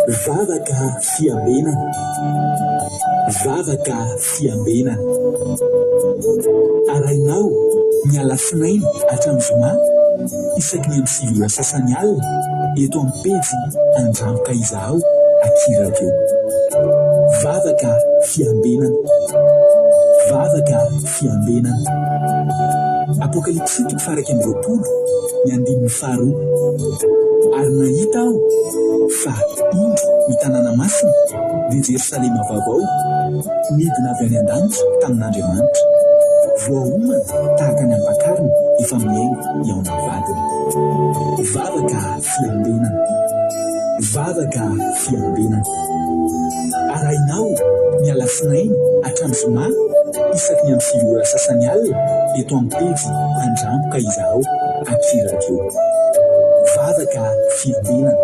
Vavaka fiambenana, vavaka fiambenana. Arainao miala sinainy hatramin'ny zoma isaky ny amin'ny sivy sasany alina eto amin'ny pejy Andramboka Izaho Akirako. Vavaka fiambenana, vavaka fiambenana. Apokalipsy 1:20 ny 5:2. Ary nahita aho fa indro ny tanàna masina dia Jerosalema vaovao midina avy any an-danitra tamin'Andriamanitra, voahomana tahaka ny ampakariny efa miaingo eo amin'ny vadiny. Vavaka fiambenana, vavaka fiambenana. Arainao miala sinainy hatramin'ny zoma isaky ny amin'ny 7 sasany alina eto amin'ny pejy Andramboka Izaho Akirako. Vavaka fiambenana,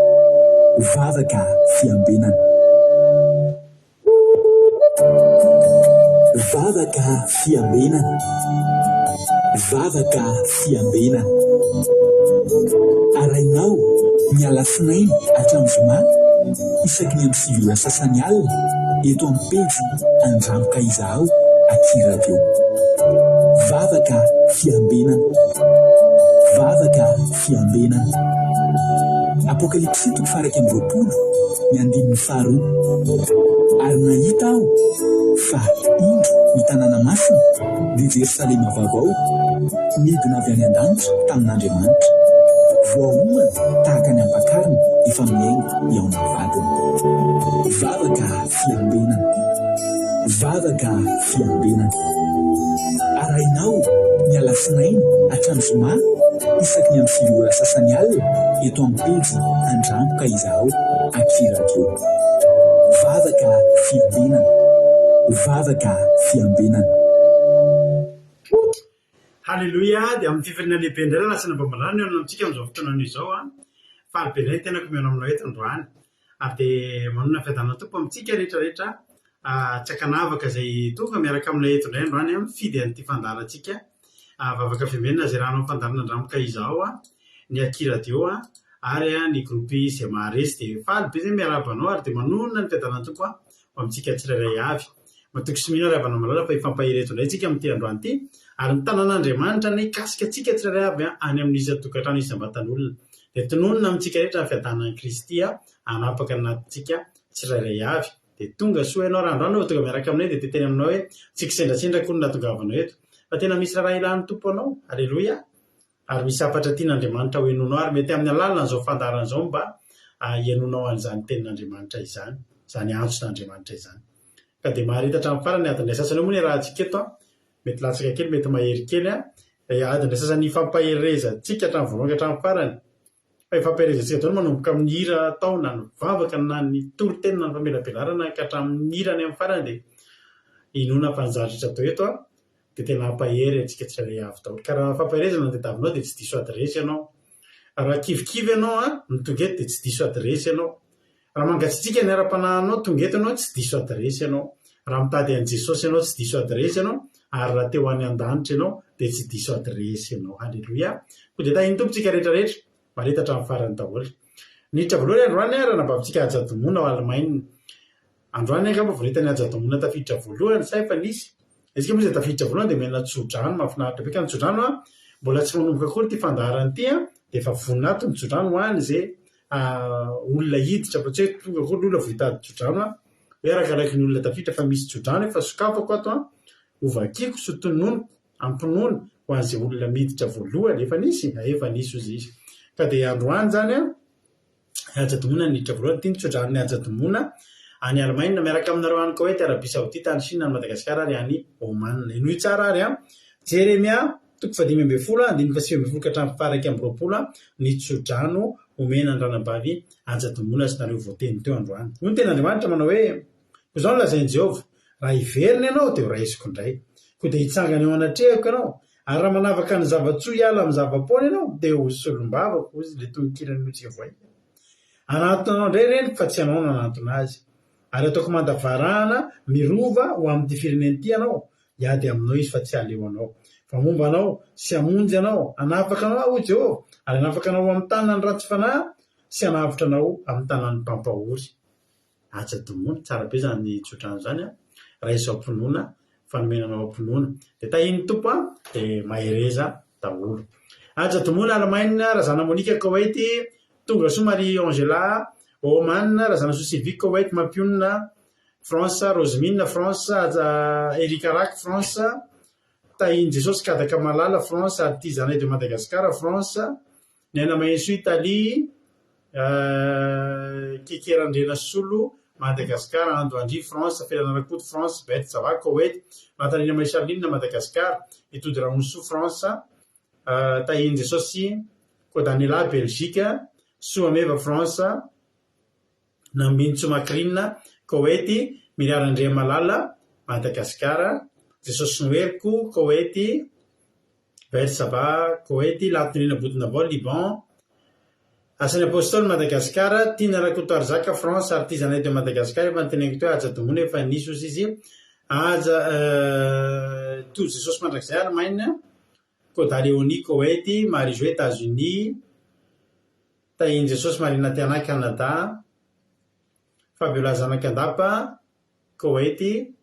vavaka fiambenana. Vavaka fiambenana, vavaka fiambenana. Arainao miala sinainy hatramin'ny zoma isaky ny amin'ny 7 sasany alina eto amin'ny pejy Andramboka Izaho Akirako. Vavaka fiambenana, vavaka fiambenana. Apokalipsy 1:20 ny 5:2. Ary nahita aho fa indro ny tanàna masina dia Jerosalema vaovao midina avy any an-danitra tamin'Andriamanitra, voahomana tahaka ny ampakariny efa miaingo eo amin'ny vadiny. Vavaka fiambenana, vavaka fiambenana. Arainao miala sinainy hatramin'ny zoma isaky ny amin'ny 7 sasany alina eto amin'ny pejy Andramboka Izaho Akirako. Vavaka fiambenana, vavaka fiambenana. Halleluja. Dia amin'ny fifiriana lehibe indray lasana bambalana eo amintsika amin'izao fotoana izao fa albenay tena komena aminao eto androany ary dia manona fiadanana tompo amintsika rehetrarehetra tsy akanavaka izay tonga miaraka aminay eto indray androany mifidy an'ity fandarantsika vavaka fiambenana izay rahanao fandarana Andramboka Izaho ny Akiradio ary ny groupe izay maharesy dia faly be izay miarabanao ary dia manonona ny fiadanana tompo amintsika tsirairay avy. Matoky sy mihina ravana malala fa ifampahireto indray tsika amin'ity androany ity ary ny tanàn'Andriamanitra ny kasika tsika tsirairay avy any amin'izay tokantrano isam-batan'olona dia tononona amintsika rehetra fiadanan'i Kristy hanapaka anatintsika tsirairay avy. Dia tonga soa ianao raha androany tonga miaraka aminay dia teteny aminao hoe tsy kisendrasendra koa natongavanao eto fa tena misy raha ilan'ny tompo anao. Halleluja. Ary misy hafatra tian'Andriamanitra ho henonao ary mety amin'ny alalana izao fandarana izao mba henonao an'izany tenin'Andriamanitra izany, izany antson'Andriamanitra izany. Ka dia maharitatra amin'ny farany adiny sasany moa ny raha antsika eto mety latsaka kely, mety mahery kely adiny sasany ifampaherezantsika hatramin'ny voaloha ka hatramin'ny farany. Fa ifampaherezantsika daholo manomboka amin'ny hira taona ny vavaka na ny toro-teny na ny famelabelarana ka hatramin'ny hirany amin'ny farany dia inona fanjaritra atao eto dia tena hampahery antsika tsirairay avy daholo. Ka raha fampaherezana no tadiavinao dia tsy diso adresy ianao. Raha kivikivy ianao ny tonga eto dia tsy diso adresy ianao. Raha mangatsitsika ny ara-panahinao tonga eto ianao tsy diso adresy ianao. Raha mitady an'i Jesosy ianao tsy diso adresy ianao ary raha teo any an-danitra ianao dia tsy diso adresy ianao. Halleluja. Koa dia tahiny tompontsika rehetrarehetra maritatra amin'ny farany daholo. Niditra voalohany androany raha nababitsika hajadomona ao Alemaina. Androany angamba voaritany hajadomona tafiditra voalohany sa efa nisy. Isika moa izay tafiditra voalohany dia mena tsodrano mahafinaritra be ka ny tsodrano mbola tsy manomboka akory ity fandarana ity dia efa voninahitra ny tsodrano ho any izay olona hiditra fa tsy hoe tonga akory olona vohitady tsodrano hoe arakaraka ny olona tafiditra fa misy tsodrano efa sokafako ato hovakiako sy tononoko ampinoana ho an'izay olona miditra voalohany efa nisy ozy izy. Ka dia androany zany hajadomona niditra voalohany ity ny tsodrano ny hajadomona any Alemaina miaraka aminareo any Koweït, Arabia Saodita, any Chine, any Madagasikara ary any Oman. Inoy tsara ary Jeremia 5:10 andiny 5:20 ka hatramin'ny faha 1:20 ny tsodrano omena andranambavy hajadomona sy nareo voateny teo androany. Hoy ny ten'Andriamanitra manao hoe koa izao no lazain'i Jehovah, raha hiverina ianao dia ho raisiko indray. Koa dia hitsangana eo anatrehako ianao ary raha manavaka ny zavatsoa hiala amin'ny zavapoana ianao dia ho solombavako hozy ilay tononkirany motsika voay. Anatonao indray ireny fa tsy ianao nanantona azy. Ary ataoko mandavarahana mirova ho amin'ity firenena ity ianao hiady aminao izy fa tsy aleo anao. Fa momba anao sy hamonjy anao, hanafaka anao hoy Jehovah, ary hanafaka anao amin'ny tanany ratsy fanahy sy hanavotra anao amin'ny tanany mpampahory. ajadomoana tsara be zany tsotrano zany a raiso ampinoana fanomenanao ampinoana de tahiny tompo a de mahereza daholo ajadomoana Allemagne razana Monika Koweït tonga somary Angela Oman razana Sosivik Koweït mampionina France Rosemina France Erika Rak France tahiny Jesosy Kadaka Malala France Artisanat de Madagascar France ny Anamainso Italie Kekerandrena Solo Madagascar Andoandry France Filanarakoto France Bet Zava Koweït Matalina Maisaline Madagascar Etody Ramonso France tahiny Jesosy Kodaniela Belgique Soameva France Nambintso Makrina Koweït Miriarandre Malala Madagascar Jesosy Noelko Koweït Versaba Koweït Latinina Boudinavol Liban Asany Apostole Madagascar Tina Rakoto Arzaka France Artisanat de Madagascar efa nyteneniko teo ajadomoana efa nisos izy aja to Jesosy mandrakizay Allemagne Côte Léonie Koweït Marie-Jo États-Unis tahiny Jesosy Marina Tiana Canada Fabiola Zanakandapa Koweït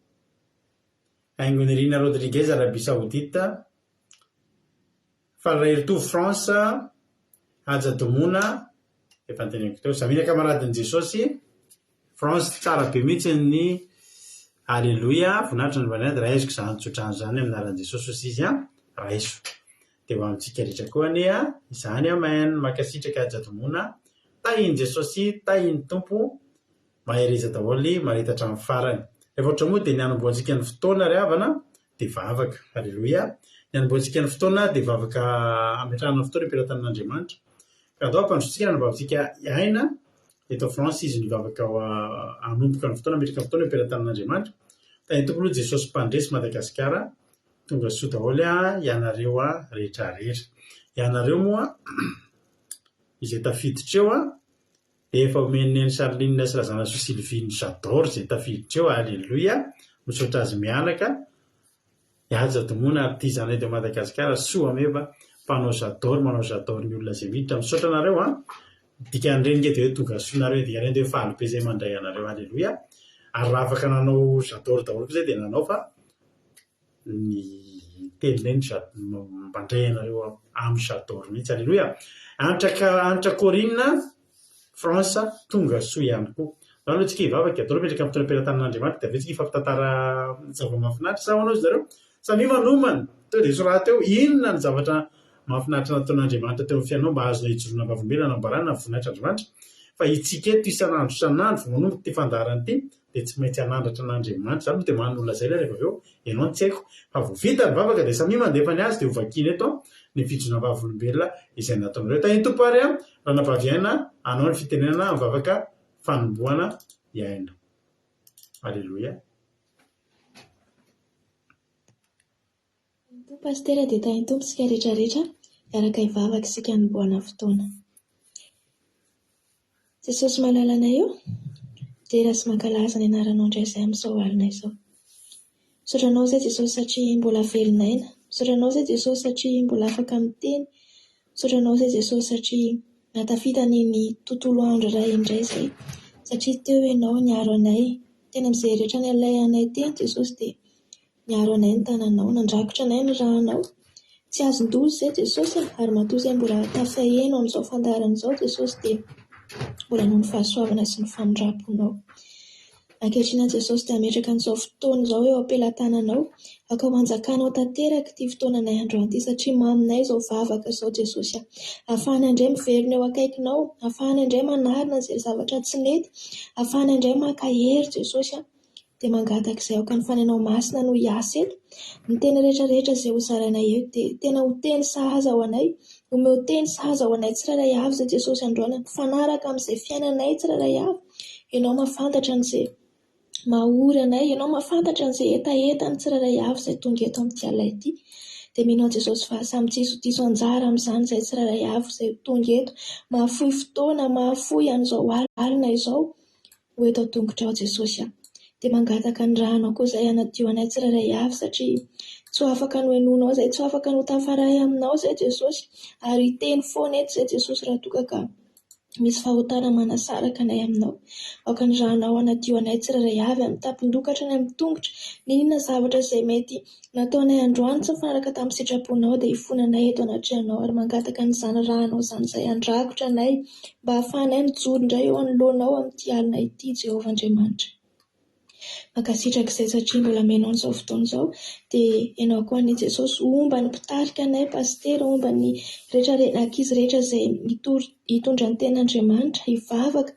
Aingonirina Rodriguez Arabie Saoudite Falrairto France ajadomoana efa nyteneniko teo Samina kamaradiny Jesosy France tsara be mihitsy ny alleluia voninahitra ny vanady raisiko zany tsotrano zany aminaran'i Jesosy ozy izy a raiso de ho amintsika rehetra koa ny a izany amen makasitraka ajadomoana tahiny Jesosy tahiny tompo mahereza daholy maritatra amin'ny farany rehefa ohatra moa de ny anomboantsika ny fotoana ry havana de vavaka alleluia ny anomboantsika ny fotoana de vavaka ametrahana fotoana imperatan'Andriamanitra ka andao ampandrotsika anombavantsika aina eto France izy nivavaka anomboka ny fotoana ametraka ny fotoana imperatan'Andriamanitra tahiny tompolo Jesosy mpandresy Madagasikar tonga soa daholy a ianareo a rehetra rehetra ianareo moa izay tafiditra eo a de efa omen'ny Charline sy razana so Sylvine j'adore zay tafiditra eo alleluia misaotra azy mianaka ajadomoana Artisanat de Madagascar soa meva mpanao j'adore manao j'adore ny olona zay miditra misaotra anareo a dikan'ireny nge de hoe tonga soanareo dikan'ireny de hoe faly be zay mandray anareo alleluia ary raha afaka nanao j'adore daholo koa zay de nanao fa ny tenineny mandray anareo amin'ny j'adore mihitsy alleluia anitra Corinne France tonga soa ihany koa zany aloha tsika hivavaka adoro mipetraka amin'ny fotoana ampelantan'Andriamanitra de avetsika ifampitantara zava-mahafinaritra sa hoanao zareo samy manomana to de soraha teo inona ny zavatra mahafinaritra nataon'Andriamanitra teo amin'ny fiainao mba azonao hijoroana am-bavombelona ambarana ny voninahitra Andriamanitra fa itsika eto isan'andro isan'andro vao manomboka ty fandaharana ty de tsy maintsy hanandratra an'Andriamanitra zany de manolona zay la rehefa aveo ianao tsy haiko fa vao vita ny vavaka de samy mandefa ny azy de ho vakina eto ny fijoroana am-bavolombelona izay nataonareo tahiny tompo ary a raha nampaviaina anao ny fitenenana amin'ny vavaka fanomboana iaina alleluia Pastera de tahiny tompo sika rehetrarehetra iaraka hivavaka sika hanomboana fotoana Jesosy malalana eo de raha sy mankalaza ny anaranao indray izay amin'izao alina izao misotranao zay Jesosy satria mbola velonaina misotranao zay Jesosy satria mbola afaka miteny misotranao zay Jesosy satria natafitany ny tontolo andro iray indray zay satria teo ianao niaro anay teny amin'izay rehetra ny alay anay teny Jesosy de niaro anay ny tananao nandrakotra anay ny rahanao tsy azon-dozy zay Jesosy ary matoa zay mbola tafaheno amin'izao fandaharana izao Jesosy de mbola noho ny fahasoavana sy ny famindraponao ankehitriny Jesosy de ametraka an'izao fotoana izao eo ampelantananao akao manjakanao tanteraka ity fotoananay androany ity satria maminay izao vavaka izao Jesosy ahafahany indray miverina eo akaikinao ahafahany indray manarina izay zavatra tsy mety ahafahany indray makahery Jesosy de mangataka izay aoka ny fanenao masina no hiasa eto ny tena rehetrarehetra izay ho zarainay eo de tena ho teny sahaza ho anay omeo teny sahaza ho anay tsiraray avy zay Jesosy androany fanaraka amin'izay fiainanay tsiraray avy ianao mahafantatra an'izay mahory anay ianao mahafantatra an'izay etaetany tsiraray avy zay tonga eto amin'ity alay ity de minao Jesosy fa samy diso anjara amin'izany zay tsiraray avy zay tonga eto mahafoy fotoana mahafoy an'izao alina izao ho eto tongotra ao Jesosy de mangataka ny ranao koa zay anadio anay tsiraray avy satria tsy ho afaka no henonao zay tsy ho afaka no tafaray aminao zay Jesosy ary teny foana eto zay Jesosy raha toka ka misy fahotana manasaraka anay aminao. Aoka ny rahanao anadio anay tsirairay avy amin'ny tapin-dokatra ny amin'ny tongotra, ny inona zavatra izay mety nataonay androany tsy mifanaraka tamin'ny sitraponao dia ifonanay eto anatrehanao ary mangataka n'izany rahanao izany izay andrakotra anay mba hahafahanay mijoro indray eo anoloanao amin'ity alina ity, Jehovah Andriamanitra. Mankasitraka izay satria mbola menao n'izao fotoana izao dia ianao koa ny Jesosy omba ny mpitarika anay pastera, omba ny ankizy rehetra izay hitondra ny ten'Andriamanitra hivavaka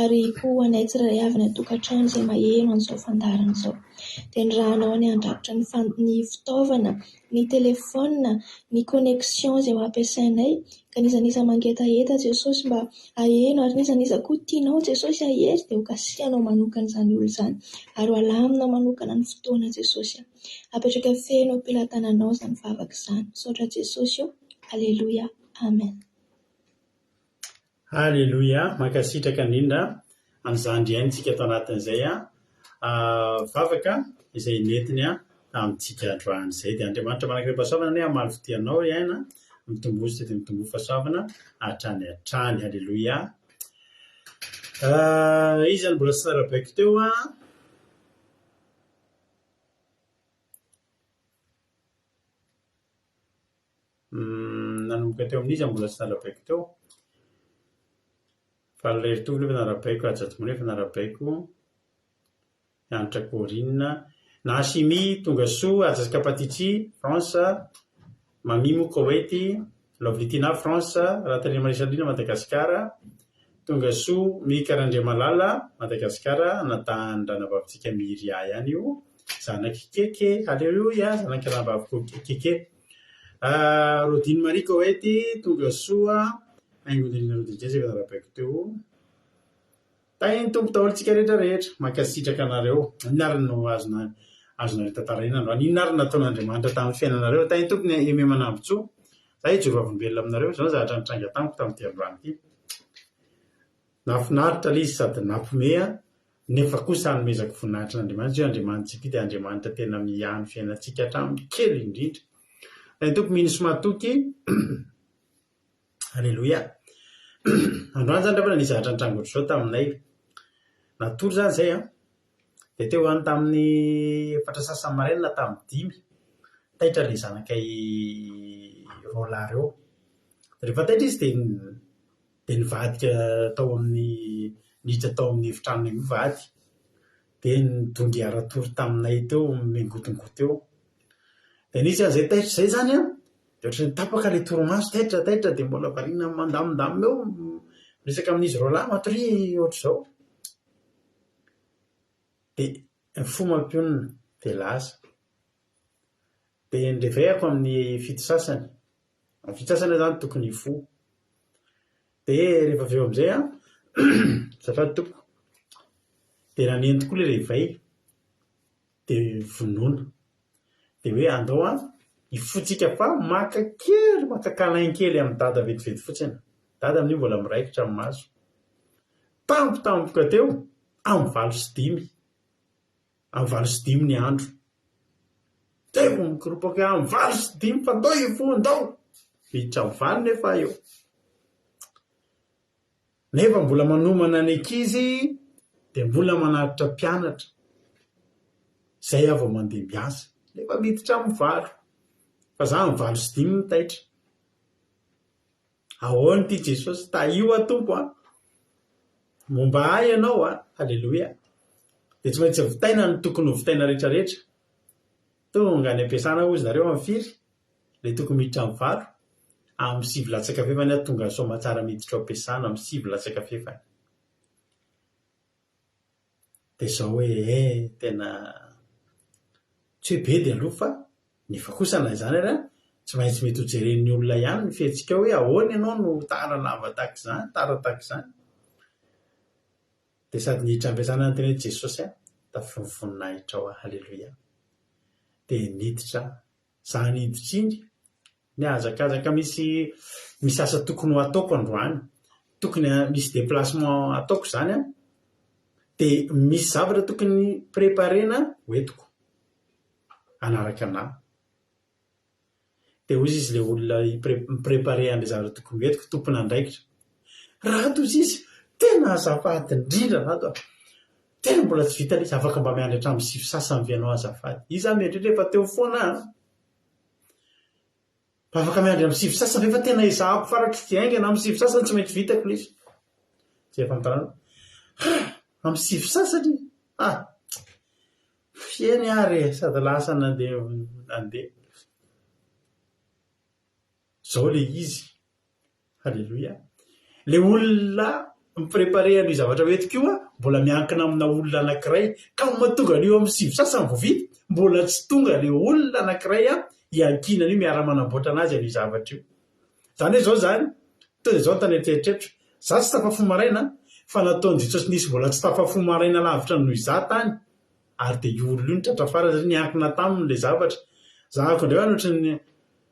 ary ho anay tsirairay avy ny tokantrano izay maheno an'izao fandarana izao. Dia ny rahanao ny andrakotra ny fitaovana, ny telefona, ny connexion izay ampiasainay ka nizaniza mangetaeta Jesosy mba aheno ary nizaniza koa tianao Jesosy ahery dia ho kasihanao manokana izany olo izany ary ho alaminao manokana ny fotoana Jesosy. Apetraka feno am-pelatananao izany vavaka izany. Misaotra Jesosy io. Aleloia. Amen. Aleloia. Mankasitraka indrindra amin'izany iaintsika ato anatin'izay vavaka izay netiny amintsika androany izay. Dia Andriamanitra manankiram-pahasoavana ny hamaly fotianao iaina mitombozy dia mitombo fahasoavana hatrany hatrany. Aleloia. Izy zany mbola tsy narabaiko teo nanomboka teo amin'izy mbola tsy narabaiko teo fa ilay ritovy nefa narabaiko ajatomony efa narabaiko Anitra Corinne Nahasimi tonga soa Ajasikapatitry France Mamimo Koweity Lovlitina France Rahatania Marisalina Madagasikara tonga soa Mikarandriamalala Madagasikara Natandranabavintsika Miria ihany io zanaky keke. Aleluia. Zanaky ranabaviko keke. Rodine Marie Koweity tonga soa aingondelina rodriguez efa narabaiko teo. Tainy tompo taolontsika rehetrarehetra mankasitraka anareo. Inarino azonareo tantaraina androany, inarino nataon'Andriamanitra tamin'ny fiainanareo. Tainy tompo ny eme manambotsoa. Zay joro vavolombelona aminareo. Zao zavatra nitranga tamiko tamin'ity androany ity. Nafinaritra ilay izy sady nampomea nefa kosa hanomezako voninahitra n'Andriamanitra. Io Andriamanitra ity dia Andriamanitra tena mihany fiainantsika hatramin'ny kely indrindra. Tainy tompo mino somatoky. Aleloia. Androany zany rehefa nisy zavatra nitrango ohatr'izao taminay. Natory zany izay dia teo any tamin'ny efatra sasany maraina tamin'ny 5 taitra ilay zanakay roa reo. Rehefa taitra izy dia nivadika tao amin'ny niditra tao amin'ny efitrano mivady dia nidongy aratory taminay teo mengotongoto eo. Dia nisy an'izay taitra izay zany dia ohatrany tapaka ilay torimaso taitra dia mbola variana mandamindamina eo resaka amin'izy roa lahy matory ohatr'izao. Dia ny fo mampionina dia lasa. Dia ndrevayako amin'ny fito sasany. Amin'ny fito sasany zany tokony fo. Dia rehefa avy eo amin'izay zafady tompo. Dia naneno tokoa ilay revay. Dia vonoina. Dia hoe andao hifotsika fa maka kalainy kely amin'ny dada vetivety fotsiny. Dada amin'io mbola miraikitra amin'ny maso. Tampotampoka teo amin'ny 7:05. Amin'ny 7:05 ny andro. Teo mikoropoka amin'ny 7:05 fa ndao ifo ndao. Miditra amin'ny 7 nefa eo. Nefa mbola manomana ny ankizy dia mbola manaritra mpianatra. Zay avy mandeha miasa. Nefa miditra amin'ny 8. Fa za amin'ny 7:05 mitaitra. Ahoana ity Jesosy io atompo momba ahy ianao Aleloia. Dia tsy maintsy vitaina ny tokony ho vitaina rehetrarehetra. Tonga any ampiasana ozy nareo amin'ny 5 ilay tokony miditra amin'ny 8 amin'ny 7 latsaka fefany tonga soma tsara miditra ao ampiasana amin'ny 7 latsaka fefany. Dia izao hoe tena tsy hoe be dia aloha fa nefa kosa na izany ary tsy maintsy mety ho jeren'ny olona ihany ny fihetsika hoe ahoana ianao no tara lava tahaka izany, tara tahaka izany. Dia sady niditra ampiasana ny teny Jesosy tafavoninahitra ao. Aleloia. Dia niditra za niditra iny ny azakazaka misy asa tokony ho ataoko androany, tokony misy déplacement ataoko izany dia misy zavatra tokony préparena hoentiko anaraka anahy. Dia hoy izy ilay olona miprépare an'ilay zavatra tokony hoentiko tompony andraikitra. raha tozy izy tena azafady indrindra rato tena mbola tsy vita izy afaka mba miandry hatramin'ny sivy sasany vianao azafady iza miendrindra efa teo foana afaka miandry amin'ny sivy sasany rehefa tena izahako farak'y aingana amin'ny sivy sasany tsy maintsy vitako izy tsy efa mitarana amin'ny sivy sasany fieny ary sady lasa nandeha zao le izy halleloia le olona miprépare an'io zavatra hoetiko io mbola miankina amina olona anankiray ka mahatonga an'io amin'ny sivy sasany vao vita mbola tsy tonga le olona anankiray hiankinana io miara-manamboatra anazy an'io zavatra io zany hoe zao zany to de zao tanetrehitrehitra za tsy tafafo maraina fa nataony Jesosy nisy mbola tsy tafafo maraina lavitra noho iza tany ary de io olona io nitratrafara satria niankina tamin'le zavatra zahako indray anohatra ny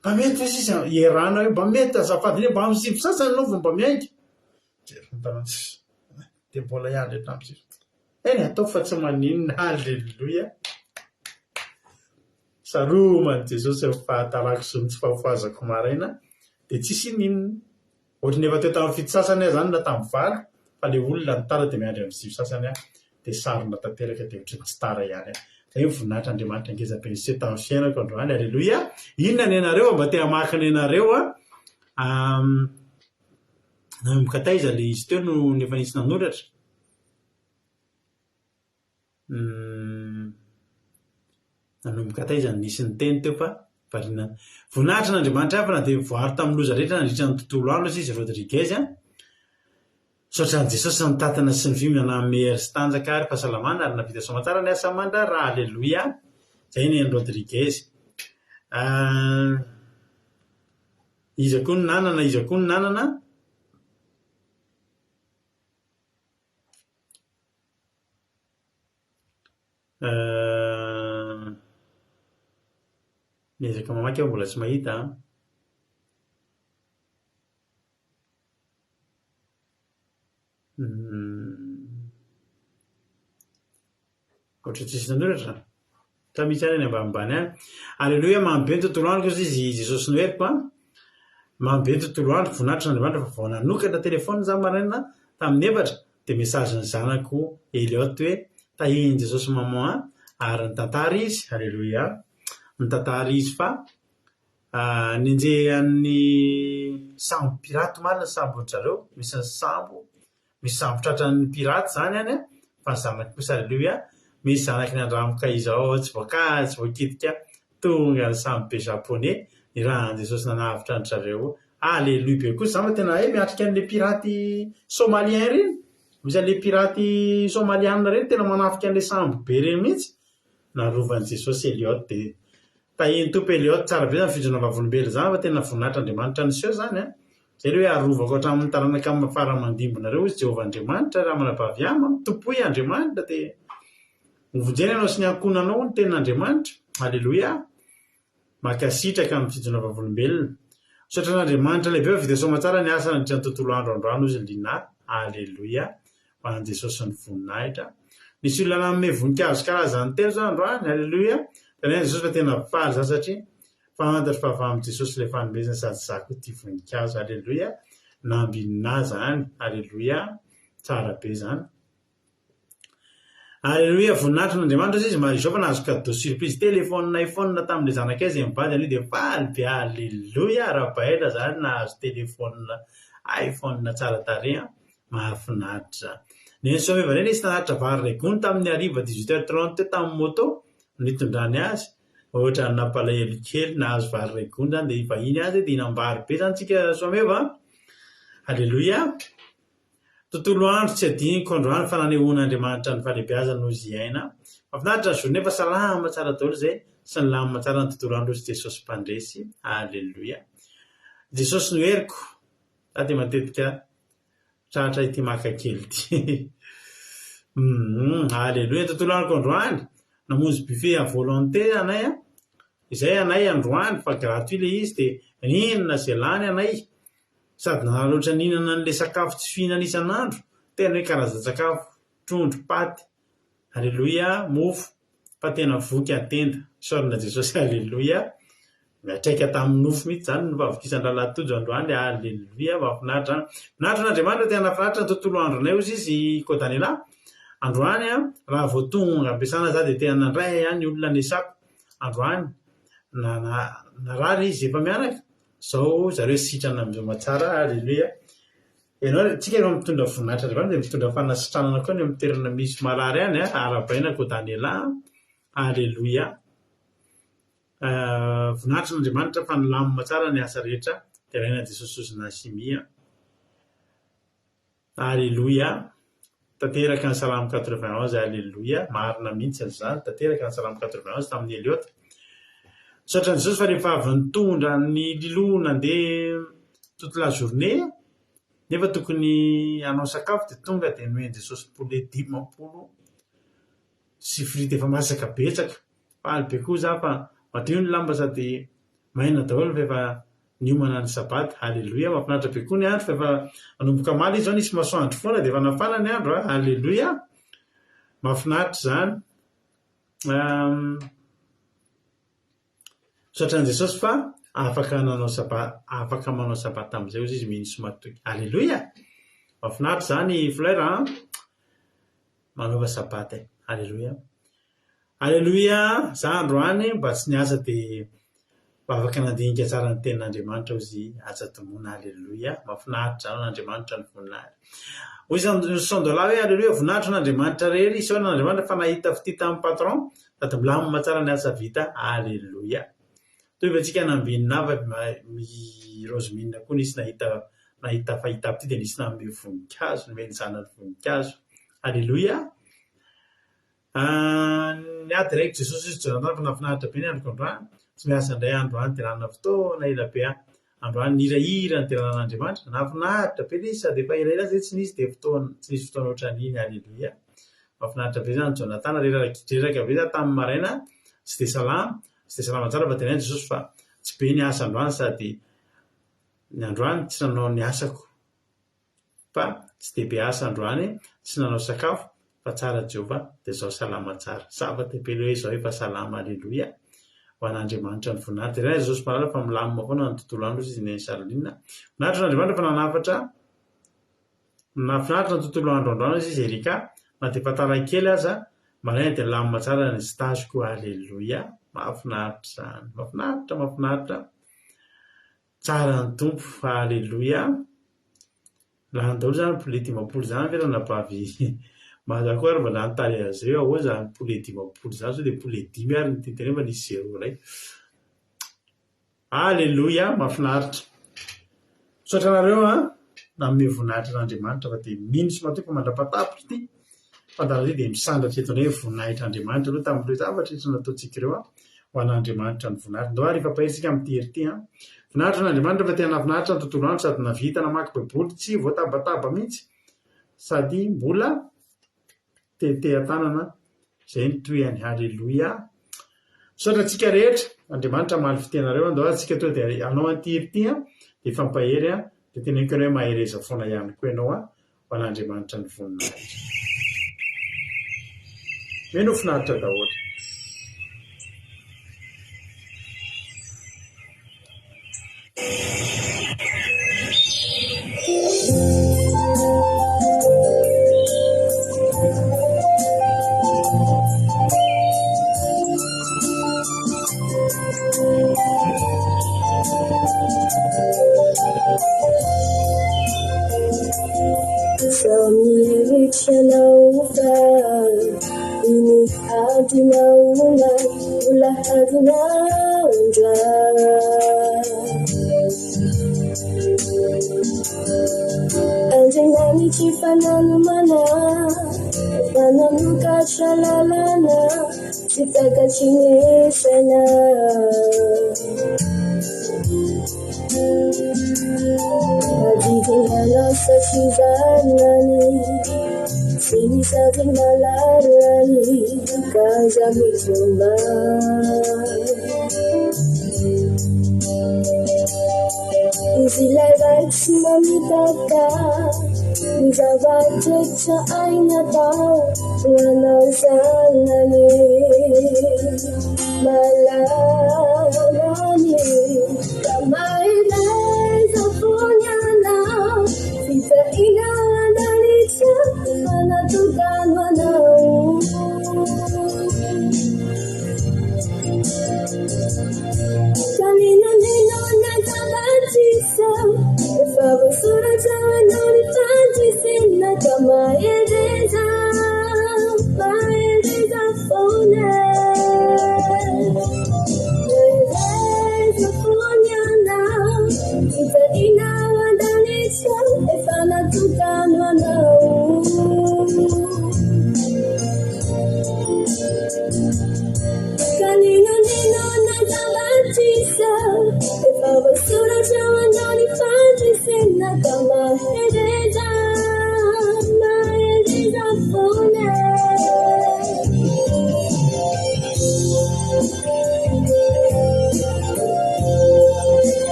mba mety fa sisa erana io mba mety azafady mba amin'ny sivy sasany anao vao mba miaingy de mbola iandry hatramin'ny eny atao fa tsy maninona halleloia saromany Jesosy fahatarako zony tsy fahafoazako maraina de tsisy ninona ohatrany efa teo tamin'ny fito sasany zany na tamin'ny valo fa le olona nitara de miandry amin'ny sivy sasany de sarona tanteraka de ohatrany tsy tara ihany zay voninahitra Andriamanitra angeza-penyseo tamin'ny fiainako androany halleloia inona ny anareo mba te hamakina anareo nanomboka taiza le izy teo no nefa nisy nanoratra nanomboka taiza nisy ny teny teo fa varinana voninahitra n'Andriamanitra fa na de voary tamin'ny loza rehetra nandritra ny tontolo andro izy Rodriguez saotrany Jesosy nitatana sy ny vimana mehery sy tanjaka ary fahasalamana ary navita somatsara ny asa mandrara halleloia zay ny Rodriguez iza koa ny nanana miezaka mamaky aho mbola tsy mahita ohatry tsisy nanoratra ta misy any ambanimbany any halleloia mambe ny tontolo andro kosa izy Jesosy noeriko mambe ny tontolo andro voninahitra n'Andriamanitra fa vao nanokatra telefôna za maraina tamin'ny efatra de mesazy ny zanako Eliot hoe tahiny Jesosy maman ary nitantara izy halleloia nitantara izy fa nenjehan'ny sambo piraty marina sambo ohatrareo misy ny sambo tratran'ny piraty zany any fa ny zanaka kosa halleloia misy zanaky ny andramoka izao tsy voakitika tonga ny sambo be japonais ny rahan'i Jesosy nanavitra ny zareo halleloia be kosa zama tena miatrika an'le piraty somalien reny misy an'le piraty somaliana reny tena manafika an'le sambo be reny mihitsy narovan'i Jesosy Eliot de tahiny tompo Eliot tsara be zany fijona vavolombelo zany fa tena voninahitra Andriamanitra nyseho zany zay le hoe arovako hatramin'ny taranaka amin'ny fara-mandimbonareo izy Jehovah Andriamanitra raha manabavy topoy Andriamanitra de hovonjeny ianao sy ny ankonanao ny ten'Andriamanitra halleloia makasitraka amin'ny fijona vavolombelona sotra n'Andriamanitra lehibe fa vita somatsara ny asa nandritra ny tontolo androandroano izy lina halleloia ho an'i Jesosy ny voninahitra nisy olona nanome voninkazo karazany telo zao androany halleloia tena Jesosy fa tena faly za satria fantatra fa avy amin'i Jesosy le fanomezana sady zako ty voninkazo halleloia nambinina zany halleloia tsara be zany halleloia voninahitra n'Andriamanitra izy izao fa nahazo cadeau surprise telefônina iPhone tamin'le zanakay zay mivady an'io de faly be halleloia rahabaela zany nahazo telefônina iPhone tsara tarehy mahafinaritra neny someva reny izy tanaritra vary regony tamin'ny ariva 18h30 tamin'ny moto nitondrany azy ohatra nampalahelo kely nahazo vary regony zany de vahiny azy de inambary be zany tsika someva halleloia tontolo andro tsy adiniko androany fa nanehoan'Andriamanitra ny fahalehibeazany no izy iaina mahafinaritra ny journée fa salama tsara daholo zay sy ny lamina tsara ny tontolo andro izy Jesosy mpandresy halleloia Jesosy no heriko sady matetika tratra ity maka kely ty halleloia tontolo androko androany namonjy buffet à volonté anay izay anay androany fa gratuit le izy de ninona zay lany anay sady nahaloatra ninana n'le sakafo tsy fihinana isan'andro tena hoe karazan-tsakafo trondro paty halleloia mofo fa tena voky atenda sorina Jesosy halleloia miatraika tamin'ny nofo mihitsy zany no fahavokisan-dralatojo androany. Aleluia, mahafinaritra n'andriamanitra tena finaritra ny tontolo andronay ozy izy Kodanela. Androany raha voatonga ampiasana za dia tena nandray ny olona nesako androany narary izy efa mianaka zao zareo sitrana amin'izao matsara. Aleluia. Ianao tsika efa mitondra voninahitra andriamanitra dia mitondra fanasitranana koa ny amin'ny toerana misy marary any arabaina Kodanela. Aleluia. Voninahitra n'andriamanitra fa nilamina tsara ny asa rehetra dia raina Jesosy sozina simia. Aleluia. Tanteraka ny salamo 91. Aleluia. Marina mihitsy an'izany. Tanteraka ny salamo 91 tamin'ny Eliota. Satria Jesosy fa rehefa avy nitondra ny liloa nandeha toute la journée nefa tokony hanao sakafo dia tonga dia noen Jesosy poulet 10 sy frity efa masaka betsaka. Faly be koa za fa madio ny lamba sady maina daholo fa efa niomana ny sabata. Aleluia. Mahafinaritra be koa ny andro fa efa anomboka maly izy zao nisy masoandro foana dia efa nafana ny andro. Aleluia. Mahafinaritra zany. Satria ny Jesosy fa afaka manao sabata amin'izay ozy izy mihitsy matoky. Aleluia. Mahafinaritra zany flera manaova sabata. Aleluia. Aleluia. Za androany mba tsy niasa dia mba afaka nandinika tsara ny tenin'Andriamanitra ozy aja-tomona. Aleluia. Mahafinaritra zany n'Andriamanitra ny voninahitra. Hoy sandola hoe aleluia, voninahitra n'Andriamanitra rery isaona n'Andriamanitra fa nahita fity tamin'ny patron sady milamina tsara ny asa vita. Aleluia. Toy fa tsika nambinina rosemina koa nisy nahita fahita ty dia nisy name voninkazo nomeny zanany voninkazo. Aleluia. Ny ady raiky Jesosy izy jonatany fa nafinaritra be ny androko androany. Tsy miasa indray androany tiranana fotoana ela be androany nirahira ny teranan'Andriamanitra. Nafinaritra be izy sady efa elaela zay tsy nisy dia tsy nisy fotoana ohatran'iny. Aleluia. Mafinaritra be zany Jonatana reraka be za tamin'ny maraina tsy dia salama tsara fa tenainy Jesosy fa tsy be ny asa androany sady ny androany tsy nanao ny asako fa tsy dia be asa androany tsy nanao sakafo fa tsara Jehova dia zao salama tsara. Zava-dehibe hoe izao efa salama. Aleluia. Ho an'Andriamanitra ny voninahitra. Dia Jesosy malala fa milamina foana ny tontolo andro izy ny sarolinina. Voninahitra n'Andriamanitra fa nanafatra nafinaritra ny tontolo andro androany izy Erika na dia fatara kely aza maraina dia lamina tsara ny staziko. Aleluia. Mahafinaritra zany. Mahafinaritra tsara ny tompo. Aleluia. Lahany daholo zany poulet 10 zany fena nabavy mahazako ary mba nanontany azy ireo ahoa zany poulet 10 zany sao dia poulet 10 ary ny tinteny fa nisy 0 ray. Aleluia. Mahafinaritra. Sotra nareo nanome voninahitra n'Andriamanitra fa dia mino sy matoky mandrapatapitra ity fandara dia misandatra eto hoe voninahitra Andriamanitra aloha tamin'ireo zavatra rehetra nataontsika ireo ho an'Andriamanitra ny voninahitra. Ndao ary efa pahirsika amin'ny ity voninahitra n'Andriamanitra fa tena nafinaritra ny tontolo andro sady navita namaky baiboly tsy voatabataba mihitsy sady mbola tetehan-tanana izay ny toyany. Aleluia. Sotra tsika rehetra Andriamanitra mahaly fitenareo. Ndao ary tsika to dia anao antiry ity dia efa mpahery dia tena iko hoe mahereza foana ihany koa ianao ho an'Andriamanitra ny voninahitra. Meno finaritra daholo. Malala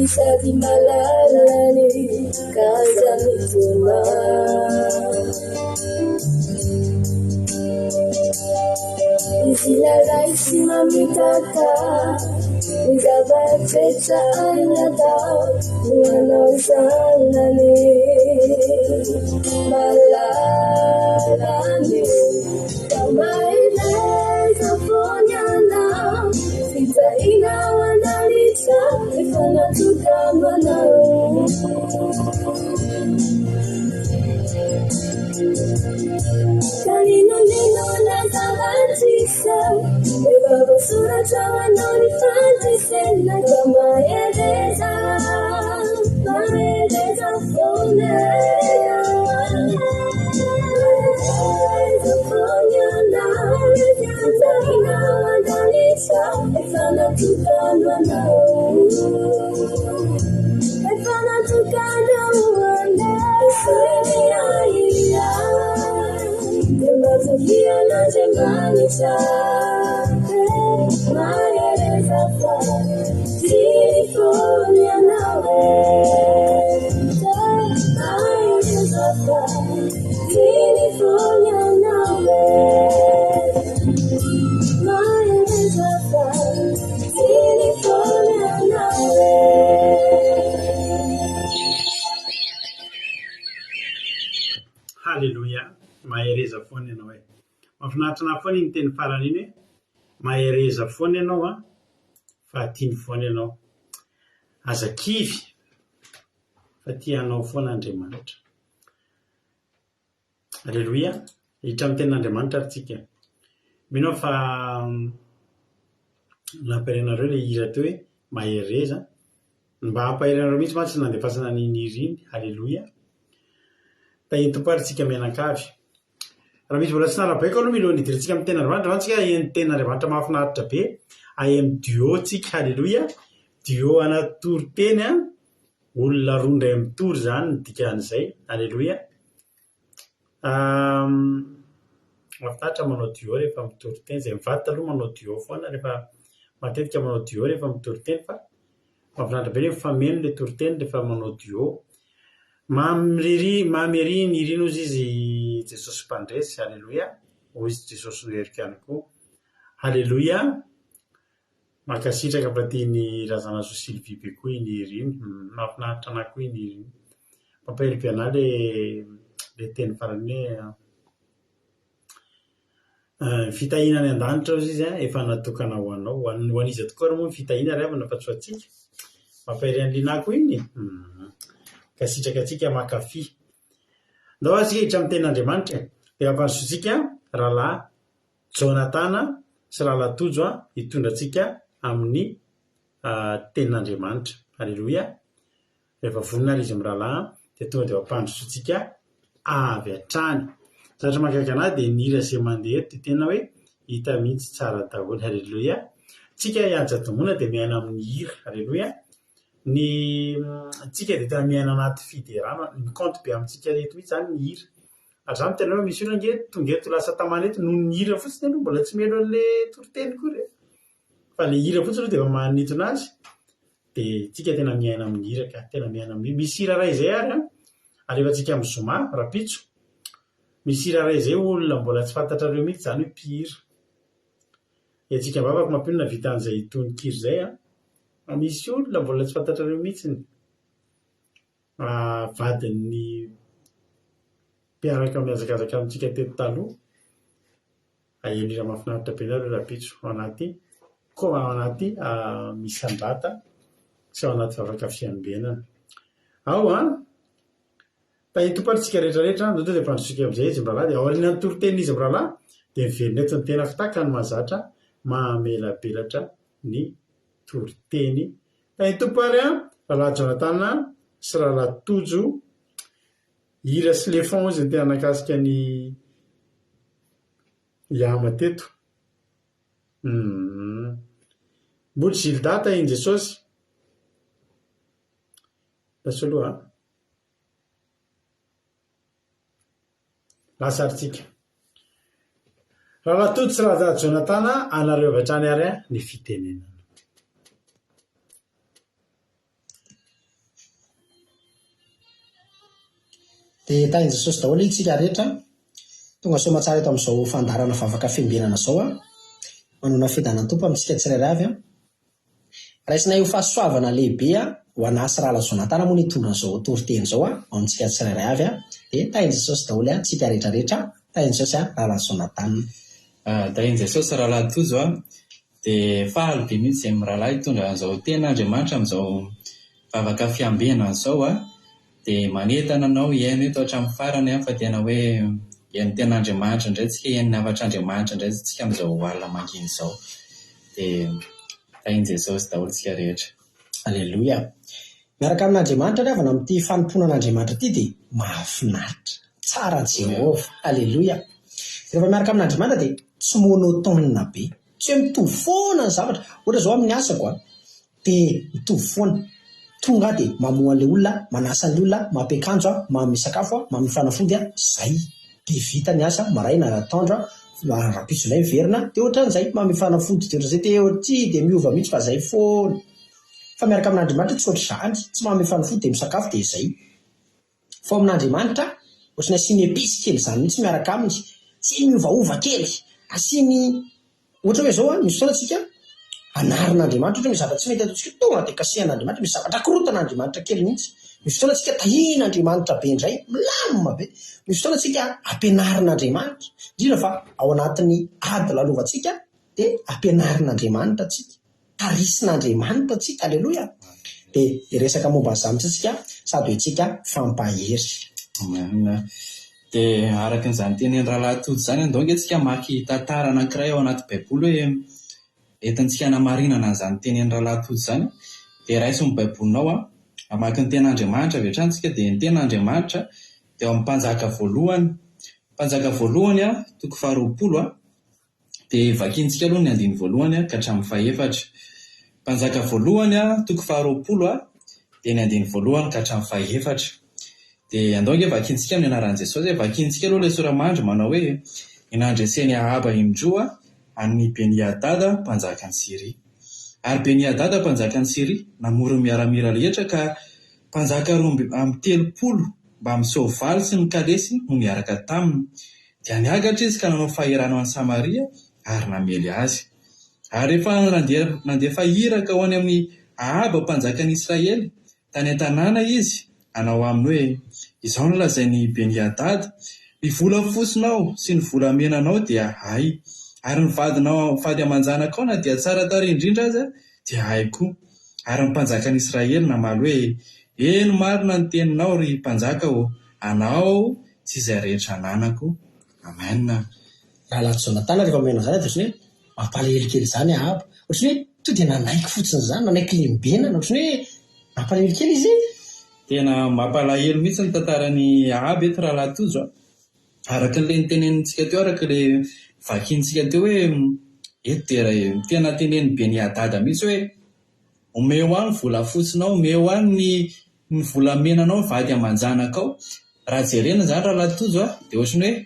Sadi malalani kazalituma Isilalai simamitaka Nizabatecha anyata Wanaosanani Malalani Kamaileza ponyana Sita ina wanalita Ifana tukamana Kalino nino na zabatisa Baba sura tawa nori fantisena Kama eleza fone Zafonyana Zaina wanalita Ifana tukamana Ifana tukamana Ifania Tumazukia na jembanisha Maeleza fa Silifonia nawe Maeleza fa Silifonia nawe Maeleza fa Silifonia nawe Halleluja, mahereza foana ianao e. Mahafinaritra na foana iny teny farany iny hoe mahereza foana ianao a fa tiany foana ianao. Azakivy fa tianao foana Andriamanitra. Halleluja, hiditra amin'ny tenin'Andriamanitra ary tsika. Mino fa nampirenareo ilay hira teo hoe mahereza mba hampaherenareo mihitsy mantsy sy nandefasana ny hira iny. Halleluja. Tahiny tompo ary tsika mianakavy. Raha misy mbola tsy narabaiko aloha milo nidirantsika amin'ny tenin'Andriamanitra fa tsika ny tenin'Andriamanitra mahafinaritra be. Ahay amin'ny duo tsika. Halleluja. Duo anatory teny a. Olona roa indray mitory zany ny dikan'izay. Halleluja. Mahafinaritra manao duo rehefa mitory teny. Izay mivady taloha manao duo foana rehefa matetika manao duo rehefa mitory teny fa mahafinaritra be rehefa mifameno ilay tory teny rehefa manao duo. Mamery ny rino ozy izy Jesosy mpandresy. Halleluja. Hoy izy Jesosy noherika ihany koa. Halleluja. Mankasitraka mba tiany razana zo Sylvie be koa iny rino. Mahafinaritra anahy koa iny rino. Mampahery be anahy le teny farany hoe fitahiana any an-danitra ozy izy efa natokana ho anao. Ho an'izy tokoa ary moa fitahiana ary avana fa tsy ho antsika. Mampahery an'linahy koa iny. Kasitraka atsika makafy. Ndao asika hiditra amin'ny tenin'Andriamanitra dia ampansotsika rahalahy Jonatana sy rahalahy Tojo hitondra atsika amin'ny tenin'Andriamanitra. Halleluja. Rehefa vonina izy amin'ny rahalahy dia tonga dia ampandrosotsika avy hatrany. Satria mahakaiky anahy dia ny hira izay mandeha eto dia tena hoe hita mihitsy tsara daholo. Halleluja. Tsika ianjadimona dia miaina amin'ny hira. Halleluja. Tsika dia tena miaina anaty fiderana. Ny compte be amintsika eto mihitsy zany ny hira. Ary zany tena hoe misy olona nge tonga eto lasa tamana eto noho ny hira fotsiny aloha mbola tsy melo an'ilay toriteny koa. Fa ilay hira fotsiny aloha dia efa manintona azy. Dia tsika tena miaina amin'ny hira ka tena miaina amin'ny misy hira iray izay ary alefantsika amin'ny zoma rapitso. Misy hira iray izay olona mbola tsy fantatrareo mihitsy zany hoe mpihira. Antsika vavaka mampinona vita an'izay tononkira izay misy olona mbola tsy fantatrareo mihitsy vadin'ny mpiaraka miazakazaka amintsika teto taloha. Aheno hira mahafinaritra be nareo rapitso ao anaty misandrata sy ao anaty vavaka fiambenana. Ao tahitopatsika rehetrarehetra no to dia mpandrosika amin'izay izy mrahalahy dia aoriana ny toroteny izy mrahalahy dia miverina eto ny tena fitaka ny mahazatra mahamelabelatra ny toroteny tahitopary a rahalahy Jonathan sy rahalahy Tojo hira sy lefon izy ny tena nakasika ny iama teto mboly Gildata iny Jesosy laso aloha lasaritsika rahalahy Tojo sy rahalahy Jonathan anareo avy hatrany ary ny fitenenana. Dia tahin Jesosy daholo itsika rehetra tonga soa matsara eto amin'izao fandarana vavaka fiambenana zao manona fidanana tompo amintsika tsirairay avy raisina io fahasoavana lehibe ho anasy rahalahy Jonathan moa nitondra an'izao toriteny zao ao amintsika tsirairay avy dia tahin Jesosy daholo tsika rehetrarehetra tahin Jesosy rahalahy Jonathan. Tahin Jesosy rahalahy Tojo dia fahaly be mihitsy izay rahalahy hitondra an'izao tenin'Andriamanitra amin'izao vavaka fiambenana zao dia manentana anao hiaino eto hatramin'ny farany fa tena hoe hiaino ten'Andriamanitra indray tsika hiaino havatr'Andriamanitra indray tsika amin'izao alina mangina izao dia tahin Jesosy daholo tsika rehetra. Alleluia. Miaraka amin'Andriamanitra ny avana amin'ity fanomponan'Andriamanitra ity dia mahafinaritra tsara Jehovah. Alleluia. Rehefa miaraka amin'Andriamanitra dia tsy monotone be, tsy hoe mitovy foana ny zavatra. Ohatra zao amin'ny asako dia mitovy foana tonga dia mamoa an'ilay olona, manasa an'ilay olona, mampiakanjo, mamy sakafo, mamy fanafody zay dia vita ny asa maraina natandro rapitsonay verina dia ohatran'izay mamy fanafody dia ohatran'izay teoty dia miova mihitsy fa zay foana. Fa miaraka amin'Andriamanitra tsy ohatr'izany, tsy mamy fanafody dia misakafo dia zay. Fa amin'Andriamanitra ohatrany asiany episy kely izany mihitsy miaraka aminy, tsy miovaova kely, asiany ohatra hoe zao misy fotoana tsika anarin'Andriamanitra ohatra misy zavatra tsy mety ataontsika tonga dia kasehan'Andriamanitra, misy zavatra korotan'Andriamanitra kely mihitsy. Misy fotoana tsika tahin'Andriamanitra be indray milamina be, misy fotoana tsika ampianarin'Andriamanitra indrindra fa ao anatin'ny ady lalovantsika dia ampianarin'Andriamanitra tsika, tarisin'Andriamanitra tsika. Alleluia. Dia resaka momba izany tsika sady hoentsika fampahery. Dia araka n'izany tenen'ny rahalahy Tojo izany andonga tsika maky tantara anankiray ao anaty baiboly hoe entintsika hanamarinana an'izany tenen'ny rahalahy Tojo izany dia raiso ny baibolinao amaky ny ten'Andriamanitra avy hatransika dia ny ten'Andriamanitra dia ao amin'ny mpanjaka voalohany toko faharoapolo dia vakiantsika aloha ny andiny voalohany ka hatramin'ny fahaefatra. Mpanjaka voalohany toko faharoapolo dia ny andiny voalohany ka hatramin'ny fahaefatra. Dia andonga vakiantsika amin'ny anaran'i Jesosy vakiantsika aloha ilay soramandry manao hoe inandreseny Ahaba indroa an'ny Beniadada mpanjakany Siria. Ary Beniadada mpanjakany Siria namory miaramira rehetra ka mpanjaka roa amin'ny 30 mba amin'ny soavaly sy ny kalesy no miaraka taminy. Dia niagatra izy ka nanao fahirana any Samaria ary namely azy. Ary rehefa nandefa hiraka ho any amin'ny Ahaba mpanjakany Israely tany an-tanàna izy anao aminy hoe izao no lazainy Beniadada, ny vola fosinao sy ny vola menanao dia hay, ary ny vady amanjanaka na dia tsara tarehy indrindra azy dia hay koa. Ary ny mpanjakany Israely namaly hoe eno marina ny teninao ry mpanjaka anao tsy izay rehetra ananako. Amen. Rahalahy Jonathan rehefa meno izany dia hoe mampalahelo kely izany Ahaba. Ohatrany hoe to dia nanaiky fotsiny izany, nanaiky lembenana, ohatrany hoe mampalahelo kely izy. Tena mampalahelo mihitsy ny tantaran'ny Ahaba eto rahalahy Tojo. Araka n'ilay nitenenitsika teo, araka ilay vakiantsika teo hoe eto dia tena tenen'ny Beniadada mihitsy hoe omeo any vola fosinao, omeo any ny vola menanao vady amanjanakao. Raha jerena izany rahalahy Tojo dia ohatrany hoe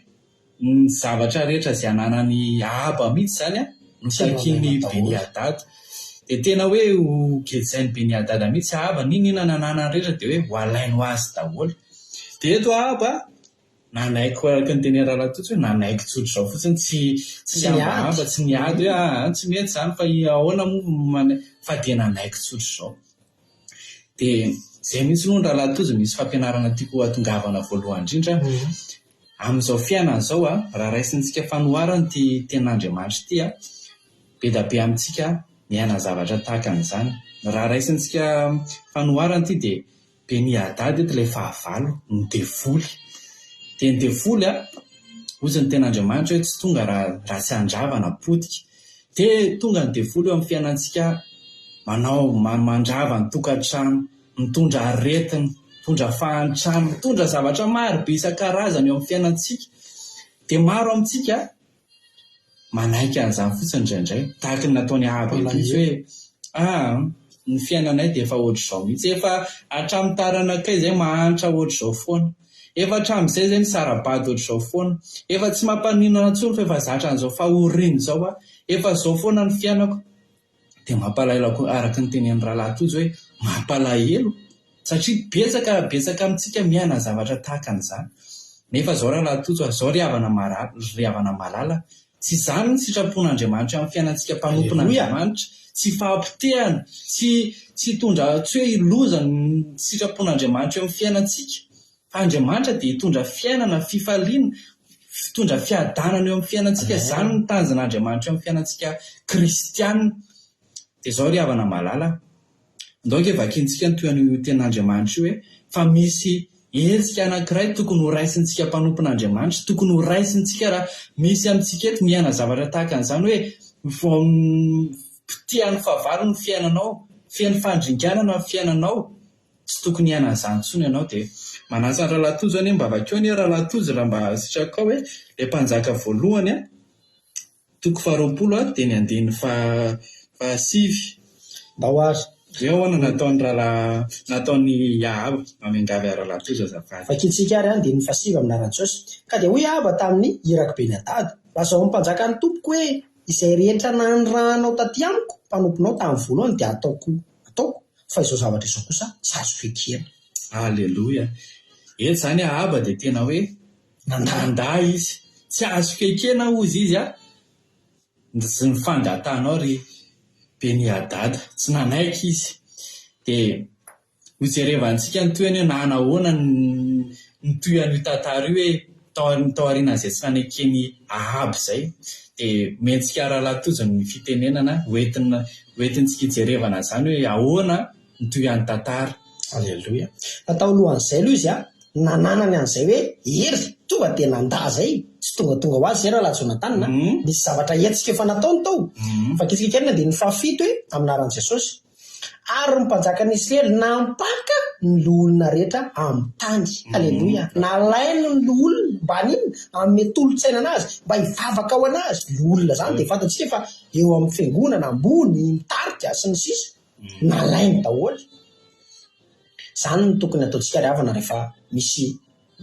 ny zavatra rehetra izay ananany Ahaba mihitsy izany no sakin'ny Beniadada. Dia tena hoe ho gejain'ny Beniadada mihitsy Ahaba, ninona nananany rehetra dia hoe ho alainy ho azy daholo. Dia eto Ahaba nanaiky araka ny tenen'ny rahalahy Tojo hoe nanaiky tsotra izao fotsiny, tsy ambahaba, tsy niady hoe tsy mety izany fa ahoana moa fa dia nanaiky tsotra izao. Dia izay mihitsy moa ny rahalahy Tojo misy fampianarana tiako hatongavana voalohany indrindra amin'izao fiainana izao raha raisintsika fanoharana ty ten'Andriamanitra ity be da be amintsika miaina zavatra tahaka an'izany. Raha raisintsika fanoharana ity dia Beni Hadad eto ilay fahavalo ny devoly. Dia ny devoly hozy ny ten'Andriamanitra hoe tsy tonga raha tsy handravana potika. Dia tonga ny devoly eo amin'ny fiainantsika mandrava ny tokantrano, mitondra aretina, mitondra fahantrano, mitondra zavatra maro be isan-karazany eo amin'ny fiainantsika. Dia maro amintsika manaiky an'izany fotsiny indraindray, tahaka ny nataony Ahaba eto izy hoe ny fiainanay dia efa ohatr'izao mihitsy, efa hatramin'ny taranakay izay mahantra ohatr'izao foana, efa hatramin'izay izay misara-bady ohatr'izao foana, efa tsy mampaninana intsony fa efa zatra an'izao fahoriana izao efa izao foana ny fiainako. Dia mampalahelo araka ny tenenin'ny rahalahy Tojo hoe mampalahelo, satria betsaka amintsika miaina zavatra tahaka an'izany. Nefa izao rahalahy Tojo, izao ry havana malala, tsy izany ny sitrapon'Andriamanitra amin'ny fiainantsika mpanompon'Andriamanitra, tsy fahampitehana, tsy tondra tsy hoe ilozana ny sitrapon'Andriamanitra eo amin'ny fiainantsika. Fa Andriamanitra dia hitondra fiainana, fifaliana, fitondra fiadanana eo amin'ny fiainantsika. Izany ny tanjon'Andriamanitra eo amin'ny fiainantsika kristianina. Dia izao ry havana malala, ndaoka vakiantsika ny toan'io ten'Andriamanitra io hoe fa misy hetsika anankiray tokony ho raisintsika mpanompon'Andriamanitra, tokony ho raisintsika raha misy amintsika eto miaina zavatra tahaka an'izany hoe pitian'ny fahavalo ny fiainanao, feno fandringanana ny fiainanao, tsy tokony hiaina an'izany intsony ianao. Dia manasa ny rahalahy Tojo any mba vakeo ny rahalahy Tojo raha mba sitraka hoe ilay mpanjaka voalohany toko 20 dia ny andiny fahasivy. Ndao azy Eo nataony Ahaba mamengavy rahalahy Tojo azafady. Vakitsika ary dia ny fahasivy amin'ny Jesosy. Ka dia hoy Ahaba tamin'ny iraka Beni Hadad, azaho mpanjaka ny tompoko hoe izay rehetra nanrahanao taty amiko mpanomponao tamin'ny voalohany dia ataoko, fa izao zavatra izao kosa tsy azo fekena. Aleloia. Eto zany Ahaba dia tena hoe nandà izy, tsy azo fekena ozy izy sy ny fangatanao ry Beni Hadad, tsy nanaiky izy. Dia hojerevantsika ny toyany hoe nanahoana ny toyan'io tantara io hoe tao aoriana izay tsy nanekeny Ahaba izay. Dia mentsika rahalahy Tojo ny fitenenana hoentintsika hijerevana izany hoe ahoana ny toyan'ny tantara. Aleloia. Natao alohan'izay aloha izy nananany an'izay hoe ery tonga dia nandà zay, tsy tonga ho azy zay rahalahy Jonathan, nisy zavatra hetsika efa nataony tao. Fakitsika kely dia ny fahafito hoe amin'ny Jesosy, ary ny mpanjakan'ny Israely nampaka ny olona rehetra amin'ny tany. Aleloia. Nalainy ny olona mba niny amin'ny tolotsaina anazy, mba hivavaka ao anazy. Olona zany dia fantatsika fa eo amin'ny fiangonana ambony, mitarika sy ny sisa, nalainy daholo. Izany no tokony ataontsika ry havana rehefa misy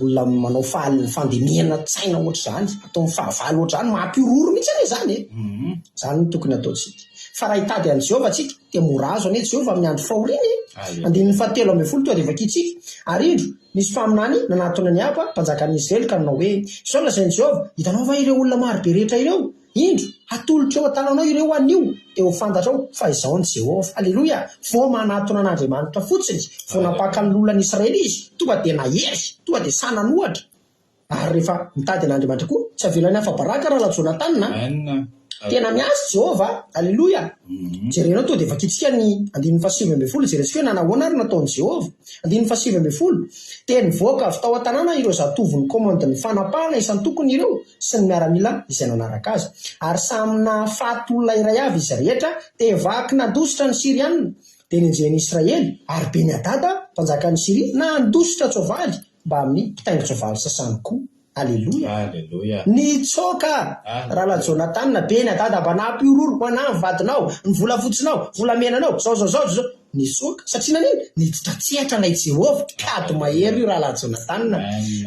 olona manao fandiniana tsaina ohatr'izany, atao fahavalo ohatr'izany, mampiororo mihitsy izany. Izany no tokony ataontsika. Fa raha hitady an'i Jehovah atsika dia mora azo anie Jehovah amin'ny andro fahoriana. Andininy 7:10 tonga dia vakitsika. Ary indro nisy faminany nanatona ny Ahaba mpanjakan'ny Israely ka nanao hoe sao lazain'i Jehovah, hitanao va ireo olona maro be rehetra ireo? Indro atolotra eo an-tananao ireo anio dia ho fantatrao fa izao ny Jehovah. Aleloia. Vao manatona an'Andriamanitra fotsiny, vao napaka ny lolan'ny Israely izy, tonga dia nahery, tonga dia sananohatra. Ary rehefa mitady an'Andriamanitra koa tsy avelany afa-baraka rahalahy Jonathan. Tena miasa Jehovah. Aleloia. Jerenao to dia vakitsika ny 7:10 jerentsika hoe nanahoana ary nataon'i Jehovah. 7:10 dia nivoaka avy tao an-tanàna ireo zatovo ny komandy ny fanapahana isan-tokony ireo sy ny miaramila izay nanaraka azy, ary samy nahafaty olona iray avy izy rehetra dia vaky nadositra ny Sirianina. Dia nenjen'i Israely ary Beni Hadad mpanjakan'ny Siria nandositra tsoavaly mba amin'ny mpitaingo-tsoavaly sasany koa. Aleloia. Nitsoka rahalahy Jonathan na Beni Hadad mba nampiororo ho anao ny vadinao, ny volavotsinao, volamenanao, zao nitsoka satria nanino niditra tsehatra ilay Jehovah. Mpiady mahery io rahalahy Jonathan.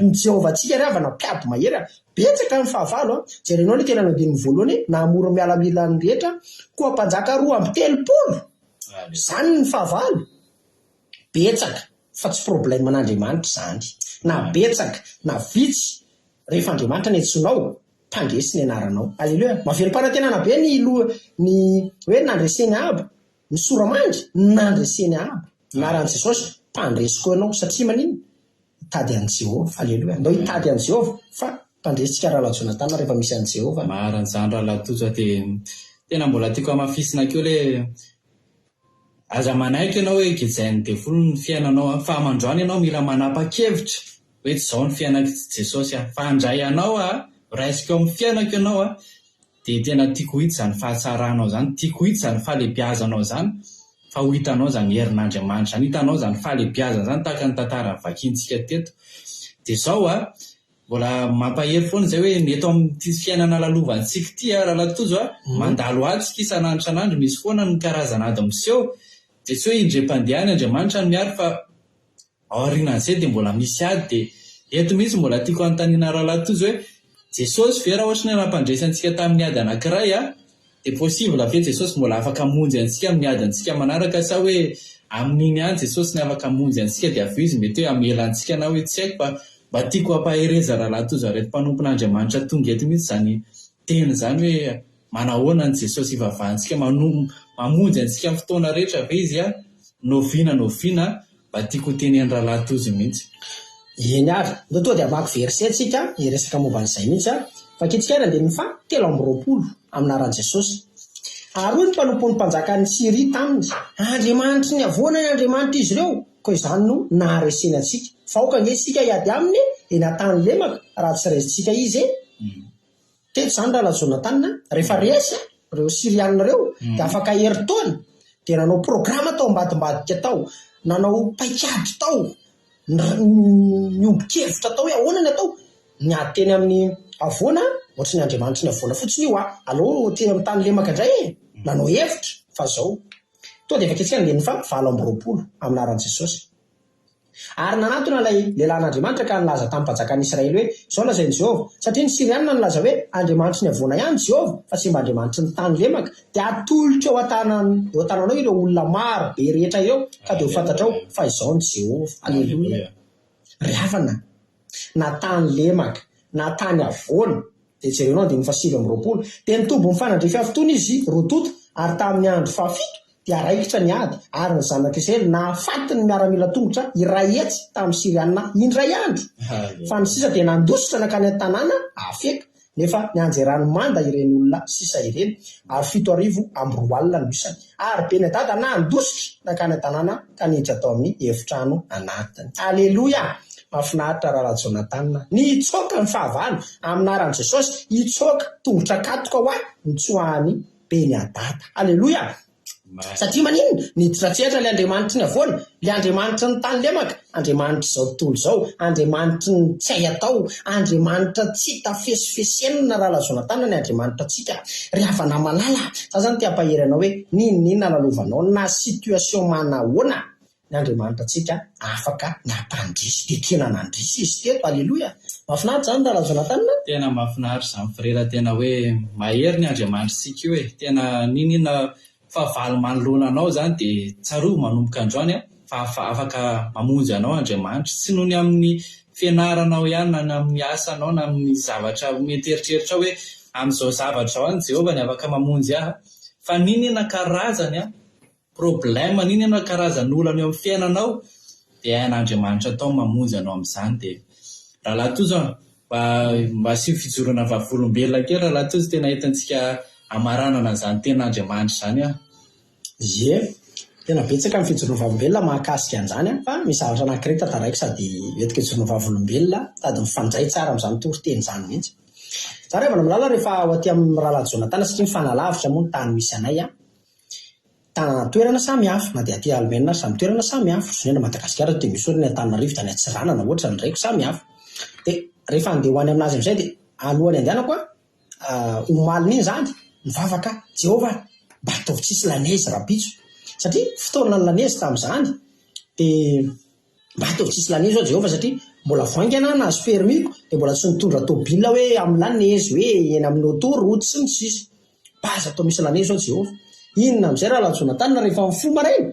Ny Jehovah tsika ry havana mpiady mahery. Betsaka ny fahavalo. Jerenao ny tena nandiny voalohany namoro mialamila ny rehetra koa mpanjaka 2:30. Izany ny fahavalo. Betsaka fa tsy problème an'Andriamanitra izany. Na betsaka na vitsy, rehefa Andriamanitra ny antsoinao, mpandresy ny anaranao. Aleluia. Mavelo-parantenana be ny hoe nandreseny Ahaba, ny soramandry nandreseny Ahaba. Anaran'i Jesosy mpandresy koa ianao satria manino hitady an'i Jehovah. Aleluia. Ndao hitady an'i Jehovah fa mpandresitsika rahalahy Jonathan rehefa misy an'i Jehovah. Maran'izany rahalahy Tojo dia tena mbola tiako hamafisina keo le aza manaiky ianao hoe gijainy devolo ny fiainanao fa mandroany ianao mila manapa-kevitra hoe tsy zao ny fiainako Jesosy fa andray anao raisiko amin'ny fiainako ianao dia tena tiako hita zany fahatsaranao zany, tiako hita zany fahalebiazanao zany, fa ho hitanao zany herin'Andriamanitra zany, hitanao zany fahalebiazana zany tahaka ny tantara vakiantsika teto. Dia zao mbola mampahery foana zay hoe neto amin'ity fiainana lalovantsika ity Rahalatojo mandalo atsika isan'andro misy foana ny karazana ady miseho, dia tsy hoe indrem-pandehany Andriamanitra no miary fa aorianan'izay dia mbola misy ady. Dia eto mihitsy mbola tiako anontaniana Rahalatojo hoe Jesosy ve raha ohatra ny nampandresy antsika tamin'ny ady anankiray dia possible ve Jesosy mbola afaka monjy antsika amin'ny ady antsika manaraka, sa hoe amin'iny ihany Jesosy ny afaka monjy antsika dia avy izy mety hoe amela antsika na hoe tsy haiko, fa mba tiako hampahereza Rahalatojo reto mpanompon'Andriamanitra tonga eto mihitsy zany teny zany hoe manahoana ny Jesosy ivavahantsika mamonjy antsika amin'ny fotoana rehetra ve izy noviana mba tiako tenen'ny Rahalatojo mihitsy. Eny ary ndoto dia mako verset tsika iresaka momba an'izay mihitsy fa kitsikana dia ny 7:20 aminaran'i Jesosy. Ary hoy ny mpanompon'ny mpanjakan'ny Siria taminy, Andriamanitry ny avoana ny Andriamanitra izy ireo, koa izany no naharesena antsika. Faoka nge sika hiady aminy dia natany lemaka raha tsy resintsika izy teto zany raha Jonathan rehefa resy ireo Sirianina ireo dia afaka heritaona dia nanao programa tao ambadimbadika tao, nanao paikady tao, niombon-kevitra tao hoe ahoana ny atao, niady teny amin'ny avoana ohatry ny Andriamanitra ny avoana fotsiny io aloha teny amin'ny tany lemaka indray nanao hevitra fa zao to dia efa ketsika ny 7:20 aminaran'i Jesosy. Ary nanatona ilay lehilahin'Andriamanitra ka nilaza tamin'ny mpanjakan'ny Israely hoe zao lazain'i Jehovah, satria ny Sirianina nilaza hoe Andriamanitra ny avoana ihany Jehovah fa tsy mba Andriamanitra ny tany lemaka, dia atolotra eo an-tananao ireo olona maro be rehetra ireo ka dia ho fantatrao fa izao ny Jehovah. Aleluia. Riavana na tany lemaka na tany avoana dia jerenao 7:20 dia nitombo mifanandrefy fotoana izy rotota, ary tamin'ny andro fafito dia raikitra ny ady ary ny zanak'Israely nahafaty ny miaramila tongotra iray etsy tamin'ny Sirianina indray andro. Fa ny sisa dia nandositra nakany an-tanàna afeka, nefa nianjerany manda ireny olona sisa ireny, ary 7:20 no isany. Ary Benadada nandositra nakany an-tanàna ka niditra tao amin'ny efitrano anatiny. Aleluia. Mahafinaritra Rahala Jonathan. Nitsoaka ny fahavalo aminaran'i Jesosy, itsoaka tongotra katoka ho nitsoahany Benadada. Aleluia. Satria maninona niditratseratra ilay Andriamanitra ny avoana, ilay Andriamanitra ny tany lemaka, Andriamanitra zao tontolo zao, Andriamanitra ny tsy hay atao, Andriamanitra tsy tafesifesenina Rahala Jonathan ny Andriamanitra tsika. Riavana malala, za zany te hampahery anao hoe ninona lalovanao na situation manahoana ny Andriamanitra tsika afaka nampandrisy, dia tena nandrisy izy teto. Aleluia. Mahafinaritra zany Rahala Jonathan. Tena mahafinaritra zany frera, tena hoe mahery ny Andriamanitra tsika io tena ninina fa valy manoloana anao zany dia tsarova manomboka androany fa afaka mamonjy anao Andriamanitra, tsy nohony amin'ny fianaranao ihany na amin'ny asanao na amin'ny zavatra mety eritreritra hoe amin'izao zavatra zao any Jehovah ny afaka mamonjy fa ninina karazany problème, ninina karazany olana eo amin'ny fiainanao dia hain'Andriamanitra tao mamonjy anao amin'izany. Dia Rahalatojo mba sy fijorona vavolombelona kely Rahalatojo, tena hitantsika amaranana zany ten'Andriamanitra zany Ie, tena betsaka amin'ny fijoroana vavolombelona mahakasika an'izany fa misy zavatra anankiray tantaraiko sady etika hijoroana vavolombelona sady mifandray tsara amin'izany toriteny zany mihitsy. Za rehefa milala rehefa ho aty amin'ny Rahala Jonathan satria mifanalavitra moa ny tany misy anay toerana samihafa, na dia aty Almena samy toerana samihafa, sonena Madagasikara dia misy olona ny Antananarivo tany Atsiranana ohatra ny raiko samihafa. Dia rehefa andeha ho any aminazy amin'izay dia alohany andehanako omalina iny zany mivavaka Jehovah mba ataovy tsisy lanezy rapitso, satria fotoana ny lanezy tamin'izany dia mba ataovy tsisy lanezy ao Jehovah satria mbola vaingana nahazo permiko dia mbola tsy nitondra tôbila hoe amin'ny lanezy hoe eny amin'ny autoroute sy ny sisy, baza atao misy lanezy ao Jehovah. Inona amin'izay Rahala Jonathan rehefa mifoha maraina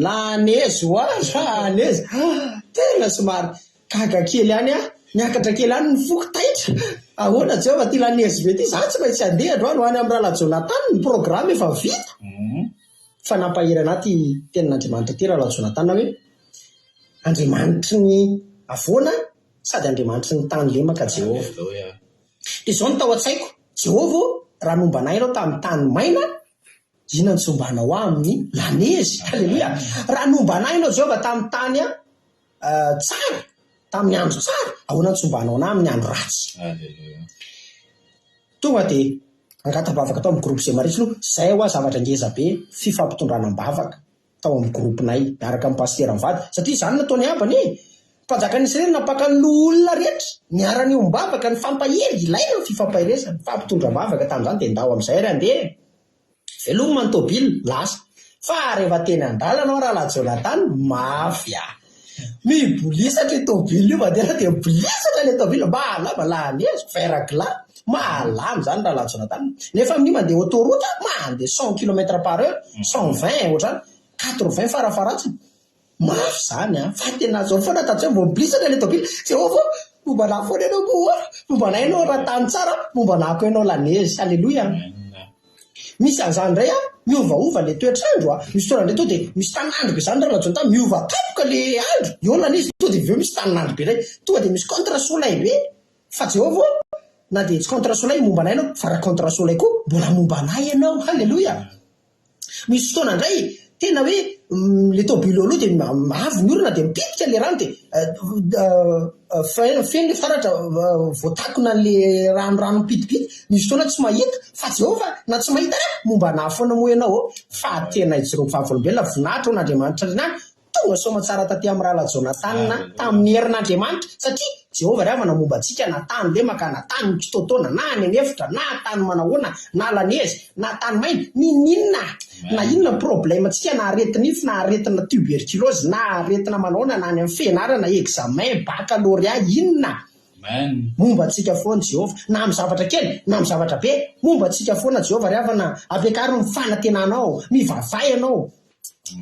lanezy ho azy lanezy tena somary gaga kely any niakatra kely any ny foko taitra, ahoana Jehovah ty lanezy be ty, za tsy maintsy andeha androany ho any amin'ny Rahala Jonathan, ny programme efa vita. Fa nampahery anaty tenin'Andriamanitra ty Rahala Jonathan hoe Andriamanitry ny avoana sady Andriamanitry ny tany lemaka Jehovah. Dia izao ny tao an-tsaiko, Jehovah raha momba anay ianao tamin'ny tany maina Inona ny tsombanao aminy lanezy. Halleloia. Raha nombanay ianao Jehova tamin'ny tany tsara, tamin'ny andro tsara, ahoana ny tsombanao na amin'ny andro ratsy. Tonga dia angatam-bavaka tao amin'ny groupe izay maritsy aloha, zay ho a zavatra ngeza be fifampitondranam-bavaka tao amin'ny groupinay miaraka amin'ny pastera mivady, satria izany nataony abany mpanjakan'Israely napakan'ny olona rehetra niara-ny ombavaka ny fampahery, ilaina ny fifampahiresana, fampitondram-bavaka tamin'izany dia ndao amin'izay ary andeha velomany Tobila lasa. Fa rehefa teny an-dalana ao raha Jonathan mafia mibolisatra Tobila io vadera dia bolisatra ilay Tobila mba alama lanezy veragla malamy zany raha Jonathan. Nefa amin'ny mandeha autoroute mandeha 100 km/h 120 ohatrany 80 farafaratsiny mafy zany fa tena zao foana tatsy mbo mibolisatra ilay Tobila. Jehova momba na foana ianao moa, momba na ianao raha tany tsara, momba nako ianao lanezy. Halleluia. Misy an'izany indray miovaova le toetr'andro misy fotoana indray to dia misy tanin'andro be zany raha Jonathan miova kapoka le andro iolana izy to dia avy eo misy tanin'andro be iray tonga dia misy contre soleil be. Fa Jehova na dia tsy contre soleil momba anay ianao fa raha contre soleil koa mbola momba anay ianao. Halleluia. Misy fotoana indray tena hoe le Tobila aloha dia avy ny orona dia mipitika le rano dia feno le faratra voatakona le rano mipitipity. Misy fotoana tsy mahita fa Jehova na tsy mahita momba na foana moa ianao fa tena ijoromy fahavolombelona voninahitra n'Andriamanitra reny tonga soma tsara taty amin'ny raha Jonathan tamin'ny herin'Andriamanitra satria Jehova ry avana momba antsika na tany lemaka na tany mikitotoana na any anefitra na tany manahoana na lanezy na tany maina ninina na inona problème antsika na aretin'ify na aretina tuberculose na aretina manahoana na any amin'ny fianarana examen baccalauréat inona momba antsika foana Jehova na amin'ny zavatra kely na amin'ny zavatra be momba antsika foana Jehova ry avana ampiakariny fanantenanao mivavay ianao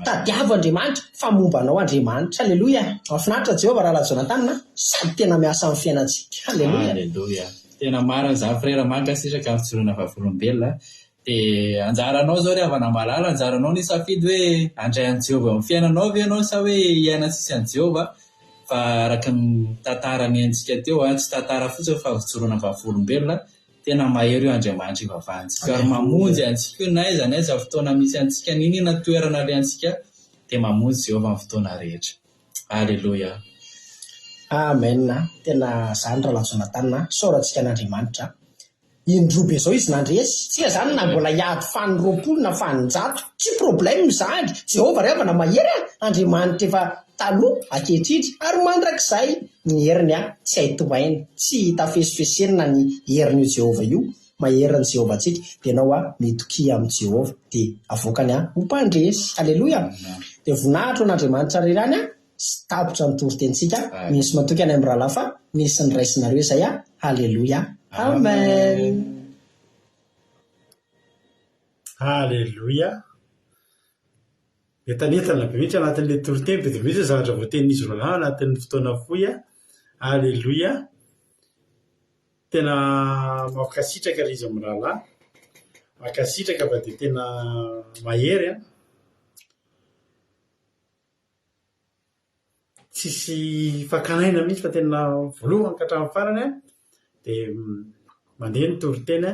tadiavo Andriamanitra fa momba anao Andriamanitra. Halleluia. Mahafinaritra Jehova raha Jonathan sady tena miasa amin'ny fiainantsika. Halleluia. Halleluia. Tena marina za frère mankasitraka amin'ny fijoroana fahavolombelona dia anjaranao zao ry havana malala, anjaranao ny safidy hoe andray an'i Jehova amin'ny fiainanao ve ianao sa hoe hiaina sisy an'i Jehova fa araka ny tantara miaintsika teo tsy tantara fotsiny fa fijoroana fahavolombelona. Tena mahery io Andriamanitra ivavantsika ary mamonjy antsika na aiza na aiza fotoana misy antsika ninina toerana le antsika dia mamonjy Jehova amin'ny fotoana rehetra. Halleluia. Amen. Tena zany raha Jonathan sorantsika n'Andriamanitra indroa be zao izy nandresy tsika zany na mbola hiady fanroapolo na faninjato tsy problème zany Jehova ry avana mahery Andriamanitra efa taloha akehitriny ary mandrakizay ny heriny tsy haitomaina tsy tafesifesenina ny herin'io Jehova io maherin'ny Jehova antsika dia ianao mitoky amin'ny Jehova dia avoakany ho mpandresy. Halleluia. Dia voninahitra n'Andriamanitra rerany tapotra ny torotentsika misy matoky any amin'ny rahalafa misy ny raisinareo izay halleluia. Amen. Halleluia. Dia tanetana be mihitsy anatin'ilay toroteny be dia misy zavatra voatenin'izy roa anatin'ny fotoana fohy. Halleluia. Tena mankasitraka ry izy amin'ny rahalahy, mankasitraka fa dia tena mahery tsisy fakanaina mihitsy fa tena voalohany ka hatramin'ny farany dia mandeha ny toroteny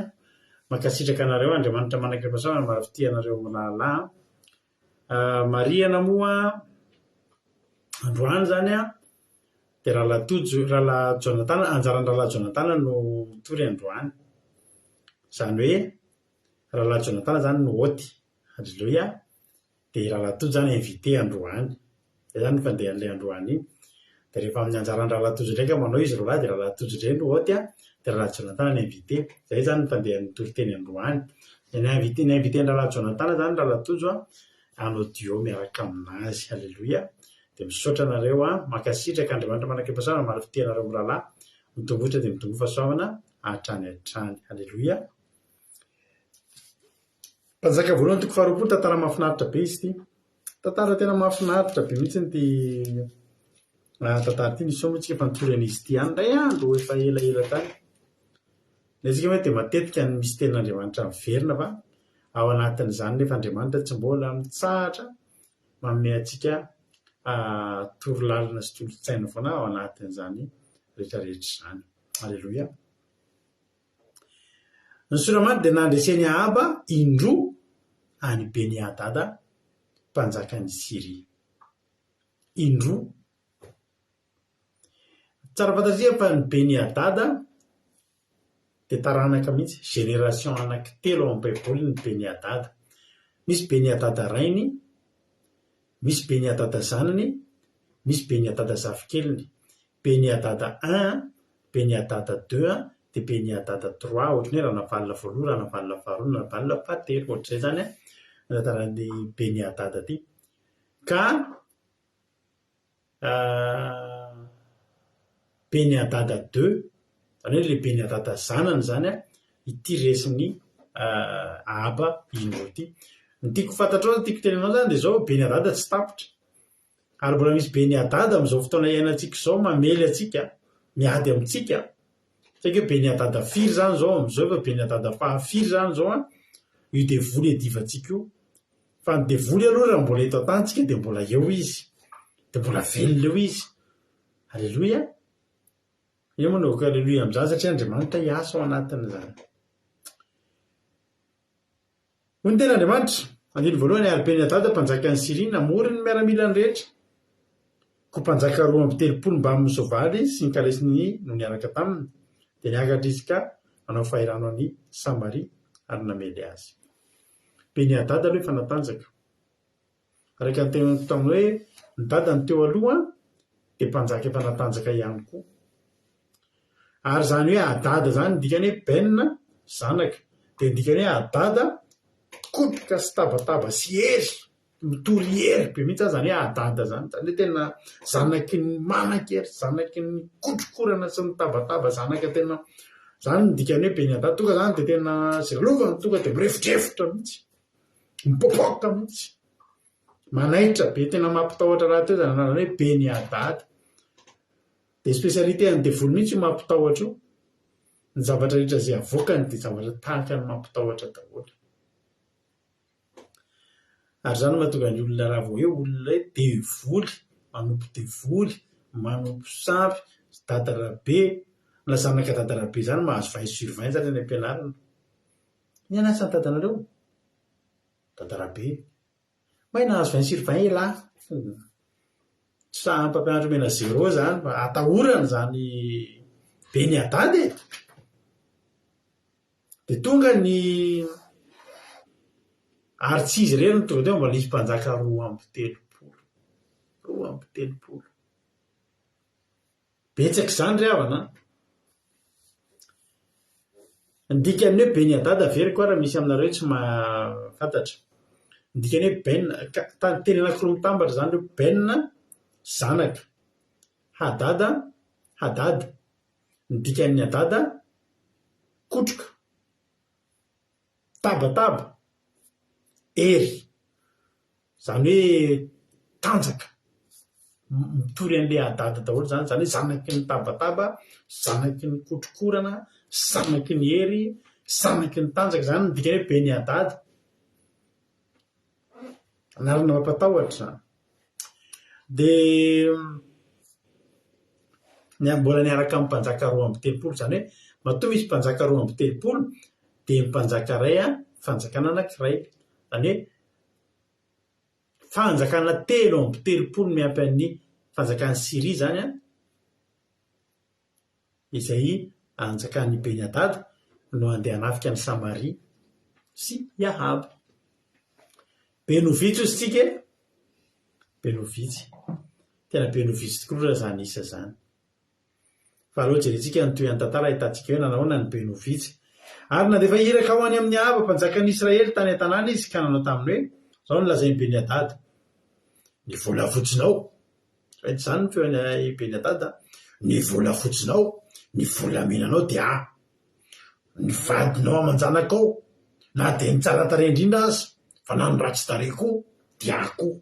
mankasitraka anareo Andriamanitra manakirapasana marafity anareo amin'ny rahalahy. Mariana moa androany zany dia rahalahy Jonathan anjaran'ny rahalahy Jonathan no tory androany zany hoe rahalahy Jonathan zany no hôty. Halleluia. Dia rahalahy Tojo zany invité androany zay zany fandeha an'ilay androany iny. Dia rehefa amin'ny anjaran'ny rahalahy Tojo ndraika manao izy roalahy dia rahalahy Tojo indray no hôty dia rahalahy Jonathan ny invité. Zay zany fandeha ny toroteny androany. Ny invité ny rahalahy Jonathan zany rahalahy Tojo hanao duo miaraka aminazy. Halleluia. Dia misaotra anareo mankasitraka Andriamanitra manakirapasana marafity anareo amin'ny rahalahy mitombotra dia mitombo fahasoavana hatrany hatrany. Halleluia. Mpanjaka voalohany toko faharoapolo tantara mahafinaritra be izy ity. Tantara tena mahafinaritra be mihitsy ity tantara ity. Nisy moa tsika fantoran'izy ity andray andro efa elaela tany. Nesika hoe dia matetika ny misy tenin'Andriamanitra miverina fa ao anatin'izany nefa Andriamanitra tsy mbola mitsahatra manome antsika torolalina sy tolotsaina foana ao anatin'izany rehetrarehetra izany. Halleluia. Ny soramandy dia nandreseny Ahaba indroa any Beniadada mpanjakany Siria. Indroa tsara fantatria fa ny Beniadada dia taranaka mihitsy, génération anankitelo ao am-baiboly ny Beniadada. Misy Beniadada rainy, misy Beniadada zanany, misy Beniadada zafikeliny. Beniadada 1, Beniadada 2, dia Beniadada 3, ohatrany hoe ranavalona voaloha, ranavalona faharoa, ranavalona fahatelo, ohatr'izay zany anatarany Beniadada ty. Ka Beniadada 2, zany hoe le Beniadada zanany zany ity resiny Aba indro ity. Ny tiako fantatrao, tiako tenenao zany dia zao, Beniadada tsy tapitra, ary mbola misy Beniadada amin'izao fotoana iainantsika izao mamely atsika, miady amintsika. Saika hoe Beniadada 4 zany zao amin'izao, fa Beniadada faha-4 zany zao io devoly edivantsika io. Fa ny devoly aloha raha mbola eto an-tantsika dia mbola eo izy, dia mbola velona eo izy. Alleloia. Io manaovaka alleloia amin'izany satria Andriamanitra hiasa ao anatin'izany. Hoy ny ten'Andriamanitra, andiny voalohany, ary Beniadada mpanjaka ny Siria namory ny miaramila ny rehetra. Ko mpanjaka 12 mba amin'ny soavaly sy ny kalesiny no niaraka taminy, dia niakatra izy ka manao fahirano any Samaria ary namely azy. Beniadada aloha efa natanjaka. Araka ny teneniko taminy hoe ny dadany teo aloha dia mpanjaka efa natanjaka ihany koa. Ary zany hoe adada zany dikany hoe benina zanaka, dia dikany hoe adada kotroka sy tabataba sy hery, mitory hery be mihitsy zany hoe adada zany. Zany hoe tena zanaky ny manan-kery, zanaky ny kotrokorana sy ny tabataba, zanaka tena zany ny dikany hoe Beniadada. Tonga zany dia tena zelovany, tonga dia mirefitrefitra mihitsy, mipopoka mihitsy, manaitra be, tena mampitahotra raha teo zany anarany hoe Beniadada. Dia spesialite ny devoly mihitsy io mampitahotra io. Ny zavatra rehetra izay avoakany dia zavatra tahaka ny mampitahotra daholo. Ary zany mahatonga ny olona raha vao hoe olona hoe devoly, manompo devoly, manompo sampy, dadarabe, na zanaka dadarabe zany mahazo 20/20 zany any am-pianarana. Ny asa ny dadanareo? Dadarabe. May nahazo 20/20 lahy. Sampy mpampianatra mena 0 zany, fa atahorana zany Beniadada e. Dia tonga ny ary tsy izy irery ny tonga teo mbola izy mpanjaka 12. Betsaka izany ry havana. Ny dikany hoe Beniadada very koa raha misy aminareo tsy mahafantatra. Ny dikany hoe benina, teny anankiroa mitambatra zany hoe benina zanaka, hadada hadada. Ny dikan'ny hadada kotroka, tabataba, hery. Zany hoe tanjaka, mitory an'ilay hadada daholo zany. Zany hoe zanaky ny tabataba, zanaky ny kotrokorana, zanaky ny hery, zanaky ny tanjaka. Zany ny dikany hoe Beniadada. Anarana mampatahotra zany. Dia mbola niaraka amin'ny mpanjaka 12, zany hoe matoa misy mpanjaka 12 dia mpanjaka iray fanjakana anankiray. Zany hoe fanjakana 13 miampy an'ny fanjakany Siria zany izay anjakan'ny Beniadada no andeha hanafika ny Samaria sy Ahaba. Benovitso izy tsika, benovitsy, tena benovitsy tokoa raha zany isa zany. Fa aloha jerentsika ny toean'ny tantara ahitantsika hoe nanahoana ny benovitsy. Ary na dia efa iraka ho any amin'ny Ahaba mpanjakan'ny Israely tany an-tanàna izy ka nanao taminy hoe zao no lazain'ny Beniadada: ny volafotsynao, zany ny feon'ny Beniadada, ny volafotsynao, ny volamenanao dia ny vadinao aman-janakao, na dia ny tsara tarehy indrindra aza, fa na ny ratsy tarehy koa dia koa.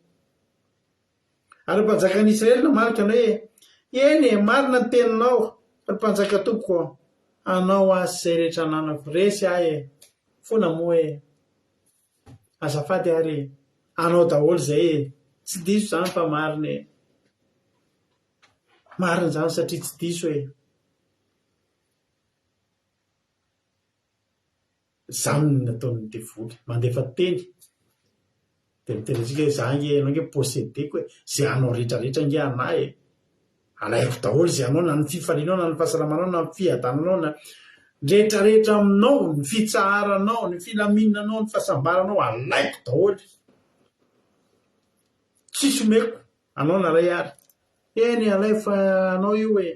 Ary mpanjakan'ny Israely namarika hoe eny marina ny teninao, fa ny mpanjaka tompoko, anao azy izay rehetra nanako resy ahy fona moa hoe azafady ary anao daholo izay tsy diso zany fa marina e. Marina zany satria tsy diso e. Zany ny nataon'ny devoly, mandefa teny dia mitenytsika hoe za nge anao nge possédeko hoe zay anao rehetrarehetra nge anahy alaiko daholo zay anao na ny fifalinao na ny fahasalamanao na ny fiadananao na rehetrarehetra aminao ny fitsaharanao ny filaminanao ny fahasambaranao alaiko daholo tsisy omeko anao naray ary eny alay fa anao io hoe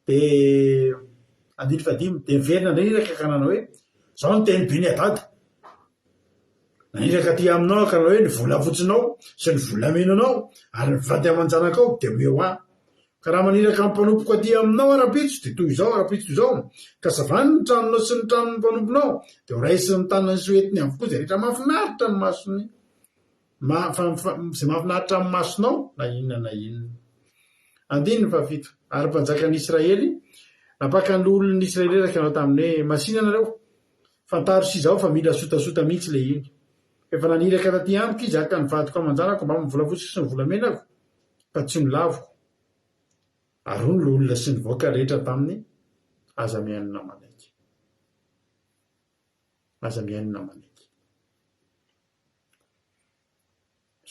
dia andiny fadimy dia miverina indray niraka kananao hoe zao ny teny be ny adada naniraka ty aminao ka anao hoe ny volavotsinao sy ny volamenanao ary ny vady aman-janakao dia meo ahy ka raha maniraka amin'ny mpanompoka aty aminao arapitso dia toy izao arapitso toy izao ka savany ny tranonao sy ny tranon'ny mpanomponao dia ho raisy ny tanany sy hoentiny avokoa dia rehetra mahafinaritra ny masony zay mahafinaritra amin'ny masonao na inona na inona andiny ny fafito ary mpanjakan'ny Israely napaka ny olon'ny Israely raka anao tamin'ny hoe masina nareo fantaro sy izao fa mila sotasota mihitsy le iny efa naniraka taty amiko izy aka ny vadiko aman-janako mba amin'ny volavotsy sy ny volamenako ka tsy nilaviko ary ny olona sy ny voaka rehetra taminy aza mihainona manaiky aza mihainona manaiky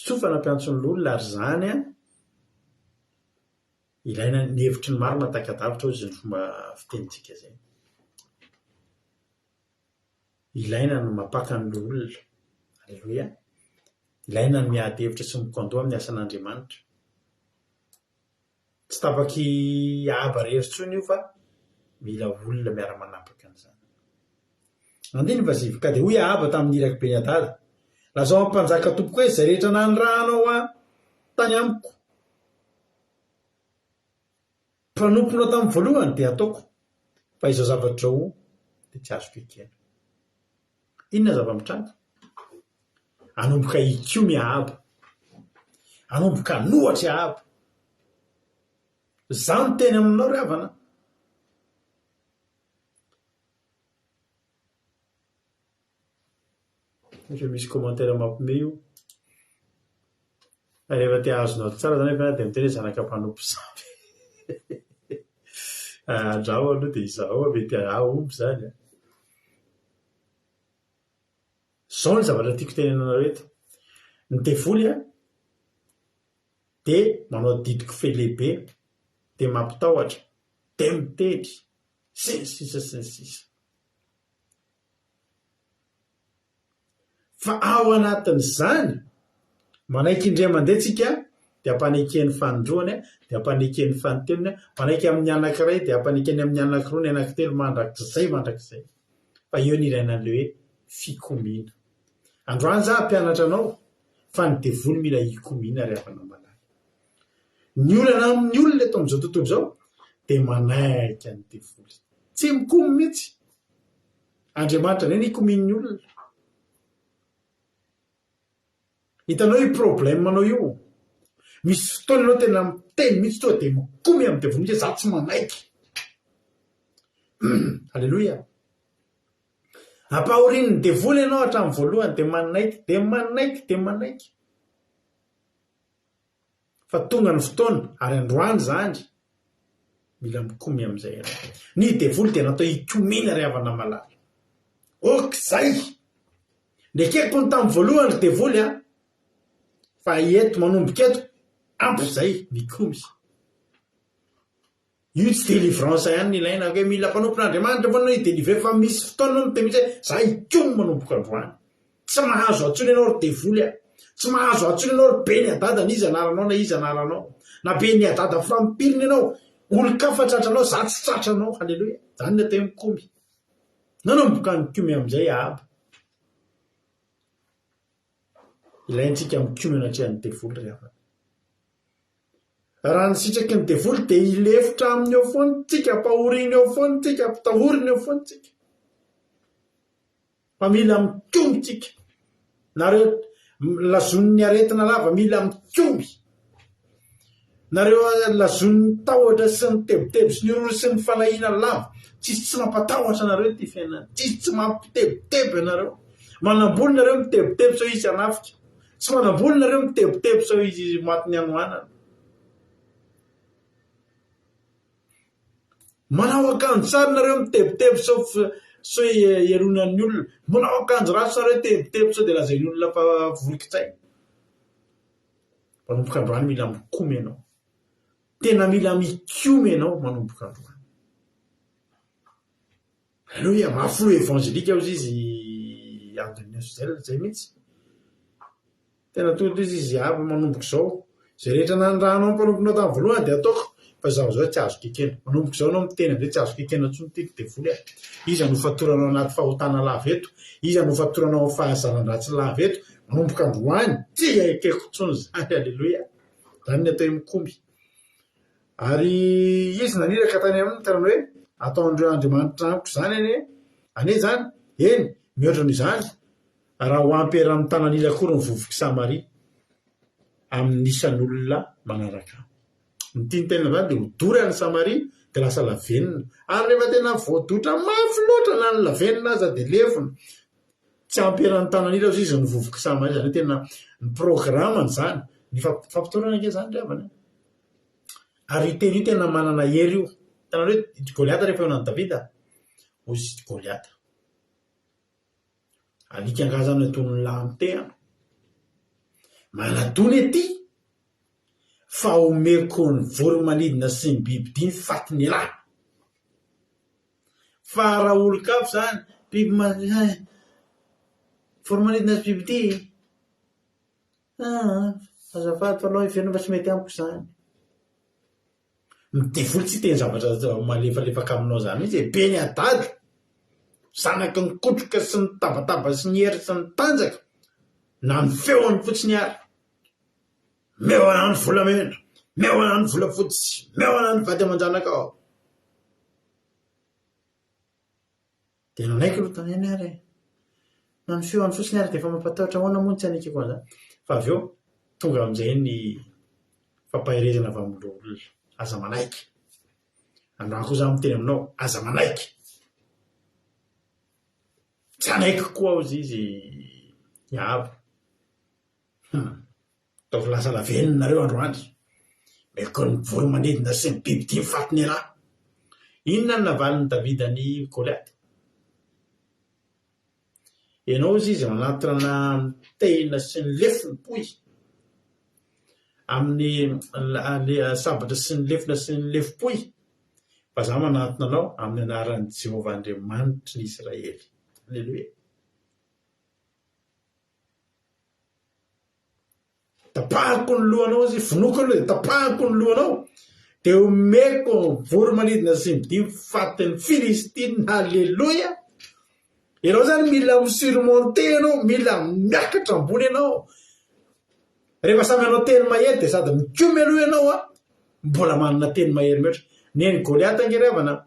sofa nampiantsony olona ary zany ilaina ny hevitry ny maro matakadavitra ozy ny fomba fitenitsika zay ilaina ny mapaka ny olona alleloia ilaina ny miady hevitra sy mikondoa amin'ny asan'Andriamanitra tsy tapaky aba rery-tsony io fa mila olona miara-manapaka an'izany andiny vazivy ka dia hoy aba tamin'ny iraky be ny adada lazao amin'ny mpanjaka tompoko hoe zay rehetra nandrahanao tany amiko mpanomponao tamin'ny voalohany dia ataoko fa izao zavatra zao dia tsy azo kekena inona zava-mitranga anomboka ikiomy ahaba anomboka nohatra ahaba za ny teny aminao ry havana efa misy commentaire mampime io rehefa tia azonao tsara zany efa dia miteny hoe zanaka mpanompo samby andraho aloha dia izao mety omby zany zao ny zavatra tiako tenenanao eto ny devoly dia manao didiko fe lehibe dia mampitahotra dia mitety sy ny sisa sy ny sisa fa ao anatin'izany manaiky indray mandeha tsika dia ampanekeny fanondroany dia ampanekeny fanotenony manaiky amin'ny anankiray dia ampanekeny amin'ny anankiroa ny anankitelo mandrakizay fa eo ny ilaina an'le hoe fikomiana androany za mpianatra anao fa ny devoly mila hikomiana ry havana malala ny olana amin'ny olona eto amin'izao tontolo izao dia manaiky ny devoly tsy mikomy mihitsy Andriamanitra ne nikomin'ny olona hitanao io problème anao io misy fotoana anao tena miteny mihitsy toa dia mikomy amin'ny devoly mihitsy za tsy manaiky alleloia ampahorian'ny devoly ianao hatramin'ny voalohany dia manaiky dia manaiky dia manaiky fa tonga ny fotoana ary androany zany mila mikomy amin'izay ianao ny devoly dia natao hikomiana ry havana malala okizay ndrekeko ny tamin'ny voalohany devoly fa eto manomboka eto ampy zay mikomy io tsy délivrance ihany ny ilaina hoe mila mpanompon'Andriamanitra fa nao hidelivre fa misy fotoana no dia misy hoe za hikomy manomboka androany tsy mahazo atsony ianao ry devoly tsy mahazo atsony ianao ry be ny adada na izy anaranao na izy anaranao na be ny adada fampiriny ianao olo-kafa tratranao za tsy tratranao halleloia zany natao mikomy nanomboka mikomy amin'izay ahaba ilaintsika mikomy anatrehan'ny devoly ry havana raha ny sitraky ny devoly dia hilefotra amin'ny eo foany tsika mpahoriny eo foany tsika mpitahoriny eo foany tsika fa mila mikomy tsika nareo lazon'ny aretina lava mila mikomy nareo lazon'ny tahotra sy ny tebotebo sy ny ororo sy ny falahina lava tsisy tsy mampatahotra nareo ty fiainana tsisy tsy mampitebotebo ianareo manamboly nareo mitebotebo sao izy anafika tsy manamboly nareo mitebotebo sao izy matiny anoanana manao akanjo tsara nareo mitebotebo sao so ieronan'ny olona manao akanjo ratsy sara hoe tebotebo sao dia lazain'ny olona fa volikitsay. Manomboka androany mila mikomy ianao, tena mila mikomy ianao manomboka androany. Aleloia, mafolo evangelika ao izy andin'ny Zay zay mihitsy. Tena tonga izy aby manomboka izao. Zay rehetra nandrahanao mpanomponao tamin'ny voalohany dia ataoko fa zaho zao tsy azo kikena. Manomboka izao anao miteny amin'izay tsy azo kikena intsony tiako dia voly ahy. Iza no fatoranao anaty fahotana lava eto? Iza no fatoranao amin'ny fahazaran-dratsy lava eto? Manomboka androany tsy ekeko intsony zany. Aleloia. Zany ny atao mikomy. Ary izy naniraka tany aminy tarana hoe ataondreo Andriamanitra amiko zany ane zany eny mihoatra n'izany raha ho ampy amin'ny tanan'ila akory ny vovoky Samaria amin'ny isan'olona manaraka. Ny tiany tena zany dia hodory any Samaria dia lasa lavenina. Ary rehefa tena voadotra mafy loatra na ny lavenina aza dia lefona. Tsy ampiran'ny tanan'ila izy ny vovoky Samaria zany tena ny programany zany ny fampitorana ke zany reavana. Ary teny io tena manana hery io. Tena hoe Goliata rehefa eo anan'i Davida ozy Goliata. Alika angaza amin'ny atony lamitehana. Manatony ety fa omeko ny voromanidina sy ny bibidia ny fatiny lahy. Fa raha olon-kafo zany voromanidina sy bibidia azafady fa aloha iverina fa tsy mety amiko zany. Midevoly tsy teny zavatra malefalefaka aminao zany izy be ny adady zanaky ny kotroka sy ny tabataba sy ny hery sy ny tanjaka na ny feony fotsiny ary. Meo ana ny volamena, meo ana ny volafotsy, meo ana ny vady aman-janaka ao. Dia nanaiky aloha taneny ary na ny feony fotsiny ary dia efa mampatahotra ahoana moa tsy anaiky koa zany. Fa avy eo tonga amin'izay ny fampahirezana avy amin'ireo olona. Aza manaiky. Androany koa za miteny aminao, aza manaiky. Tsy anaiky koa ozy izy hiabo. Taovy lasa laveninareo androany. Meko ny voromanidina sy ny bibidia ny fatiny lahy. Inona ny navalin'ny Davida ny Goliata? Ianao izy izy manatrana tehina sy ny lefiny poy. Amin'ny sabatra sy ny lefina sy ny lefipoy. Fa za manatona anao amin'ny anaran'i Jehovah Andriamanitra ny Israely. Aleluia. Tapahako ny lohanao izy, fonoko aloha dia tapahako ny lohanao. Dia omeko voromanidina sy ny bibidia ny fatiny Filistina. Aleluia. Ianao zany mila misurmonte ianao, mila miakatra ambony ianao. Rehefa samy anao teny mahery dia sady mikomy aloha ianao mbola manana teny mahery mihoatra. Neny Goliata angerevana.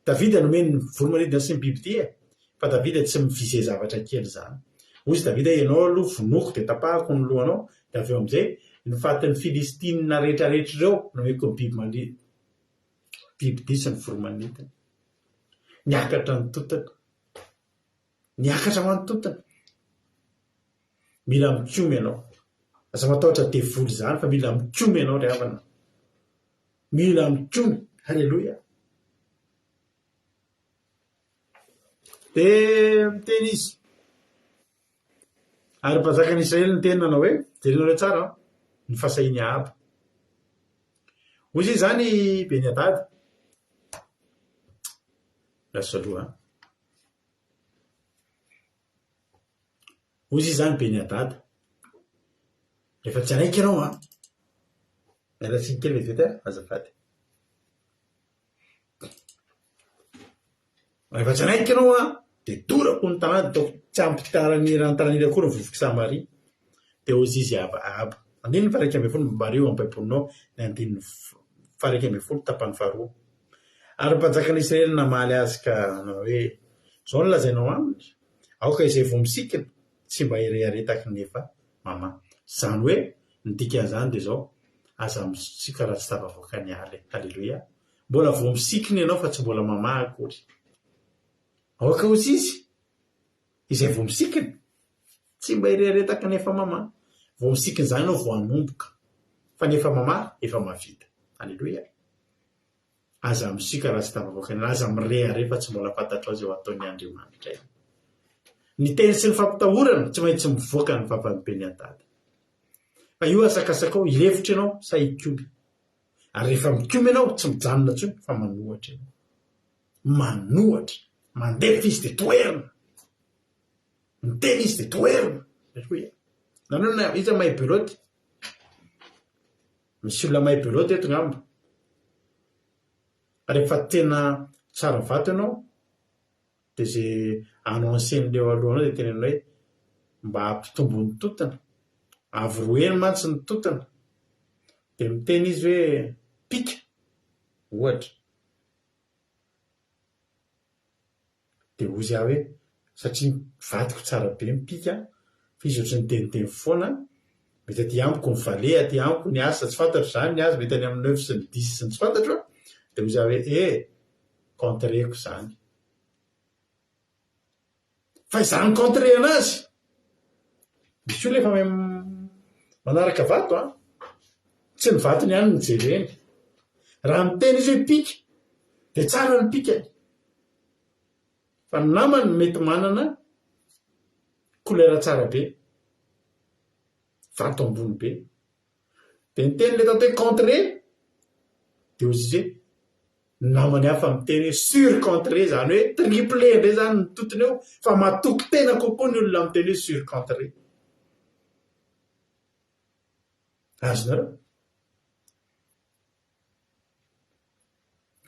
Davida nomeny voromanidina sy ny bibidia. Fa Davida tsy mivise zavatra kely zany. Ozy Davida ianao aloha vonoko dia tapahako ny lohanao. Dia avy eo amin'izay ny fatin'ny Filistina rehetrarehetra ireo nomeko ny bibidia sy ny voromanidina. Niakatra ny totana. Niakatra manontotana. Mila mikomy ianao. Aza matahotra devoly zany fa mila mikomy ianao ry havana. Mila mikomy. Halleluia. Dia miteny izy. Ary mpanjakan'i Israely ny teny nanao hoe jerinareo tsara ny fasainy Ahaba. Ozy izy zany Beniadady. Lasa aloha. Ozy izy zany Beniadady. Rehefa tsy anaiky ianao mialatsiny kely vetivety azafady. Rehefa tsy anaiky ianao dia dorako ny tanàna dia tsy ampitarany raha ny tanan'ila akory ny vovoky Samaria. Dia ozy izy Ahaba. Andiny ny faha 12 Mario amin'ny baibolinao ny andiny faha 12 tapany faharoa. Ary mpanjakan'i Israely namaly azy ka hoe zao no lazainao aminy. Aoka izay vao misikina tsy mba hireharetaky nefa mama. Zany hoe ny dikan'izany dia zao aza misika raha tsy tafavoaka ny aly. Halleluia. Mbola vao misikina ianao fa tsy mbola mama akory. Aoka ozy izy izay vao misikina tsy mba hireharetaky nefa mama. Vao misikina izany ianao vao hanomboka. Fa nefa mama efa mavita. Halleluia. aza misika raha tsy tafavoaka ny aza mirehare fa tsy mbola fantatra azy eo ataon'ny Andriamanitra io. Ny teny sy ny fampitahorana tsy maintsy mivoaka ny fahavalom-peny an-dady. Fa io asakasaka ao ilefitra ianao sa hikomy. Ary rehefa mikomy ianao tsy mijanona intsony fa manohatra ianao. Manohatra, mandefa izy dia toerina. Miteny izy dia toerina. Nanao iza mahay beloty? Misy olona mahay beloty eto ngamba. Rehefa tena tsara vato ianao dia izay anao ansen'ileo alohanao dia tena ianao hoe mba hampitombo ny totana, avoroeny mantsy ny totana, dia miteny izy hoe pika ohatra. Dia hozy aho hoe satria vatiko tsara be mipika fa izy ohatry ny teniteny foana, mety aty amiko ny vale, aty amiko ny asa tsy fantatro izany ny azy, mety any amin'ny 9 sy ny 10 sy ny tsy fantatro. Dia hozy aho hoe contreko izany. Fa izany contre anazy misy olona efa manaraka vato tsy ny vatony ihany ny jereny. Raha miteny izy hoe pika dia tsara ny pikany, fa ny namany mety manana kolera tsara be, vato ambony be. Dia ny teny le tato hoe contre dia hozy izy hoe namany hafa miteny hoe sur contre izany hoe triple ndray izany ny totony eo, fa matoky tena kokoa ny olona miteny hoe sur contre. Azonareo?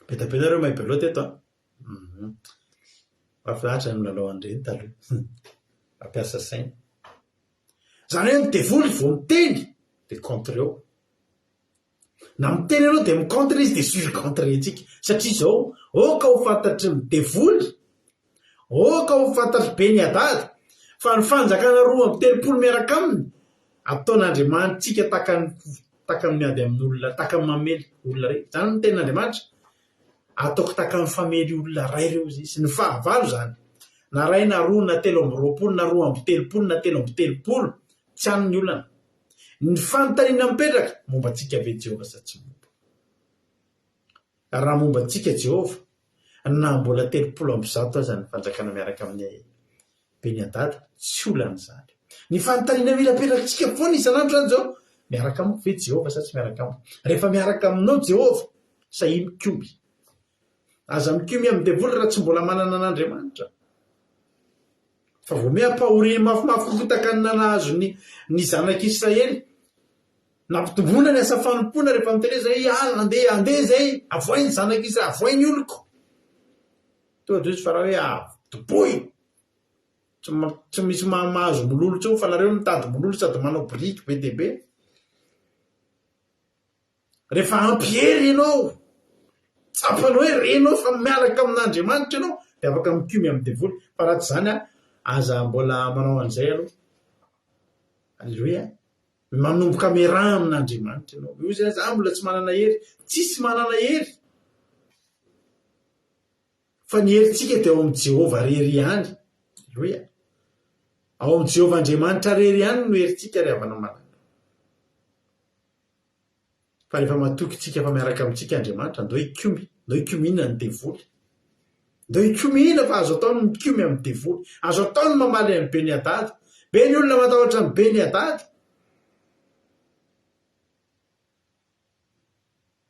Betapeta mahay beloty eto mahafinaritra ny milalao andreny taloha. Mampiasa saina. Izany hoe midevoly vao miteny dia contre eo. Na miteny ianao dia micontre izy dia sur contre tsika. Satria izao ka ho fantatry midevoly, ka ho fantatry be ny adady, fa ny fanjakana roa amin'ny telopolo miaraka aminy ataon'Andriamanitsika taka amin'ny ady amin'ny olona, taka amin'ny mamely olona ray. Izany ny tenin'Andriamanitra. Ataoko taka amin'ny famely olona ray reo izy sy ny fahavalo izany. Na ray na roa na telo amby roapolo na roa amby telopolo na telo amby telopolo tsy han'ny olana. Ny fanontaniana mipetraka momba antsika ve Jehovah sa tsy momba? Raha momba antsika Jehovah na mbola 30 aza ny fanjakana miaraka amin'ny be ny adada tsy olan'izany. Ny fanontaniana mila petraka tsika foana isan'andro zany zao, miaraka amiko ve Jehovah sa tsy miaraka amiko? Rehefa miaraka aminao Jehovah sa iny mikomy. Aza mikomy amin'ny devoly raha tsy mbola manana an'Andriamanitra. Fa vao miampahoriny mafimafy fotaka ny nanahazo ny zanak'Israely, nampitomboina ny asa fanompoana rehefa miteny zay andeha zay avoainy zanak'Israely, avoainy oloko. Tonga dia izy fa raha hoe toboy, tsy misy mahazo mololo tsao fa nareo mitady mololo sady manao biriky be dia be. Rehefa ampiery ianao, tsapanao hoe renao fa miaraka amin'Andriamanitra ianao dia afaka mikomy amin'ny devoly. Fa raha tsy izany aza mbola manao an'izay aloha. Alleluia. Manomboka miarahana amin'Andriamanitra ianao. Io zany za mbola tsy manana hery, tsisy manana hery. Fa ny herintsika dia ao amin'ny Jehovah rery ihany. Alleluia. Ao amin'ny Jehovah Andriamanitra rery ihany no herintsika ry havana manana. Fa rehefa matoky tsika fa miaraka amintsika Andriamanitra, andao hikomina ny devoly. Andao hikomina fa azo atao ny mikomy amin'ny devoly. Azo atao ny mamaly amin'ny be ny adady. Be ny olona matahotra amin'ny be ny adady.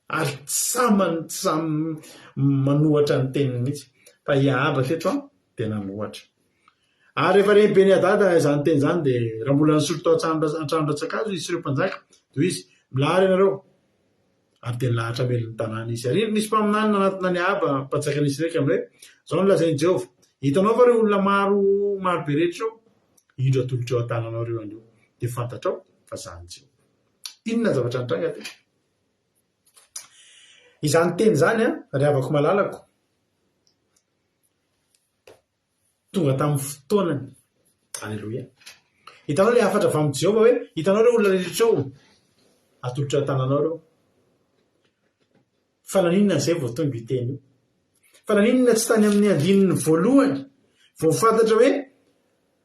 Ary samy manohatra ny teniny mihitsy. Fa hiahambatra eto dia nanohatra. Ary rehefa reny be ny adady izany teny izany dia raha mbola nisolo tao an-trano-dratsakazo izy ireo mpanjaka dia izy milahatra ianareo. Ary dia nilahatra mely ny tanàna izy. Ary nisy mpaminany nanatona ny aba mpanjakana izy reka amin'izay izao no lazainy Jehovah. Hitanao fa reo olona maro be rehetra eo, indro atolotra eo an-tananao reo andreo. Dia fantatrao fa izany Jehovah. Inona zavatra nitranga dia? Izany teny izany ry havako malalako. Tonga tamin'ny fotoanany. Alleluia. Hitanao ilay hafatra avy amin'ny Jehovah hoe hitanao reo olona rehetra eo atolotra eo an-tananao reo. Fa naninona izay vao tonga io teny io? Fa naninona tsy tany amin'ny andininy voalohany vao fantatra hoe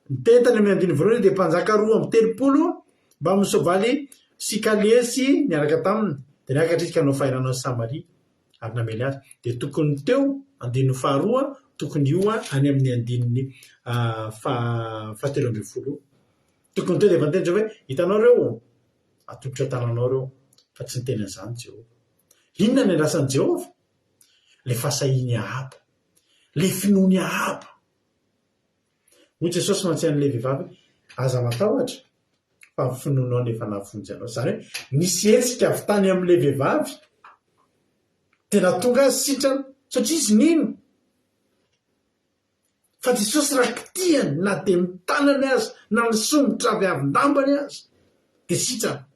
ny teny tany amin'ny andininy voalohany dia mpanjaka 2:30 mba amin'ny soavaly sy kalesy niaraka taminy dia niakatra izy ka nao fahinanao ny Samaria. ary namely azy dia tokony teo andininy faharoa tokony io any amin'ny andininy fahatelo ambin'ny folo tokony teo dia efa nyteny Jehova hoe hitanao reo atolotra tananao reo fa tsy niteny an'izany Jehova. Inona ny andrasan'i Jehova? Le fasahiny ahaba, le finoany ahaba. Hoy Jesosy mantsy an'ilay vehivavy aza matahotra fa ny finoanao nefa nahafonjy anao. Izany hoe nisy hetsika avy tany amin'ilay vehivavy tena tonga azy sitrana satria izy nino fa Jesosy raha kitiany na dia mitanany azy na ny somotra avy avin-dambany azy dia sitrana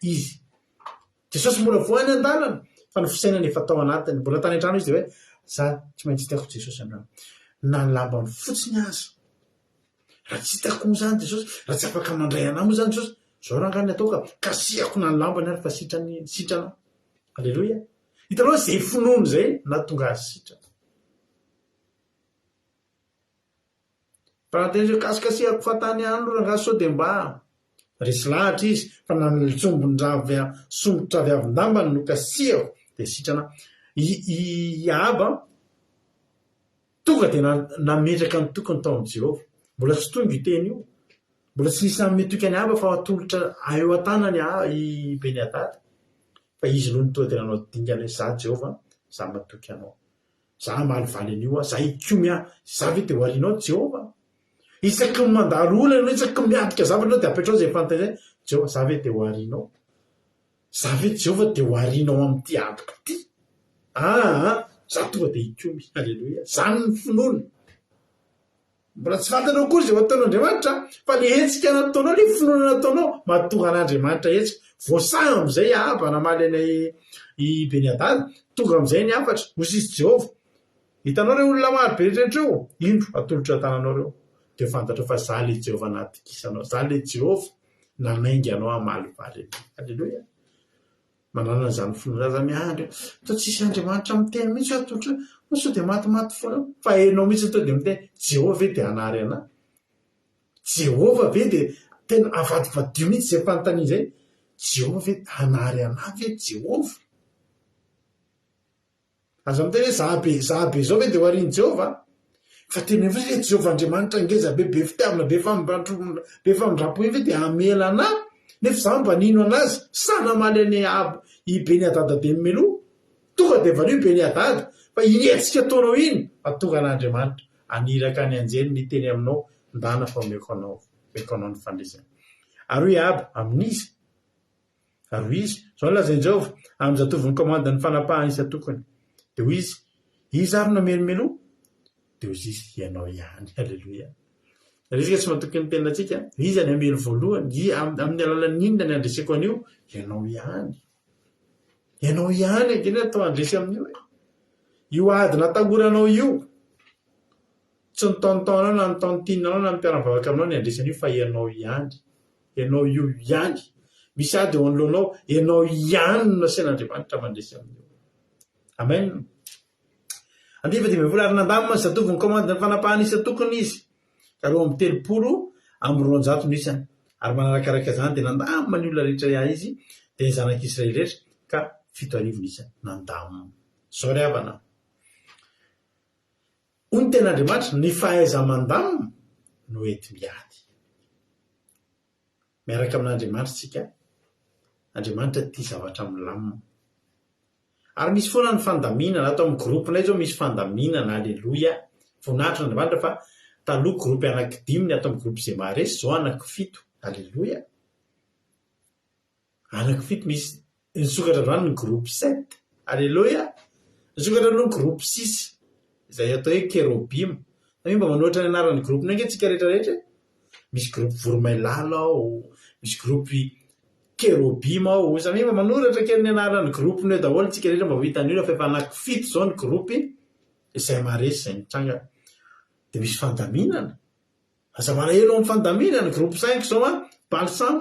izy. Jesosy mbola voany an-dalana fa ny fisainany efa tao anatiny. Mbola tany an-trano izy dia hoe za tsy maintsy hitako Jesosy an-drano na ny lambany fotsiny azy. Raha tsy hitako moa izany Jesosy, raha tsy afaka mandray anahy moa izany Jesosy, zao raha angany ataoko ka asiako na ny lambany ary fa sitrana. Alleloia. Hitanao izay finoany izay na tonga azy sitrana. Paranteny kasikasihako fatany andro raha sao dia mba resy lahatra izy fa na ny sombotra avy avin-dambany no kasihako dia sitrana. Ahaba tonga dia nametraka ny tokony tao amin'i Jehova. Mbola tsy tonga io teny io, mbola tsy nisy metoky any ahaba fa atolotra eo an-tanany i Beniadady. Fa izy noho ny tonga dia nanao dingana hoe za Jehova, za matoky anao, za mahalivaly an'io, za ikomy za ve dia ho arianao Jehova. Isaky ny mandalo olana, isaky miatrika zavatra dia apetrao izay fantany izay Jehova, za ve dia ho arianao, za ve Jehova dia ho arianao amin'ity atriko ity. Za tonga dia ikomy. Alleloia. Zany ny finoana. Mbola tsy fantanao kory izay ataon'Andriamanitra fa le hetsika nataonao, le finoana nataonao mahatonga an'Andriamanitra hetsika. Voasahy amin'izay ahaba namaly anay i Beniadady, tonga amin'izay ny afatra mosisy Jehova. Hitanao reo olona maro be rehetra reo, indro atolotra tananao reo dia fantatra fa za le Jehova natokisanao, za le Jehova nanaingy anao hamalivaly. Alleloia. Manana an'izany finoana aza miandry to tsisy Andriamanitra miteny mihitsy atolotra sao dia matimaty foana fa hainao mihitsy to dia miteny Jehova ve dia hanary anahy, Jehova ve dia tena avadivadio mihitsy izay fantany izay, Jehova ve hanary anahy ve Jehova. Aza miteny hoe za be zao ve dia ho arian'i Jehova. Fa tena hoe Jehova Andriamanitra ngeza be fitiavana be famindrapo ve dia hamela anahy nefa za mba nino anazy sa namaly any i Beniadady be mimeloha tonga dia valio Beniadady fa inetsika ataonao iny atonga an'Andriamanitra aniraka ny anjely miteny aminao ndana fa meko anao ny fandresana. Ary Ahaba amin'izy ary izy zao lazain'i Jehova amin'ny zatoviny komandany fanapahany izy atokony dia hoy izy ary namelomeloha dia hoy izy ianao ihany. Alleloia. Resika tsy matoky ny teninantsika izy any amelo voalohany amin'ny alalan'ny inona ny andreseko an'io, ianao ihany ankeny atao andresy amin'io io ady natahoranao io tsy ny taontaonao na ny taontinanao na ny mpiara-bavaka aminao ny andresan'io fa ianao ihany io ihany misy ady eo anoloanao, ianao ihany no nasain'Andriamanitra mandresy amin'io. Amen. Andifa 10 ary nandamina ny zatoviny komandany fanapahany isa tokony izy ka roa amby 30 no isany ary manarakaraka izany dia nandamina ny olona rehetra izy dia ny zanak'Israely rehetra ka 7,000 isany nandamina. Zao ry havana. Hoy ny ten'Andriamanitra ny fahaiza mandamina no ety miady. Miaraka amin'Andriamanitra tsika, Andriamanitra tia zavatra milamina. Ary misy foana ny fandaminana atao amin'ny groupinay zao misy fandaminana. Alleloia. Voninahitra n'Andriamanitra fa taloha groupy anankidimy ny atao amin'ny groupy izay maharesy zao anankifito. Alleloia. Anankifito misy nisokatra androany ny groupy 7. Alleloia. Nisokatra aloha ny groupy 6 izay atao hoe kérobim. Mba manoatra ny anaran'ny groupy nge tsika rehetrarehetra. Misy groupy voromailala ao, misy groupy kérobim ao, izany mba manoratra kely ny anaran'ny groupy ny daholo tsika rehetra mba ho hitan'io fa efa anankifito zao ny groupy izay maharesy izay mitranga. Dia misy fandaminana. Aza malahelo amin'ny fandaminana ny groupy 5 zao balsam.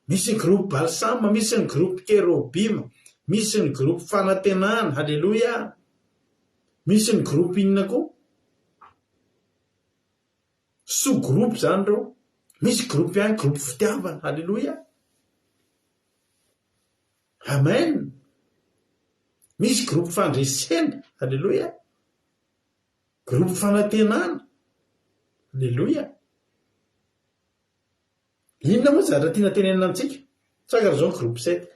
Misy ny groupy balsam, misy ny groupy kérobim, misy ny groupy fanantenana. Alleloia. Misy ny groupy inona koa sous-groupe zany reo. Misy groupy ihany groupy fitiavana. Alleloia. Amen. misy gropy fandresena, alleloia, gropy fanantenana, alleloia. Inona moa zatra tiana tenenina amintsika? Tsakara zao ny gropy 7.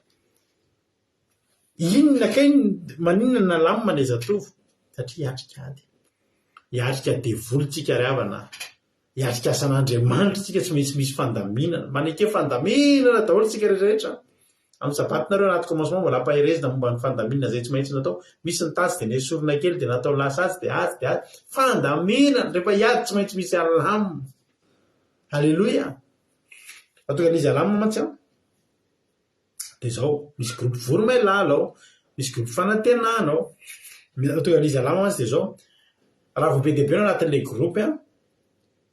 Inona kay maninona na lamina ilay zatovo? Satria hiatrika devolontsika ry havana, hiatrika asan'Andriamanitra tsika, tsy maintsy misy fandaminana, maneke fandaminana daholo tsika rehetrarehetra. Amin'ny sabatinareo anaty commencement mbola ampahirezina momba ny fandaminana zay tsy maintsy natao. Misy ny tasy dia nesorona kely dia natao lasa azy dia azy dia azy. Fandaminana rehefa hiady tsy maintsy misy alamina. Alleloia. Atonga izy alamina mantsy ao. Dia zao misy gropy voromailala ao, misy gropy fanantenana ao. Atonga izy alamina mantsy dia zao. Raha vao be dia be no anatin'ilay gropy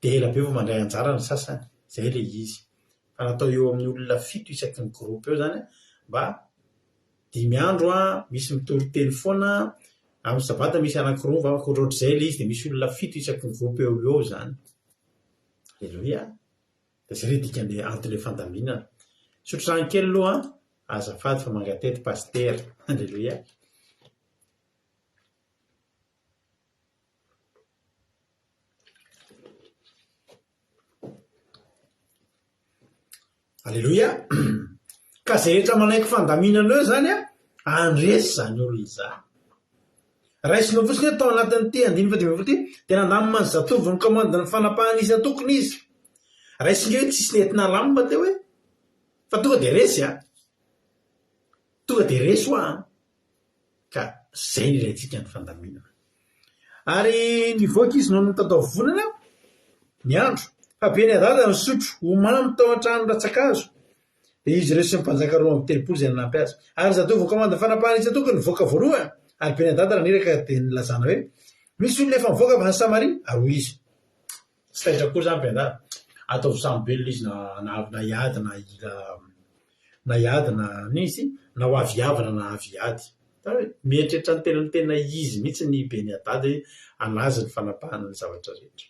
dia ela be vao mandray anjara ny sasany. Zay ilay izy. Fa natao eo amin'ny olona 7 isaky ny gropy eo zany mba 5 andro misy mitory-teny foana, amin'ny sabata misy anankiroa ohatr'izay ilay izy dia misy olona 7 isaky ny gropy eo zany. Alleloia. Dia zay ilay dikan'ilay anton'ilay fandaminana. Sotrany kely aloha azafady fa mangatety pastera. Alleloia. Alleloia. Ka zay rehetra manaiky fandaminana eo zany andresy zany olona izany. Raisinao fotsiny tao anatin'ny ty 9 dia nandamina ny zatovo ny komandina ny fanapahana izy atokony izy. Raisinga hoe tsisy nentina lamina teo hoe fa tonga dia resy tonga dia resy hoa ka zay ny ilayntsika ny fandaminana. Ary nivoaka izy no tatao vonana ny andro fa be ny adada ny sotro homamy tao an-trano ratsakazo. Dia izy ireo sy ny mpanjaka roa amby 3 zay nanampy azy. Ary zatovo ny komandina ny fanapahana izy atokony nivoaka voalohany. Ary be ny adada niraka dia nilazana hoe misy olona efa mivoaka avy any Samaria ary izy tsy tahitra koa zany be adada. Ataovy sambelona izy na hiady na hiady na nisy na ho aviavana na aviady. Mieritreritra ny tena izy mihitsy ny be ny adada anazy ny fanapahana ny zavatra rehetra.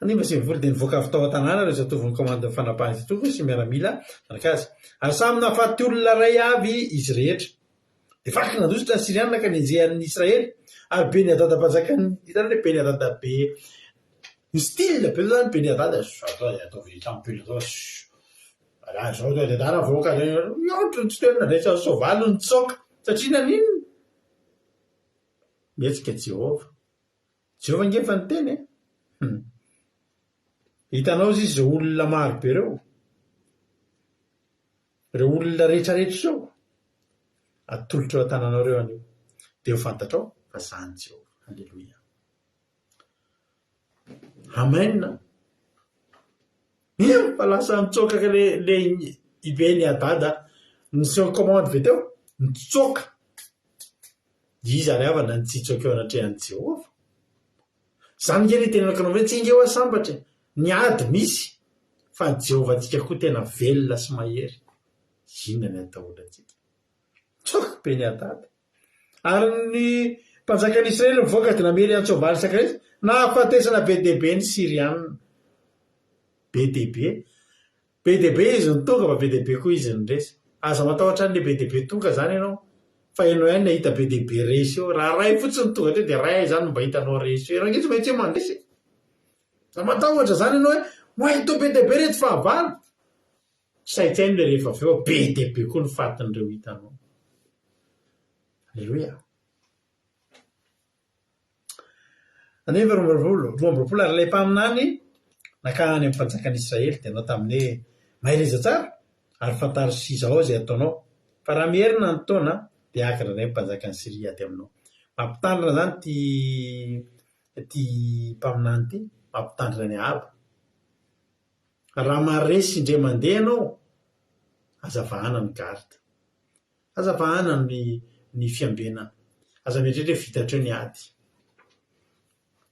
Anima sy mivory dia nivoaka avy tao an-tanàna ireo zatovo ny komandina ny fanapahana izy atokony sy miaramila manaraka azy. Ary samy nahafaty olona ray avy izy rehetra. Dia vaky nandositra ny Siriana ka nienjehan'ny Israely. Ary be ny adada mpanjakany hitan'ny be ny adada be ny style be zany be ny adada atao vitampelo atao zao dia adana voaka ohatra ny tsy toerana rehetra soavaly ny tsoka satria naninona mietsika Jehova ngefa ny teny hitanao izy izay olona maro be ireo olona rehetrarehetra zao atolotra eo an-tananao reo anio dia ho fantatrao fa zany Jehova. Alleloia. Amen. Fa lasa nitsokaka le ibe ny adada ny seho commande ve teo nitsoka izy ary havana ny tsitsoka eo anatrehan'ny Jehova. Zany ngely tenenako anao hoe tsy inge ho asambatra ny ady misy fa Jehova antsika koa tena velona sy mahery. Inona ny atahorantsika? Tsoka be ny adada. Ary ny mpanjakan'ny Israely mivoaka dia namely antsoavaly sakraizy na afatesana be dehibe ny Siriana. Be dehibe izy ny tonga fa be dehibe koa izy ny resy. Aza matahotra an'le be dehibe tonga zany ianao fa ianao ihany nahita be dehibe resy eo. Raha ray fotsiny tonga teo dia ray zany mba hitanao resy eo. Raha tsy maintsy eo mandresy. Matahotra zany ianao hoe ito be dehibe reto fahavalo. Saitsainy le rehefa avy eo be dehibe koa ny fatin'ireo hitanao. Alleloia. Anefa 12 ary ilay mpaminany nakany amin'ny mpanjakan'ny Israely dia anao tamin'ny hoe mahereza tsara ary fantary sy izao izay ataonao fa raha mierina ny taona dia akira indray mpanjakan'ny Siria ady aminao. Mampitandrina zany ty mpaminany ty mampitandrina ny aba. Raha maresy indray mandeha ianao azavahana ny garda, azavahana ny fiambenana, aza mietrehitra vitatreo ny ady.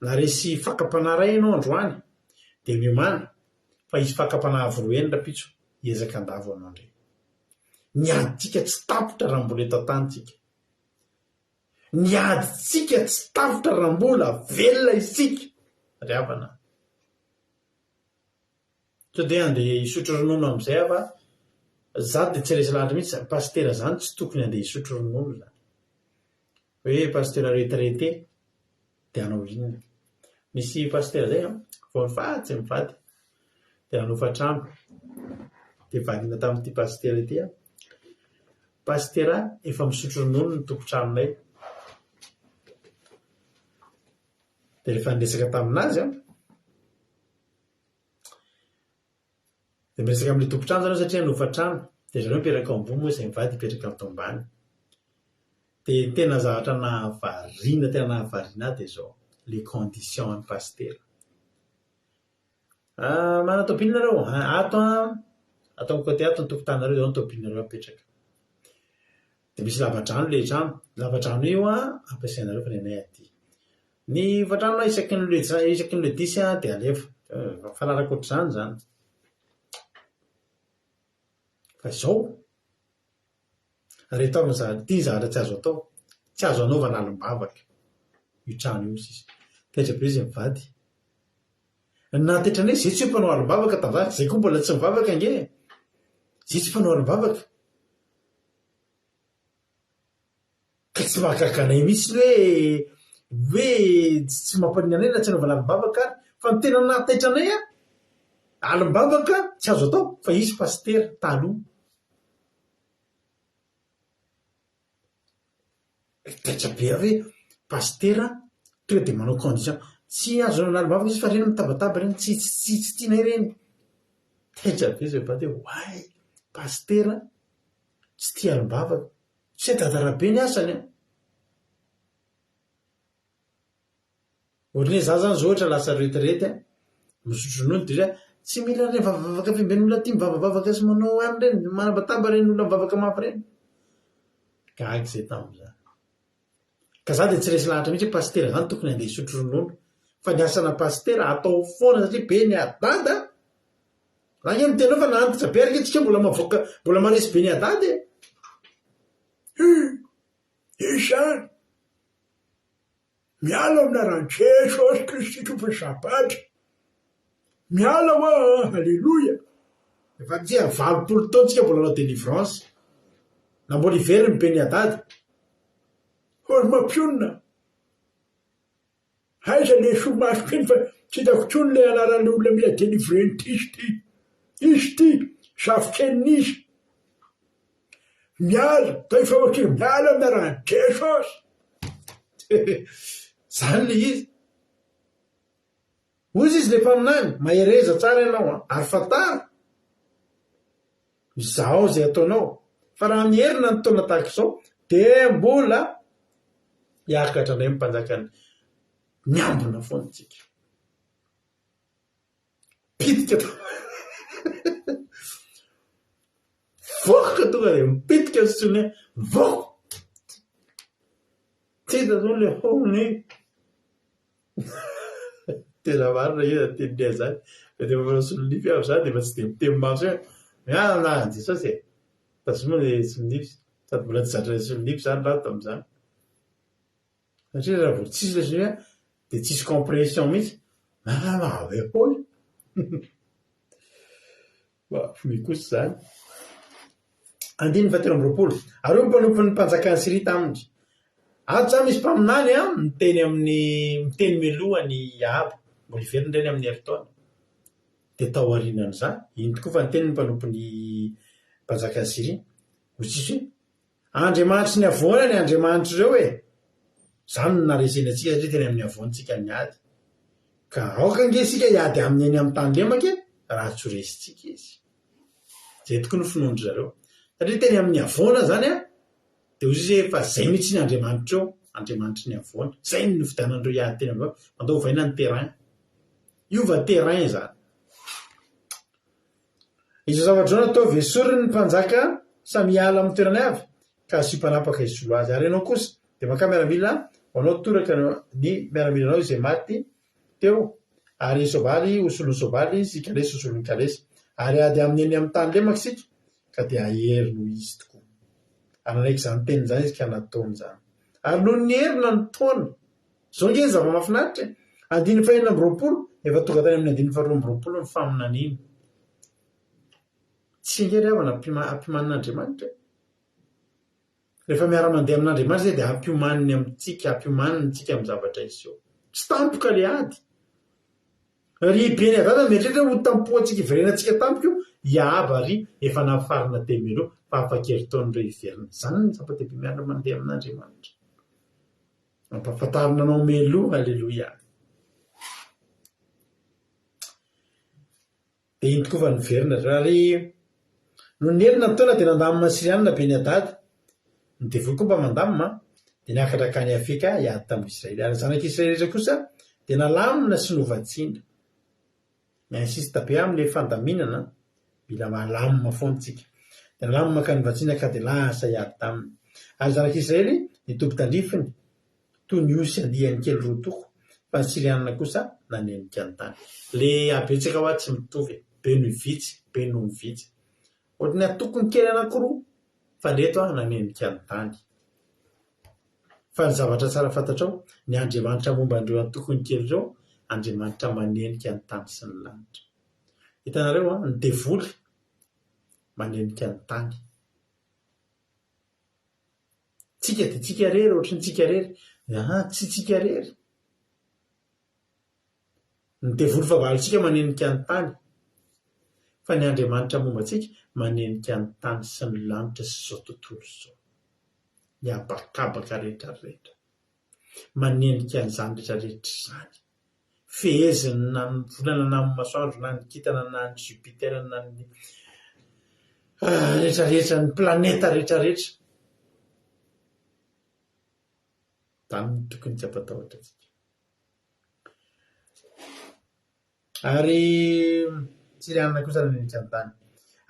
Na resy fakapanaray ianao androany dia miomana fa izy fakapana avoroeny rapitso hiezaka andavo anao. Ny aditsika tsy tapotra raha mbola eto an-tanitsika. Ny aditsika tsy tapotra raha mbola velona isika ry havana. So dia andeha hisotro ronono amin'izay afa za dia tsy resy lahatra mihitsy pastera zany tsy tokony andeha hisotro ronono zany hoe pastera retraité dia anao inona misy pastera zay vao mifatsy mivady dia anofa trano dia variana tamin'ity pastera ity pastera efa misotro ronono ny tompon-tranonay dia rehefa niresaka taminazy dia miresaka amin'ilay tompon-trano zany satria nofa trano dia zareo mipetraka ambony moa izay mivady mipetraka ato ambany dia tena zavatra nahavariana tena nahavariana dia zao les conditions ny pastera mana topinareo ato amin'ny côté ato ny tompon-tanareo zao ny topinareo apetraka dia misy lavatrano le trano lavatrano io ampiasainareo fa ny anay aty ny vatrano isaky ny le disy dia alefa fahalalako ohatr'izany zany fa izao reheto ty zavatra tsy azo atao tsy azo anaovana alim-bavaka io trano io sisa kaitra be izy mivady natetranay zay tsy hoe mpanao alim-bavaka tamin'izany zay koa mbola tsy mivavaka nge zay tsy mpanao alim-bavaka ka tsy mahagaganay mihitsy hoe tsy mampaninana anay na tsy anaovana alim-bavaka fa ny tena natetranay alim-bavaka tsy azo atao fa izy pastera taloha kaitra be hoe pastera tonga dia manao condition tsy azo alim-bavaka izy fa reny mitabataba reny tsy tianay reny kaitra be zay va dia hoay pastera tsy tia alim-bavaka tsy dadarabe ny asany ohatrany za zany zao ohatra lasa retraite misotro ronono dia tsy mila reny vavavavaka femben'olona ty mivavavavaka sy manao any reny manabataba reny olona mivavaka mafy reny gaga zay tamin'izany ka za dia tsy resy lahatra mihitsy hoe pastera zany tokony andeha hisotro ronono fa ny asana pastera atao foana satria be ny adada raha ny tenao fa naantitra be araka tsika mbola maresy be ny adady isany miala amina raha jesosy kristy tompony sabatra miala hoa halleloia efa dia 20 taona tsika mbola nao délivrance na mbola iveriny be ny adady hory mampionina aiza le somasoko iny fa tsy hitako tsony le anaran'le olona mila délivreny izy ty zavokeninizy miala ta ifamakiry miala amina raha jesosy zany le izy ozy izy le mpaminany mahereza tsara ianao ary fatara izao zay ataonao fa raha mierina ny taona tahaka izao dia mbola hiakatra indray mimpanjakany miambona foana tsika pitika voka tonga dia mipitika sotsony voka tsy hita zao le hony tena marina io tenindria zany fa dia manao solonify avy zany dia fa tsy dia mitemy maso hoe miala na jesosy tazoma le solonify sady mbola tsy zatra solonify zany raha tamin'izany satria raha vao tsisy le solonify dia tsisy compréhension mihitsy mahabe hoy mikosy zany andiny fatelo amby roapolo ary io mpanompon'ny mpanjakany sirita aminy ato zany misy mpaminany miteny melohany abo mbola iveriny reny amin'ny heritaona dia tao arinany zany iny tokoa fa niteny ny mpanompon'ny mpanjakany siria ho tsisy hoe andriamanitry ny avoana ny andriamanitry ireo zany naresena atsika satria teny amin'ny avoantsika ny ady ka aoka nge sika hiady amin'ny eny amin'ny tany lemaka raha tsy horesitsika izy zay toko ny finoandry zareo satria teny amin'ny avoana zany dia ozy izy fa zay mihitsy ny andriamanitra eo andriamanitry ny avoana zay ny fidanandreo hiady teny amin'ao mandao vaina ny terrain iova terrain zany izo zavatra zao natao vesory ny mpanjaka samiala amin'ny toerana avy ka sy mpanapaka isolo azy ary ianao kosa dia maka miaramila anao toraka ny miaramilanao izay maty teo ary sovaly hosolony sovaly sy kalesy hosolony kalesy ary ady amin'ny eny amin'ny tany lemaka sika ka dia aherino izy tokoa ananaiky zany teny zany izy ka nataony zany ary noho ny herina ny taona zao nge zava-mahafinaritra andiny fahenina amby roapolo efa tonga tany amin'ny andiny faharoa amby roapolo ny faminaniny tsy ngery havana ampiman'Andriamanitra. Rehefa miara-mandeha amin'Andriamanitra zay dia ampiomaniny amintsika, ampiomaniny tsika amin'ny zavatra izy eo. Tsy tampoka le ady. Ry beny adada mieritreritra ho tampoantsika iverenantsika tampoka io, hiaba ry efa nafarina temelo fa afa-kely taon'ireo iverina. Izany ny zava-dehibe miara-mandeha amin'Andriamanitra. Mampahafantarina anao meloa, aleloia. Dia iny tokoa fa niverina ary no nelina ny taona dia nandamina Siriana beny adada. Ny devoly koa mba mandamina dia niakatra akany Afrika hiady tamin'ny Israely. Ary zanak'Israely rehetra kosa dia nalamina sy novatsiana. Miinsista be amin'ilay fandaminana, mila malamina foana tsika. Dia nalamina ka novatsiana ka dia lasa hiady taminy. Ary zanak'Israely nitoby tandrifiny toy ny osy andiany kely rotoko, fa ny Siriana kosa nanenika ny tany. Le abetsaka ho azy tsy mitovy, be no vitsy, be no vitsy. Ohatran'ny atokony kely anankiroa, fa leto nanenika ny tany. Fa ny zavatra tsara fantatrao, ny Andriamanitra momba an'ireo atokony kely ireo, Andriamanitra manenika ny tany sy ny lanitra. Hitanareo ny devoly manenika ny tany. Tsika dia tsika rery, ohatran'ny tsika rery. Tsy tsika rery. Ny devoly fahavalontsika manenika ny tany. Fa ny Andriamanitra momba antsika manenika ny tany sy ny lanitra sy izao tontolo izao. Ny habakabaka rehetrarehetra. Manenika an'izany rehetrarehetra izany. Feheziny na ny volana na ny masoandro na ny kintana na ny Jupitera na ny rehetrarehetra ny planeta rehetrarehetra. Izany tokony tsy ampatahotra antsika. Ary Siriana kosa nanenika ny tany.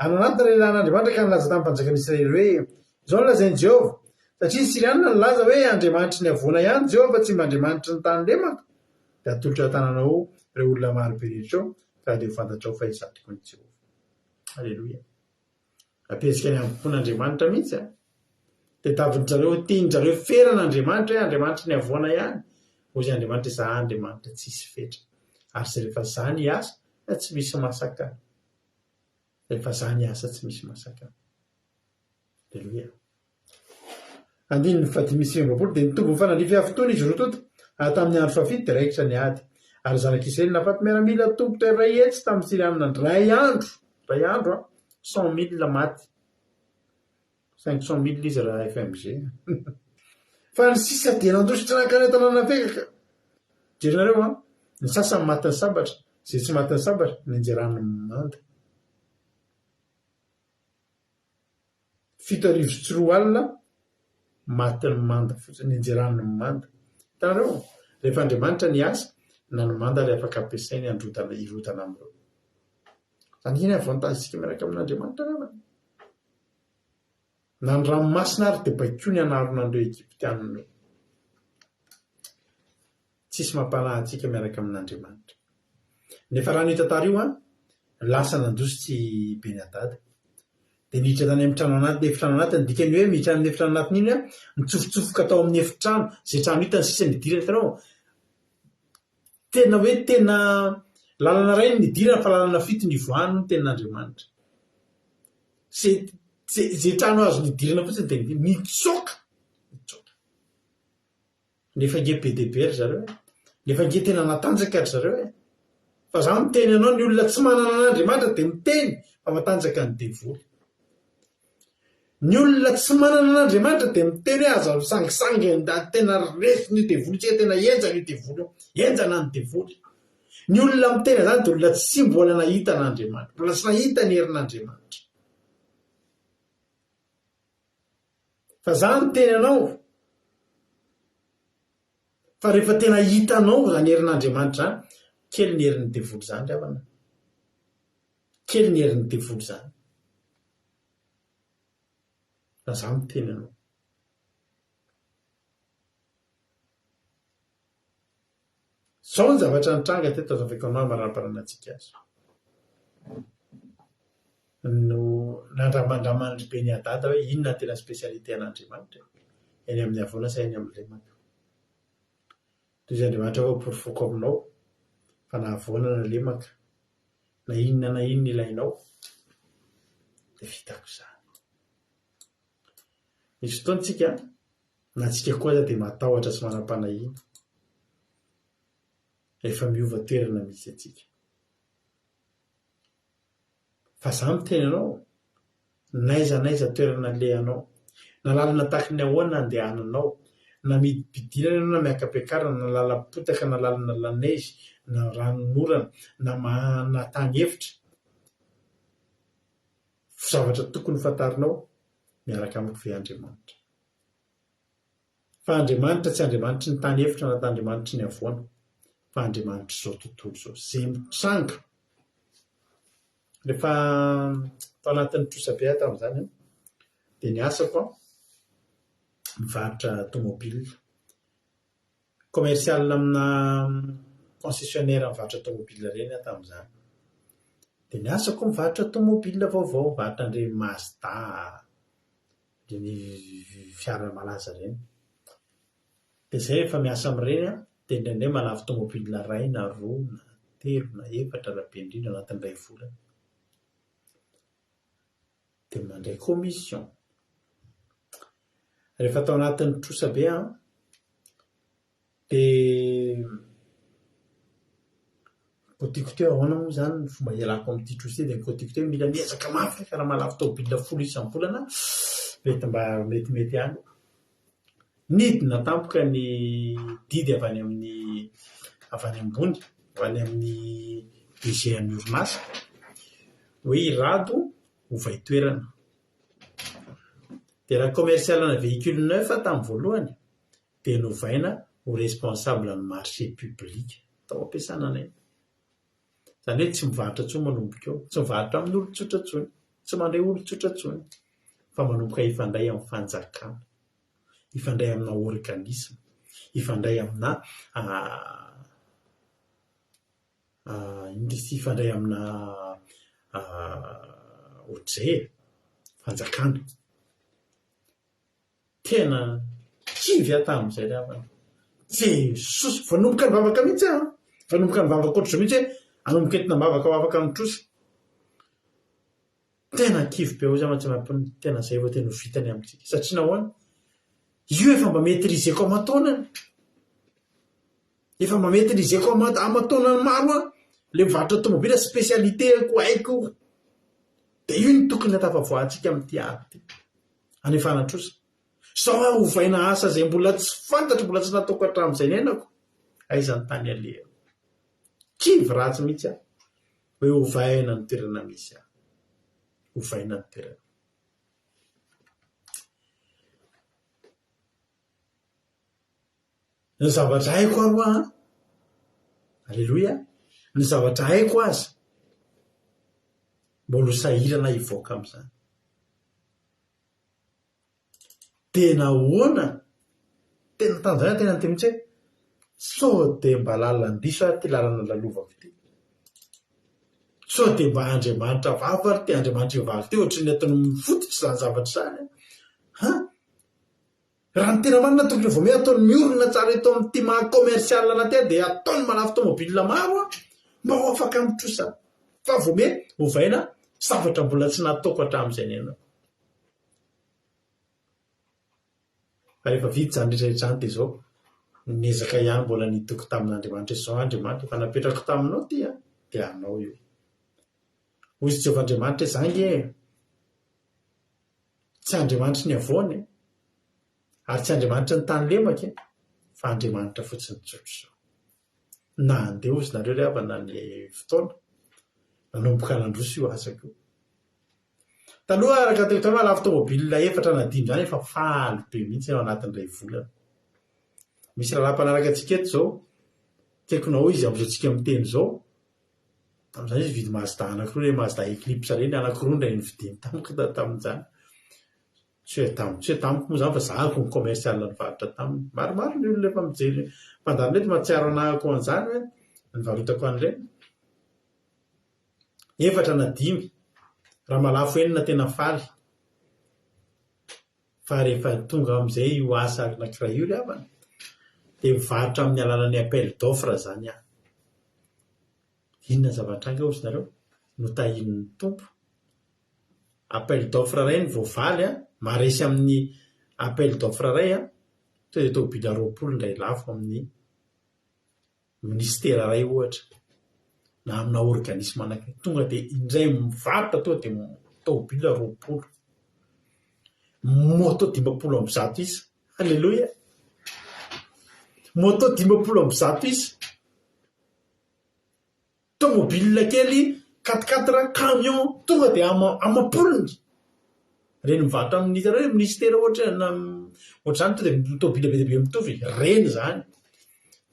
Ary anaty relan'Andriamanitra ka nilaza tamin'ny mpanjakan'Israely hoe izao no lazain'i Jehovah. Satria Siriana nilaza hoe andriamanitry ny avoana ihany Jehovah tsy mba andriamanitry ny tany lemaka. Dia atolotra tananao ireo olona maro be rehetra eo ka dia ho fantatrao fa izaho tokony Jehovah. Aleloia. Apetsika ny ampofon'Andriamanitra mihitsy. Dia tavin'izareo tian'izareo feran'Andriamanitra hoe andriamanitry ny avoana ihany. Hoy Andriamanitra izaho andriamanitra tsisy fetra. Ary se rehefa izaho ny asa tsy misy masaka. Rehefa izaho ny asa tsy misy masaka. Aleloia. Andininy fadimy sy embapolo dia nitombo fanalify fotoana izy roa toto tamin'ny andro fafito dia raikitra ny ady. Ary zanak'Israely nafaty miaramila tombotra iray hetsy tamin'ny Siriana ray andro 100,000 maty. 500,000 izy raha FMG. Fa ny sisa dia nandositra nakany tanàna fekaka. Jerinareo ny sasany maty ny sabatra, izay tsy maty ny sabatra nenjerana manda. 7,300 maty ny manda fotsiny nenjerana manda. Hitanareo rehefa Andriamanitra ny asa na ny manda ilay afaka ampiasainy irotana amin'ireo. Izany iny avantagentsika miaraka amin'Andriamanitra namana. Na ny ranomasina ary dia baikoa ny anarona an'ireo Egyptianina. Tsisy mampalahintsika miaraka amin'Andriamanitra. Nefa raha ny tantara io lasa nandositsy beny adada. Dia niditra tany amin'ny trano anaty efitrano anatiny. Dikany hoe miditra amin'ny efitrano anatiny iny nitsofotsofika tao amin'ny efitrano. Izay trano hitany sisa nidirana hitanao. Tena hoe tena lalana iray nidirana fa lalana fito nivoahany ny tenin'Andriamanitra. Zay trano azo nidirana fotsiny dia mitsoka. Nefa nge be dia be ry zareo. Nefa nge tena natanjaka ry zareo. Fa za miteny anao ny olona tsy manana an'Andriamanitra dia miteny fa matanjaka ny devoly. Ny olona tsy manana an'Andriamanitra dia miteny hoe aza sangisangy tena resy ny devoly tsika tena enjana io devoly. Enjana ny devoly. Ny olona miteny izany dia olona tsy mbola nahita an'Andriamanitra. Mbola tsy nahita ny herin'Andriamanitra. Fa za miteny anao. Fa rehefa tena hitanao izany herin'Andriamanitra kely ny herin'ny devoly izany ravana. Kely ny herin'ny devoly izany. Fa za miteny anao. Izao ny zavatra nitranga teto azo afaka anao maramparanatsika azy. No nandramandramandry be ny adada hoe inona tena spesialite an'Andriamanitra. Eny amin'ny avoana sa eny amin'ny lemaka. Toy izay Andriamanitra hoe porofoko aminao. Fa na avoana na lemaka. Na inona ilainao. dia vitako izany. Misy fotoantsika na tsika koa aza dia matahotra sy manam-panahina rehefa miova toerana misy atsika. Fa za miteny anao, naiza toerana lehanao, na lalana tahaka ny ahoana andehananao, na midibidina ianao na miakapiakarana, na lalam-potaka na lalana lanezy, na ranonorana, na tany efitra, zavatra tokony fantarinao miaraka amiko ve Andriamanitra. Fa Andriamanitra tsy Andriamanitra ny tany efitra na Andriamanitra ny avoana, fa Andriamanitra izao tontolo izao izay mitranga. Rehefa tao anatin'ny trosabe tamin'izany dia ny asako mivarotra tomobile, commercial amina concessionnaire mivarotra tomobile ireny tamin'izany. Dia ny asako mivarotra tomobile vaovao, mivarotra an'ireny Mazda, ny fiara malaza ireny. Dia izay rehefa miasa amin'ireny dia indraindray manavy tomobile iray na roa na telo na efatra rahabe indrindra anatin'iray volana. Dia mandray commission. Rehefa tao anatin'ny trosabe dia kotiko teo ahoana moa izany ny fomba ialako amin'ity trosa dia ny kotiko teo mila miezaka mafy raha malavy tomobile 10 isam-bolana mety mba metimety ihany. Nidina tampoka ny didy avy any ambony, avy amin'ny DG amin'ny orinasa hoe irado ovay toerana. Dia raha commercialana véhicule neuf tamin'ny voalohany dia novaina ho responsable ny marché public tao ampiasana anay. Izany hoe tsy mivarotra tsony manomboka eo, tsy mivarotra amin'ny olon-tsotra tsony, tsy mandray olon-tsotra tsony, fa manomboka hifandray amin'ny fanjakana, hifandray amina organisme, hifandray amina hifandray amina OJ, fanjakana. Tena kivy tamin'izay ravana. Jesosy, vanomboka ny vavaka mihitsy vanomboka ny vavaka ohatry mihitsy hoe anomboka entina mavaka ho afaka amin'ny trosa. Tena kivy be ozy amantsy mampiny, tena izay vao tena ho vitany amintsika. Satria nahoana? Io efa mba maîtriseko aman-taonany. Efa mba maîtriseko aman-taonany maro le mivarotra tomobile spécialité-ko haiko. Dia io ny tokony hatafavoahantsika amin'ity ady anefana trosa. Sao hovaina asa izay mbola tsy fantatra, mbola tsy nataoko hatramin'izay ny ainako, aizany tany aleha. Kivy ratsy mihitsy hoe hovaina ny toerana misy hovaina ny toerana. Ny zavatra haiko aloha, alleloia, ny zavatra haiko aza mbola ho sahirana hivoaka amin'izany. Tena hoana, tena tanjana tena ny mihitsy hoe sao dia mba lalan-diso ty lalana lalovako ity. Sao dia mba Andriamanitra vavy ary ty Andriamanitra iovaly ty ohatry ny ataony mifotitra izany zavatra izany. Raha ny tena marina tokony vao me ataony miorina tsara eto amin'ity maha commercial anaty dia ataony manafy tomobile maro mba ho afaka mitrosa. Fa vao me hovaina zavatra mbola tsy nataoko hatramin'izay ny ainao. Fa rehefa vita izany rehetrarehetra izany dia izao niezaka ihany mbola nitoko tamin'Andriamanitra izao Andriamanitra efa napetrako taminao ty dia anao io. Hoy Jehovah Andriamanitra izangy tsy Andriamanitra ny avoany ary tsy Andriamanitra ny tany lemaka fa Andriamanitra fotsiny tsotro izao. Na andeha ozy nareo ry havana ny fotoana nanomboka nandroso io asako io. Taloha araka teo tao lafo tomobile efatra na 5 izany efa faly be mihitsy ao anatin'iray volana. Misy raha mpanaraka antsika eto izao, tiako na hoy izy amin'izao tsika miteny izao, tamin'izany izy vidy Mazda anankiroa, ilay Mazda Eclipse ireny anankiroa indray nividiany tamiko tamin'izany. Tsy hoe tamiko moa izany fa zahako ny commercial nivarotra taminy. Maromaro ny olona efa mijery mpandalo eto mahatsiaro anahako an'izany hoe nivarotako an'ireny. 4 na 5 raha malafo enina tena faly. Fa rehefa tonga amin'izay io asa anankiray io ry havana dia mivarotra amin'ny alalan'ny appel d'offre izany aho. Inona zavatra anga ozy nareo? Notahin'ny tompo appel d'offre ray ny voavaly a maresy amin'ny appel d'offre ray a to de tômobily 20 ndray lafo amin'ny ministera ray ohatra na amina organisme anankiray tonga de indray mivarotra to de tômobily 20 moto 500 isa alleloia moto 500 isa tômobile kely 4x4 camion tonga de amapolony reny mivarotra amin'ny reny ministera ohatrany to de tômobile be deabe mitovy reny zany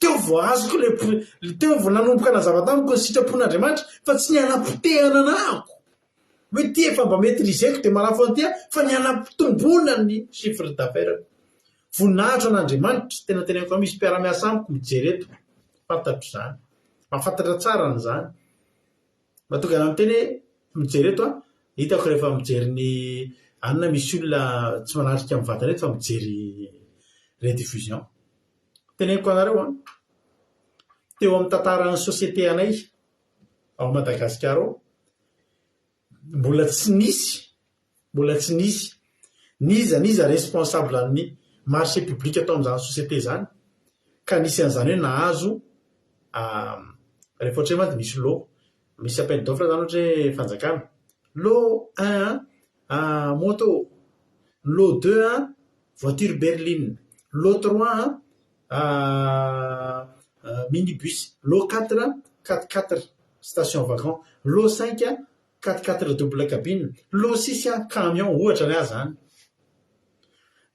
teo voazoko teo vo nanomboka nazava tamiko ny sitrapon'Andriamanitra fa tsy ny anapotehana anako hoe ty efa mba maîtriseko de malafo anty fa ny anapotombona ny chiffre d'affaires voninahitra an'Andriamanitra tena teneniko misy mpiara-miasa amiko mijery eto fantatro zany mahafantatra tsara n'izany mahatonga ana miteny mijery eto hitako rehefa mijery ny anona misy olona tsy manatrika mivantana eto fa mijery rediffusion teneniko anareo teo amin'ny tantarany société anay ao Madagasikara ao mbola tsy nisy niza responsable amin'ny marché public atao amin'izany société zany ka nisy an'izany hoe nahazo rehefa ohatra hoe misy lot misy appel d'offre zany ohatra hoe fanjakana lot 1 moto, lot 2 voiture berline, lot 3 minibus, lot 4 4x4 station wagon, lot 5 4x4 double cabine, lot 6 camion ohatra ny azy zany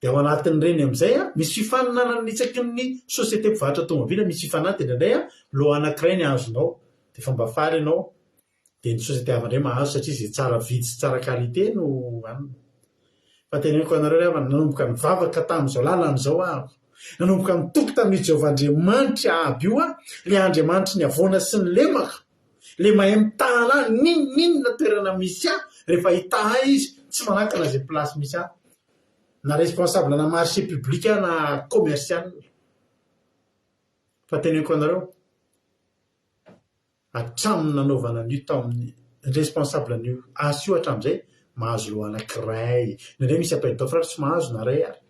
de ao anatin'ireny amin'izay misy fifaninana nitsaky ny société mpivarotra tômôbila misy fifanana de ndraindray lot anankiray ny azonao de fa mba faly ianao de ny société havandray mahazo satria zay tsara vidy sy tsara qualité no anina fa teneniko anareo rehefa nanomboka mivavaka tamin'izao lalan'izao nanomboka mitoko tamin'ny Jehovah-Andriamanitra aby io le Andriamanitra ny avoana sy ny lemaka le mahay mitahana ninona toerana misy rehefa hitaha izy tsy manakana zay place misy na responsable na marché public na commercial fa teneniko anareo atraminy nanaovana an'io tao amin'ny responsable an'io asy io hatramin'izay mahazo lo anankiray nindray misy appel d'offre tsy mahazo na ray ary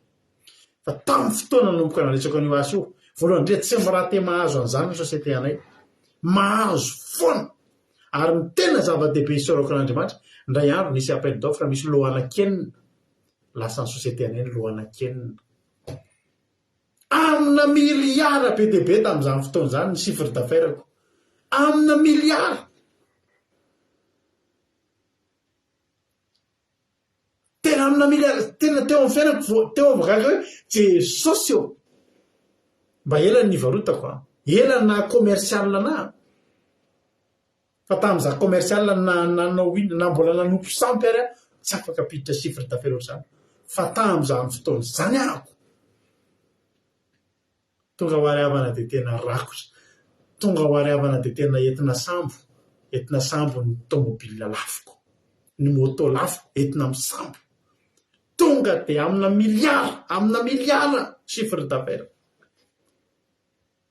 fa tamin'ny fotoana nanomboka naletsako an'io asy io voalohany ndrea tsy mirahaty mahazo an'izany ny société anay mahazo foana ary ny tena zava-dehibe isaorako an'Andriamanitra ndray andro nisy appel d'offre misy lo anakenina lasa ny société anay ny lo anakenina amina miliara be dehibe tamin'izany fotoana zany ny chiffre d'affaires amina miliara tena amina miliara tena teo amin'ny fiainako teo avakaka hoe Jesosy mba elany nivarotako elany na commercial na fa tamin'iza commercial nanao ino na mbola nanompo sampy ary tsy afaka piditra chiffre d'affaires ohatr'izany fa tamin'izany fotoana zany ako tonga ho ariavana de tena rakotra tonga ho ariavana de tena entina sambo ny tômôbila lafoko ny moto lafoko entina misambo tonga de amina miliara chiffre d'affaires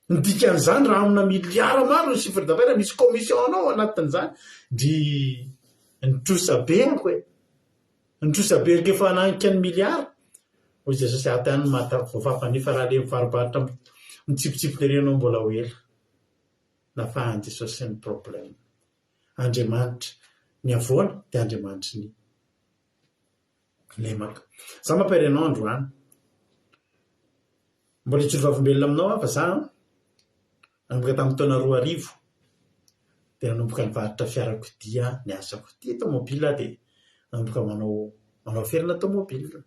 ny dikan'izany raha amina miliara maro ny chiffre d'affaires misy commission anao anatin'izany nitrosabeako nitrosabe rehefa nanika ny miliara hoy Jesosy aty any voafafanifa raha le mivarobarotra mitsipitsipinerenao mbola ho ela nafahan Jesosy ny problème Andriamanitra ny avoana de Andriamanitra ny lemaka za mampairanao androany mbola hitsolo vavolombelona aminao fa za nanomboka tamin'ny taona 2000 de nanomboka nivarotra fiarakodia ny asakodia tômôbila de nanomboka manao ferina tômôbila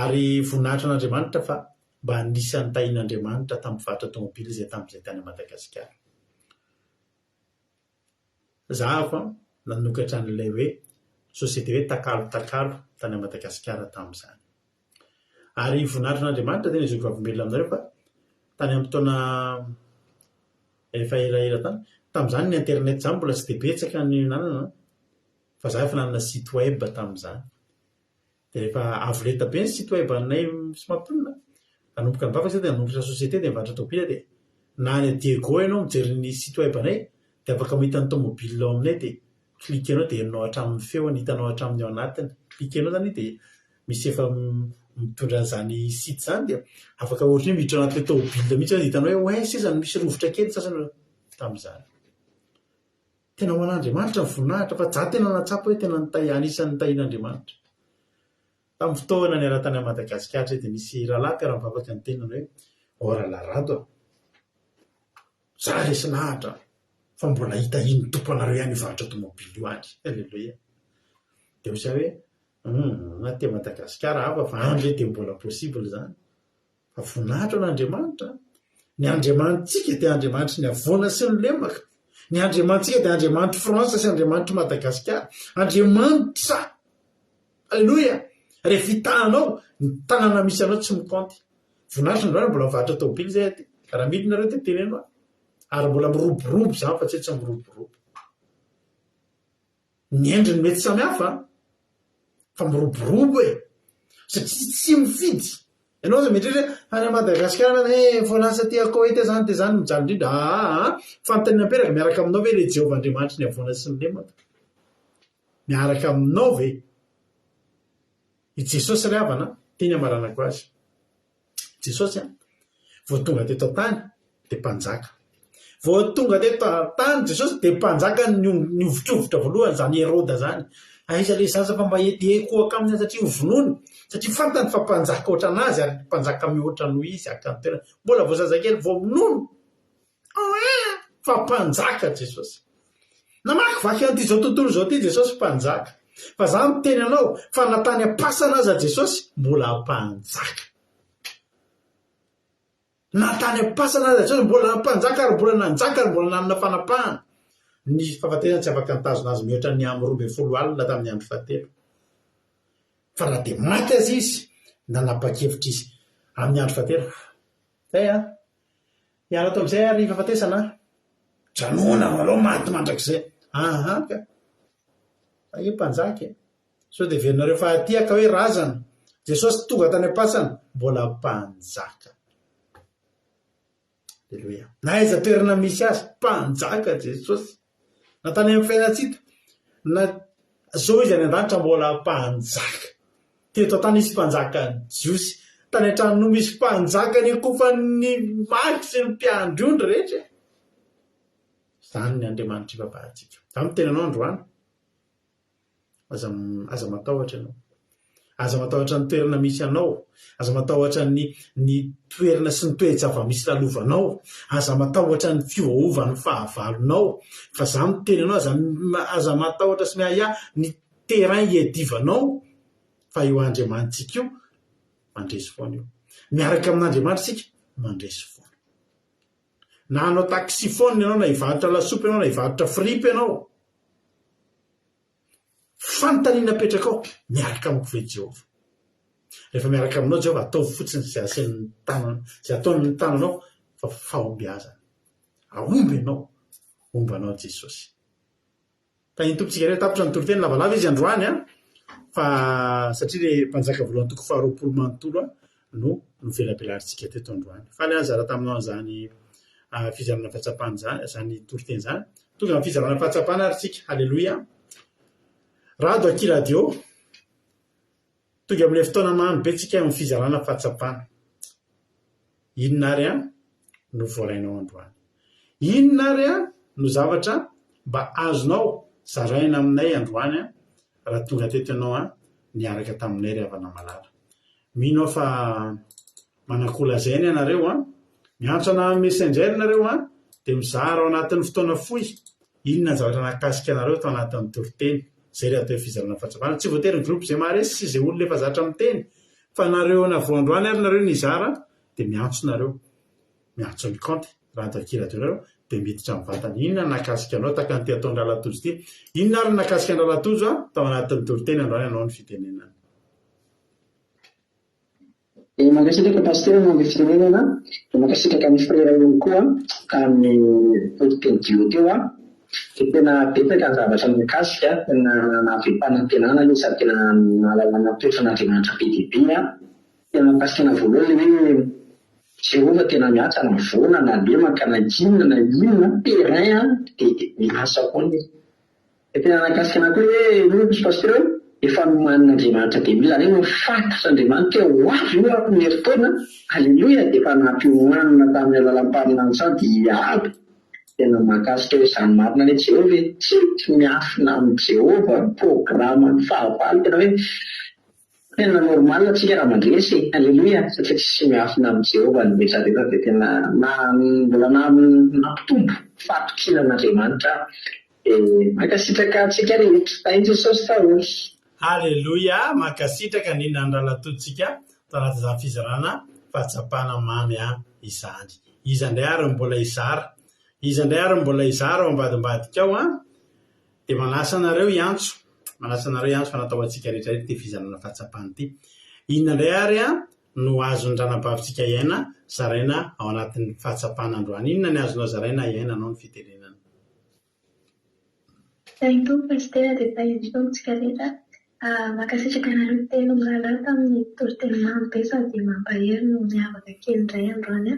ary voninahitra an'Andriamanitra fa mba anisan'ny tahin'Andriamanitra tamin'ny mpivarotra tômôbila zay tamin'izay tany Madagasikara zahako nanokatra n'ilay hoe société hoe takalo tany Madagasikara tamin'izany ary voninahitra an'Andriamanitra tena izoko vavolombelona aminareo fa tany amin'ny taona efa elaela tamin'izany ny internet zany mbola tsy de betsaka ny nanana fa za efa nanana site web tamin'izany de rehefa avoleta be ny site web anay sy mamponina nanomboka nivavaka zay de nanombotra société de mivarotra tômôbila de na ny Diego ianao mijery ny site web anay de afaka mahita ny tômôbila ao aminay de klikenao dia enonao hatramin'ny feony hitanao hatramin'ny ao anatiny klikenao zany dia misy efa mitondra an'izany site zany dia afaka ohatry hoe miditra anaty tômôbila mihitsy zany hitanao hoe oe sezany misy rovotra kely sasany tamin'izany tena ho an'Andriamanitra ny voninahitra fa za tena natsapa hoe tena anisan'ny nitahian'Andriamanitra tamin'ny fotoana ny ara-tany Madagasikara dia misy rahalahy mpiara-mivavaka ny tenany hoe ora larado za resy lahatra fa mbola hita iny tompo anareo ihany ivarotra tômôbila io any alleloia dia ho zay hoe na te Madagasikara hafa fa andre dia mbola possible zany fa voninahitra n'Andriamanitra ny Andriamanitsika dia Andriamanitra ny avoana sy ny lemaka ny Andriamanitsika dia Andriamanitra Frantsa sy Andriamanitra Madagasikara Andriamanitra alleloia rehefa hitahanao ny tanàna misy anao tsy mikanty voninahitra ny mbola mivarotra tômôbila zay aty raha midina nareo dia teneno ary mbola miroborobo zany fa tsy miroborobo ny endriny mety samy hafa fa miroborobo e satria tsy mifidy ianao zay mety hoe any Madagasikara vao lasa ty Koeta zany dia zany mijaly indrindra fanontaniana mperaka miaraka aminao ve le Jehovah Andriamanitra ny avoana sy ny lemaka miaraka aminao ve i Jesosy ry havana teny amaranako azy Jesosy vao tonga teto an-tany dia mpanjaka vao tonga teto an-tany Jesosy dia mpanjaka ny ovitrovitra voalohany zany Herôda zany aiza le zaza fa mba etieko akaminy satria hovonony satria fantany fa mpanjaka oatra anazy ary mpanjaka mihoatra noho izy akantoerana mbola vao zazakely vao minono fa mpanjaka Jesosy namaky vaky an'ity zao tontolo zao ty Jesosy mpanjaka fa za miteny anao fa natany ampasana aza Jesosy mbola mpanjaka natany ampasana aza Jesosy mbola mpanjaka ary mbola nanjaka ary mbola nanana fanapahana ny fahafatesana tsy afaka nitazona azy mihoatra ny amin'ny 12 alina tamin'ny andro fahatelo fa raha dia maty azy izy nanapa-kevitra izy amin'ny andro fahatelo zay hiala ato amin'izay ary fahafatesana dranoana aloha maty mandrakizay ka io mpanjaka so dia verinareo fahatiaka hoe razana Jesosy tonga tany ampasana mbola mpanjaka alleloia na aiza toerana misy azy mpanjaka Jesosy na tany amin'ny fiainatsika na zao izy any an-danitra mbola mpanjaka teto an-tany misy mpanjaka ny jiosy tany an-trano misy mpanjaka ny kofan'ny maky sy ny mpiandrondry rehetra zany ny Andriamanitra ipapahantsika za miteny anao androany aza matahotra ianao aza matahotra ny toerana misy anao aza matahotra ny toerana sy ny toe-java-misy lalovanao aza matahotra ny fiovaovan'ny fahavalonao fa za miteny anao aza matahotra sy miaya ny terrain iadivanao fa io Andriamanitsika io mandresy foana io miaraka amin'Andriamanitra sika mandresy foana na anao taxi foana ianao na hivarotra lasopy ianao na hivarotra fripy ianao fantaniana petraka ao miaraka amiko ve Jehovah rehefa miaraka aminao Jehovah ataovy fotsiny zay asen'ny tanana zay ataony ny tananao fa fahomby aza aomby ianao ombanao Jesosy ka iny tompontsika rehetra tapitra ny toroteny lavalava izy androany fa satria le mpanjaka voalohany toko 20 manontolo no velabelarintsika teto androany fa le anjara taminao zany fizarana fahatsapana zany toroteny zany tonga amin'ny fizarana fahatsapana ary tsika halleloia rado akiradio tonga amin'ilay fotoana mamy be tsika amin'ny fizarana fahatsapana inona ary no voarainao androany inona ary no zavatra mba azonao zaraina aminay androany raha tonga teto ianao niaraka taminay ry havana malala mino fa manakolazainy ianareo miantso ana amin'ny messenger nareo dia mizara ao anatin'ny fotoana fohy inona ny zavatra nakasika anareo tao anatin'ny toriteny zay re atao fizarana fahatsapana tsy voatery ny groupe zay maharesy sy zay olona efa zatra miteny fa nareo na voandroany ary nareo nizara dia miantso nareo miantso ny compte raha atao akiradio nareo dia miditra amin'ny vatany inona nakasika anao taka ny ty ataon'ny Ralatojo ty inona ary nakasika ny Ralatojo tao anatin'ny toriteny androany anao ny fitenenana Makasitaka pasteur momba fitenenana dia makasitaka amin'ny frère ihany koa ka amin'ny toriteny dio teo dia tena betsaka ny zavatra mikasika tena nahaviam-panantenana io sady tena nahalalana toetra n'Andriamanitra be dia be tena pasikana voalohany hoe Jehova tena miatsa na voana na lemaka na inona terrain dia miasa foana dia tena nakasikana koa hoe nosy pasteur efa nomanin'Andriamanitra dia mila regny fantatra Andriamanitra ho avy io amin'ny herintaona. Aleloia, dia efa nampiomanina tamin'ny alalam-paminantsady aby. Tena mahakasika hoe izany marina ilay Jehovah tsy miafina amin'ny Jehovah programa ny fahavalo tena hoe tena normal atsika raha mandresy. Aleloia, satria tsy miafina amin'ny Jehovah ny rehetrarehetra dia tena mbola nampitombo fatokiran'Andriamanitra. Mankasitraka atsika rehetra tainy Jesosy tahory. Aleloia, mankasitraka nina andralatontsika tanaty izany fizarana fahatsapana mamy izany. Iza indray ary mbola izara. Iza indray ary mbola izara ao ambadimbadika ao dia manasa anareo iantso. Manasa anareo iantso fa natao antsika rehetrarehetra ity fizarana fahatsapana ity. Inona indray ary no azon'ny ranabavitsika iaina zaraina ao anatin'ny fahatsapana androany. Inona ny azonao zaraina iainanao ny fitenenana? Tainto pasteur dia tainto tsika rehetra makasitraka anareo telo milalao tamin'ny toriteny mamy be sady mampahery no miavaka kely indray androany.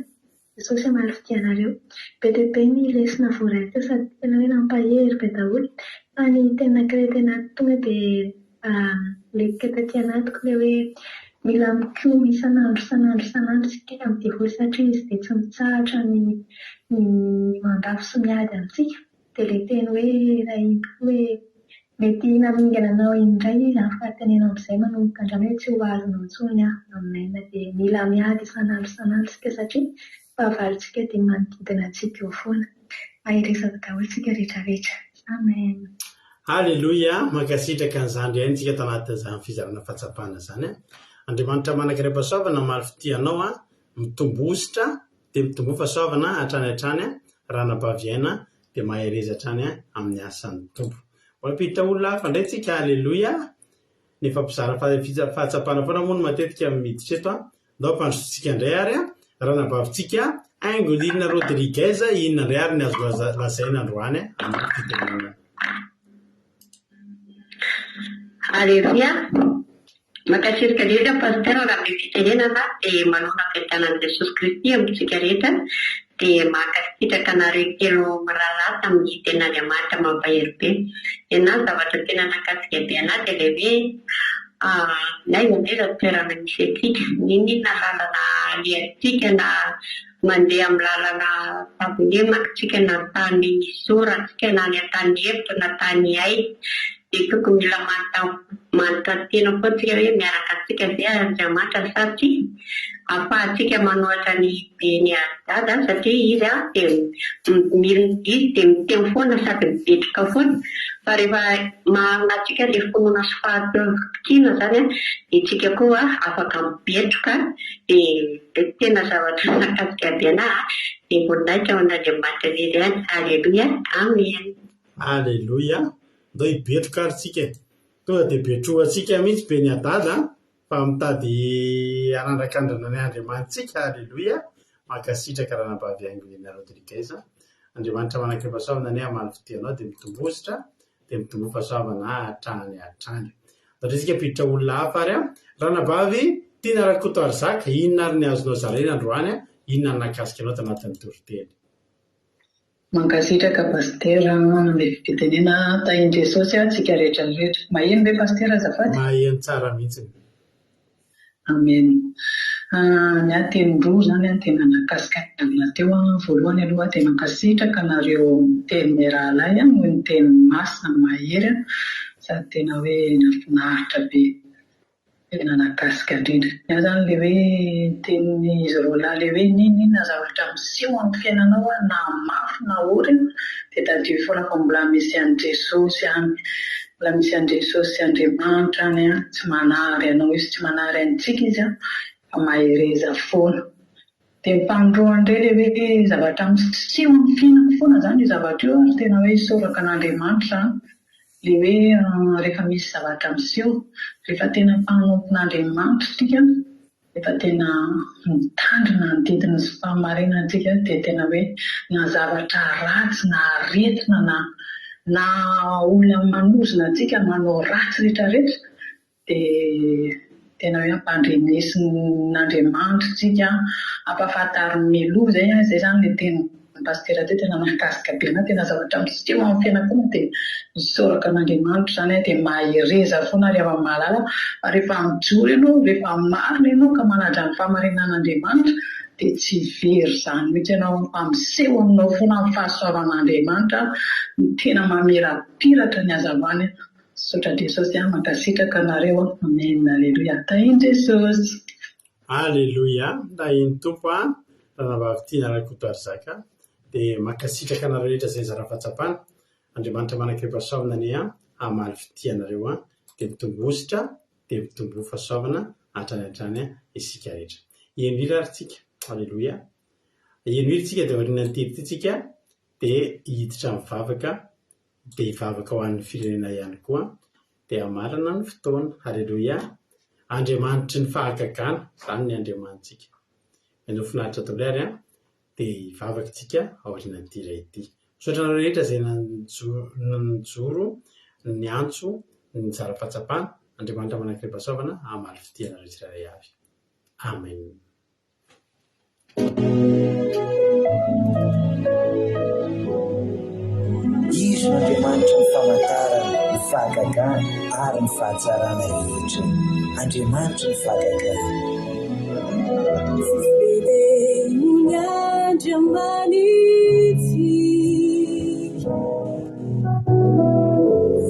Jesosy marify anareo. Be dia be ny lesona voaraiko sady tena hoe nampahery be daholo. Fa ny tena tena tonga dia lekika taty anatiko ilay hoe mila mikomy isan'andro sika amin'ny devoly satria izy dia tsy mitsahatra ny mandafo sy miady amintsika. Dia ilay teny hoe raha hoe mety namingana anao indray izy afaka tenena amin'izay manomboka andrano hoe tsy ho azonao intsony aminay dia mila miady isan'andro sika satria fahavalontsika dia manodidina antsika eo foana. Ahirizaka daholo tsika rehetrarehetra. Amen. Aleloia, mankasitraka an'izany iaintsika tanatin'izany fizarana fahatsapana izany. Andriamanitra manankiram-pahasoavana malify anao mitombositra dia mitombo fahasoavana hatrany ranabavy-iaina dia mahereza hatrany amin'ny asan'ny tompo. Mbola piditra olona hafa indray tsika. Aleloia, ny fampizara fahatsapana foana moa no matetika miditra eto. Ndao mpandrosotsika indray ary ranabavitsika Aingolina Rodriguez, inona indray ary ny azo lazaina androany amin'ny fitenenana? Aleluia, mankasirika rehetra pasteur raha be fitenenana dia manona fitanan'i Jesosy Kristy amintsika rehetra dia mankasitraka anareo telo miraharaha tamin'ny ten'Andriamanitra mampahery be. Tena zavatra tena nakasika be anahy dia ilay hoe n'aiza n'aiza toerana misy antsika, ninona lalana aliantsika na mandeha amin'ny lalana fahavelomantsika na tany soratsika na ny tany hevitra na tany aina dia tokony mila manontantena koa tsika hoe miaraka antsika izay Andriamanitra satria ahafahantsika manohatra ny beny dada satria izy dia miteny foana sady mipetraka foana. Fa rehefa manantsika ilay finoana sy fahatokina izany dia tsika koa afaka mipetroka. Dia tena zavatra nakasika be anahy dia voninahitra ao an'Andriamanitra izy any. Aleluia, amen. Aleluia, ndao hibetroka ary tsika tonga dia betrohantsika mihitsy be ny adala fa mitady anandrakandrana ny Andriamanitsika. Aleluia, mankasitraka ranabavy Aingolina Rodriguez. Andriamanitra manankiram-pahasoavana ny amalify anao dia mitombositra dia mitombo fahasoavana hatrany. Satria tsika piditra olona hafa ary ranabavy tiana rakoto ary zaka, inona ary ny azonao zaraina androany, inona ny nakasika anao tanatin'ny toriteny? Mankasitraka pasteur ilay fitenena tainy Jesosy tsika rehetrarehetra. Maheno ve pasteur azafady? Maheno tsara mihitsy. Amen. Ny atenin-droa izany tena nakasika na teo voalohany aloha dia mankasitraka anareo teny miarahalahy noho ny teny masina mahery sady tena hoe nafinaritra be. Tena nakasika indrindra. Ny zany ilay hoe tenin'izy roalahy ilay hoe ninona zavatra miseho amin'ny fiainanao na mafy na ory dia tadio foana fa mbola misy an'i Jesosy any. Mbola misy an'i Jesosy sy Andriamanitra any tsy manary anao izy, tsy manary antsika izy fa mahereza foana. Dia mpandroa indray ilay hoe zavatra miseho amin'ny fiainana foana izany io zavatra io ary tena hoe soraka an'Andriamanitra. Ilay hoe rehefa misy zavatra miseho, rehefa tena mpanompon'Andriamanitra tsika, rehefa tena mitandrina ny didiny sy fahamarinana antsika dia tena hoe na zavatra ratsy na aretina na olona manozona antsika manao ratsy rehetrarehetra dia tena hoe ampandrenesin'Andriamanitra tsika, ampahafantariny meloa izay zany ilay teny pastera teo tena mahakasika be na tena zavatra misiteo amin'ny fiainako dia misoraka an'Andriamanitra izany dia mahireza foana rehefa malala rehefa mijoro ianao rehefa marina ianao ka manadra ny fahamarinan'Andriamanitra dia tsy very izany mihitsy ianao amiseho aminao foana amin'ny fahasoavan'Andriamanitra ny tena mamirapiratra ny hazavany. Sotra Jesosy mankasitraka anareo. Amen. Aleluia. Tainy Jesosy. Aleluia. Tainy tompo ranavavitiana rakotoary zaka dia mankasitraka anareo rehetra izay zara-pahatsapana. Andriamanitra manakrepasoavana ny amaly fitianareo dia mitombositra dia mitombo fahasoavana hatrany isika rehetra. Ienira aritsika. Aleluia. Ieniritsika dia orinany tetitytsika dia hiditra mivavaka dia hivavaka ho an'ny firenena ihany koa dia amarana ny fotoana. Aleluia. Andriamanitry ny fahagagana izany ny Andriamanitsika. Ianao finaritra tolary dia hivavaka tsika aoriana ity iray ity. Misaotra anareo rehetra izay nanjoro ny antso ny zara-pahatsapana. Andriamanitra manakrepasoavana amaly fitiana rehetra iray avy. Amen. Izy Andriamanitra ny famantarana, ny fahagagana ary ny fahatsarana rehetra. Andriamanitra ny fahagagana. Fideny ny Andriamanitsy,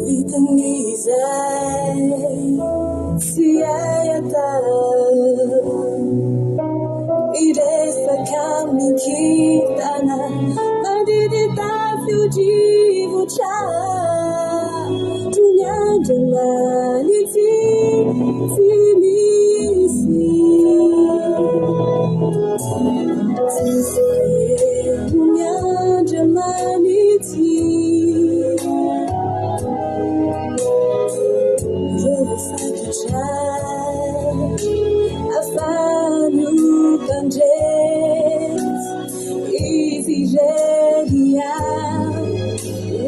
vitan'izay tsy ahitana. Iresaka mikitana mandidita fiodivotra toy ny Andriamanitsy tsy misy. Tsy voahery ny Andriamanitsy rehefa afany izy reria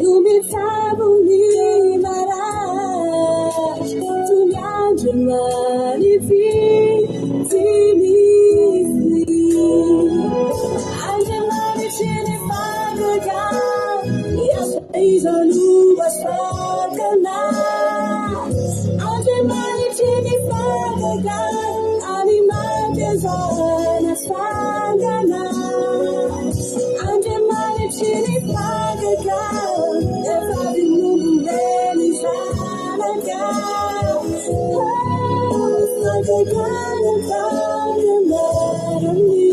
no mitsabony maratra toy ny Andriamanitsy tsy misy. Andriamanitsy ny fahagagana asa izy no asakana. Andriamanitsy ny fahagagana any matezana sangana. Andriamanitsy ny fahagagana efa dinombeny zanaka. Fahagagana tamin'ny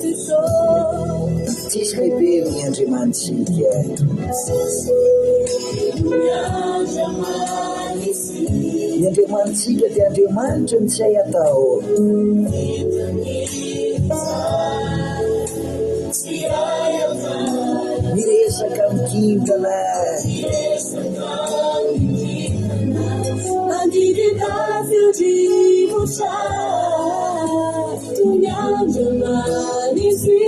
Jesosy. Tsisy lehibe ny Andriamanitsika. Ny Andriamanitsika dia Andriamanitra ny tsy hay atao. Miresaka mikintana mandidita fiodivotra toy ny Andriamanitsy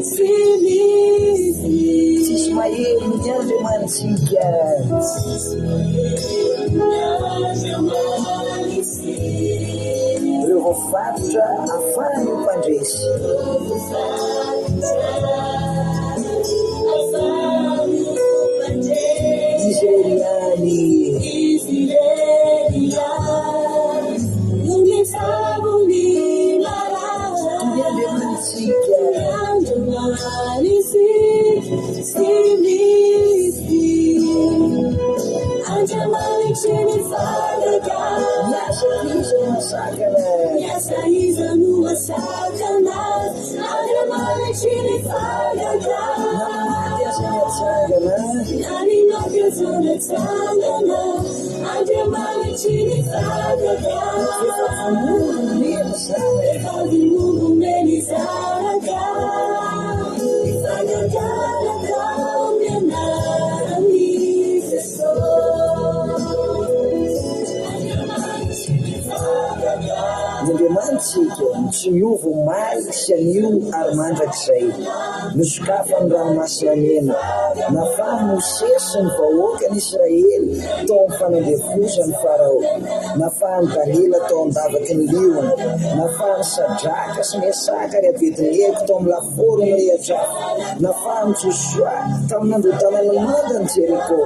tsy misy. tsisy mahery ny Andriamanitsika. Ireo voafatotra afahany mpandresy. Izy reriany no mitsabony maratra toy ny Andriamanitsika. Andriamanitsy tsy misy. Andriamanitsy ny fahagagana Miasa izy no asakana. miasa izy no asakana. Andriamanitsy ny fahagagana Miasa ny atsangana. naninao mpiazana tsangana. Andriamanitsy ny fahagagana efa dinombeny zanaka. Fahagagana tamin'ny anaran'i Jesosy. Andriamanitsy ny fahagagana antsika tsy miova maly sy anio ary mandrakizay nosokafa ny ranomasina mena nafaha mosesy ny vahoaka ny Israely tao amin'ny fanandevozany Farao, nafaha ny Daniela tao an-davaky ny liona, nafaha ny Sadraka sy Mesaka ry Abednego tao amin'ny laforo ny rehatrafo, nafaha ny Josua tamin'ny androtanana manda ny Jeriko.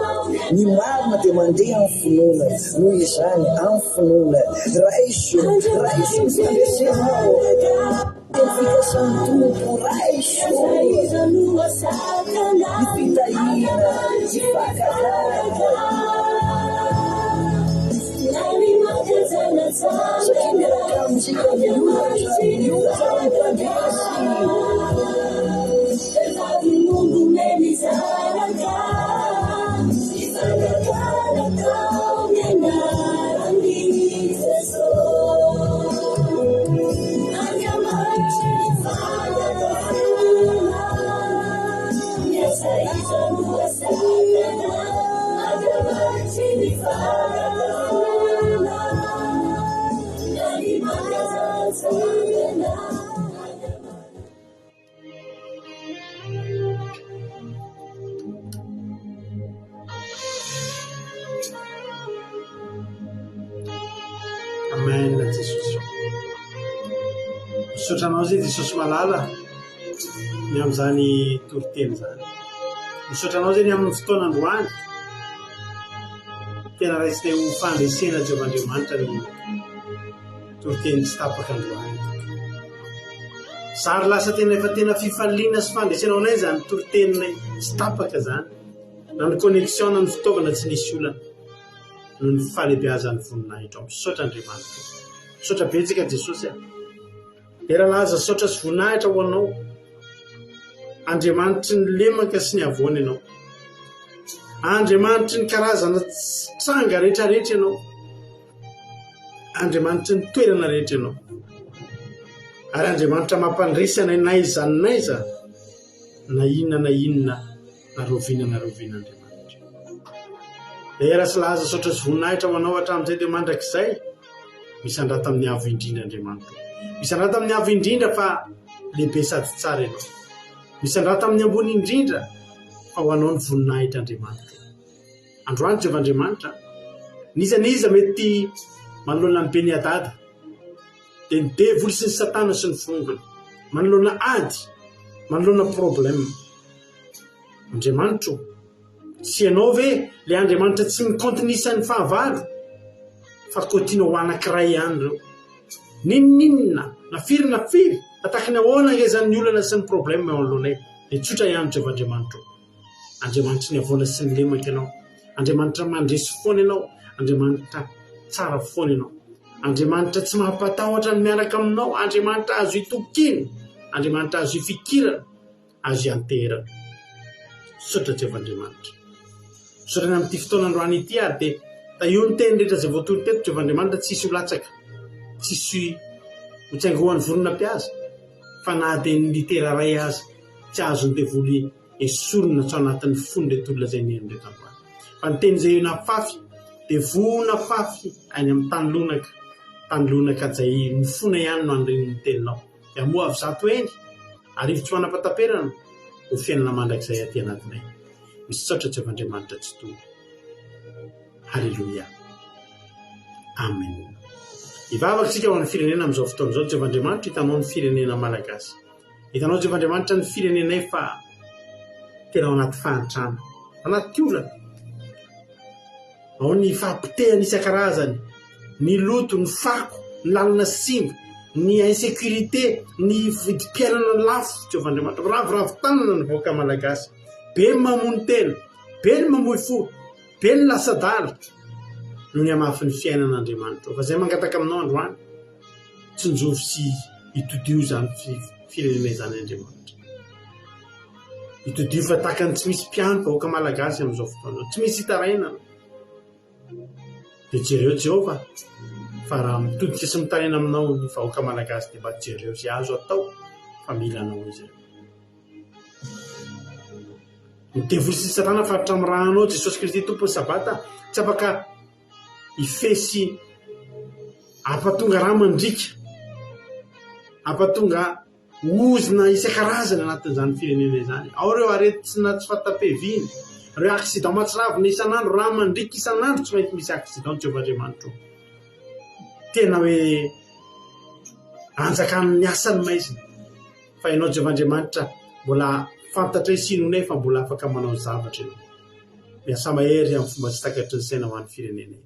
Ny marina dia mandeha amin'ny finoana, noho izany amin'ny finoana raiso ny fandresenao fikasany tompo raiso ny fitahina ny fakakaka satria miaraka amintsika Amen Jesosy. Misotranao zay Jesosy malala ny amin'izany toriteny zany. Misotranao zay ny amin'ny fotoana androany tena raisina ho fandresena Jehovahandriamanitra ny toriteny tsy tapaka androany. Zary lasa tena efa tena fifaliana sy fandresena anay zany toritenynay tsy tapaka zany. Na ny connexion ny fitaovana tsy nisy olana no ny falebiazan'ny voninahitra ao. Misaotra Andriamanitra. Misaotra betsaka Jesosy a. Era laza saotra sy voninahitra ho anao. Andriamanitry ny lemaka sy ny avoana ianao. Andriamanitry ny karazana tranga rehetrarehetra ianao. Andriamanitry ny toerana rehetra ianao. Ary Andriamanitra mampandresana naiza na inona na roviana Andriamanitra. Era sy laza saotra sy voninahitra ho anao hatramin'izay dia mandrakizay misandrata amin'ny avo indrindra Andriamanitra. Misandrata amin'ny avo indrindra fa lehibe sady tsara ianao. Misandrata amin'ny ambony indrindra fa ho anao ny voninahitra Andriamanitra. Androany Jehovahandriamanitra, niza mety manoloana ny Beniadada dia ny devoly sy ny satana sy ny fongony, manoloana ady, manoloana problème. Andriamanitra, tsy ianao ve le Andriamanitra tsy mikontinisa ny fahavalo fa kotiana ho anankiray ihany reo. Ninninna na firy ataka ny ahoana ngezan'ny olana sy ny problème ao alohanay dia tsotra ihany Jehovahandriamanitra. Andriamanitra ny avoana sy ny lemaka ianao. Andriamanitra mandresy foana ianao. Andriamanitra tsara foana ianao. Andriamanitra tsy mampatahotra ny miaraka aminao. Andriamanitra azo itokina. Andriamanitra azo ifikirana, azo ianterana. Misaotra Jehovahandriamanitra. Misaotra amin'ity fotoana androany ity ary dia taio ny teny rehetra izay voatory teto Jehovahandriamanitra tsisy ho latsaka, tsisy hotsaingohan'ny volonam-piaza, fa na dia ny litera ray aza tsy azony devoly esorina tsy ao anatin'ny fony reto olona izay nihaino reto androany. Fa ny teny izay nafafy dia vona fafy any amin'ny tany lonaka izay mifona ihany no andrin'ny teninao. Dia moa avy zato eny ary ivy tsy manam-pataperana ho fiainana mandrakizay aty anatinay. Misaotra Jehovahandriamanitra tsy toy. Halleluia. Amen. Ivavaka tsika ho an'ny firenena amin'izao fotoana izao Jehovahandriamanitra. Hitanao ny firenena malagasy. Hitanao Jehovahandriamanitra ny firenenay fa tena ao anaty fahantrana, anaty olana. Ao ny fahampitehana isan-karazany, ny loto, ny fako, ny lalina simba, ny insécurité, ny vidim-piainana lafo Jehovahandriamanitra. Ravoravo tanana ny vahoaka malagasy. Be ny mamono tena, be ny mamoy fo, be ny lasa-dala no ny amafy ny fiainan'Andriamanitra. Fa izay mangataka aminao androany, tsinjovy sy hitodio zany firenenay zany Andriamanitra. Hitodio fa takany tsy misy mpiano vahoaka malagasy amin'izao fotoana, tsy misy hitarainana. Dia jereo Jehova fa raha mitodika sy mitaraina aminao ny vahoaka malagasy dia mba jereo izay azo atao fa mila anao izy. Ny devoly sy satana faritra amin'ny rahanao Jesosy Kristy tompony sabata tsy afaka ifesy ampatonga raha mandrika ampatonga ozona isan-karazana anatin'izany firenena izany. Ao reo aretina tsy fatapeviany, reo accident mahatsiravina isan'andro, raha mandriky isan'andro tsy maintsy misy accident Jehovahandriamanitra. Tena hoe anjakan'ny asany maizina fa ianao Jehovahandriamanitra mbola fantatra sino fa mbola afaka manao zavatra ianao. Miasa mahery amin'ny fomba tsy takatry ny saina ho an'ny firenena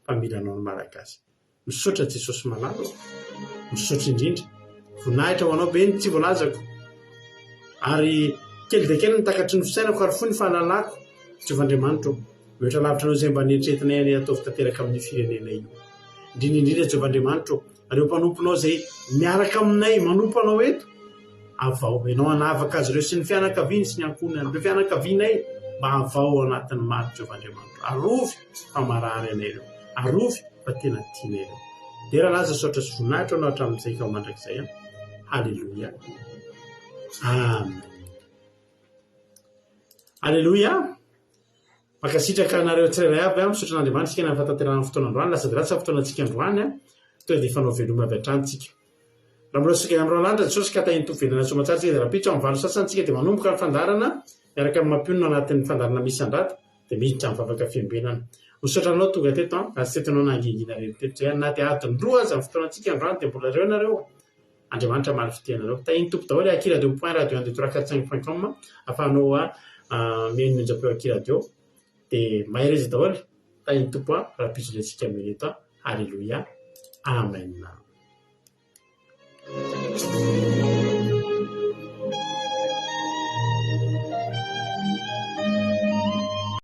fa mila anao ny malagasy. Misaotra Jesosy malalo, misaotra indrindra voninahitra ho anao be ny tsy voalazako, ary kely dia kely ny takatry ny fisainako ary fo ny fahalalako. Jehovahandriamanitra mihoatra lavitra anao izay mba nieritreretinay any ataovy tanteraka amin'ny firenena io. Indrindra Jehovahandriamanitra ireo mpanomponao izay miaraka aminay manompo anao eto, avao ianao hanavaka azy ireo sy ny fianakaviany sy ny ankonany, ireo fianakavianay mba avao anatin'ny maro Jehovahandriamanitra. Arovy fa marary anay ireo, arovy fa tena tianay ireo. Dia raha laza saotra sy voninahitra anao hatramin'izay ka ho mandrakizay. Halleluia. Amen. Halleluia. Makasitraka anareo tsirairay avy misaotra n'Andriamanitra isika amin'ny fahatanterahana fotoana androany, lasa dia ratsa fotoanantsika androany tonga dia fanao veloma avy hatrany tsika. Raha mbola sika androany lanitra Jesosy ka tahiny tovelana somatsara tsika dia rapitra amin'ny valo sasany tsika dia manomboka ny fandarana miaraka amin'ny mampionona anatin'ny fandarana misy andrata dia miditra amin'ny vavaka fiambenana. Misaotra anao tonga teto ary tetonao nangingina reheteto zay na dia adiny roa aza amin'ny fotoanantsika androany dia mbola reo nareo. Andriamanitra maly fitianareo. Tahiny tompo daholo Aki Radio Point Radio Andeto 455.com afahanao mihaino menjam-peo Aki Radio dia mahery izy daholo. Tahiny tompo rapitry ilay tsika mireto. Halleluia. Amen.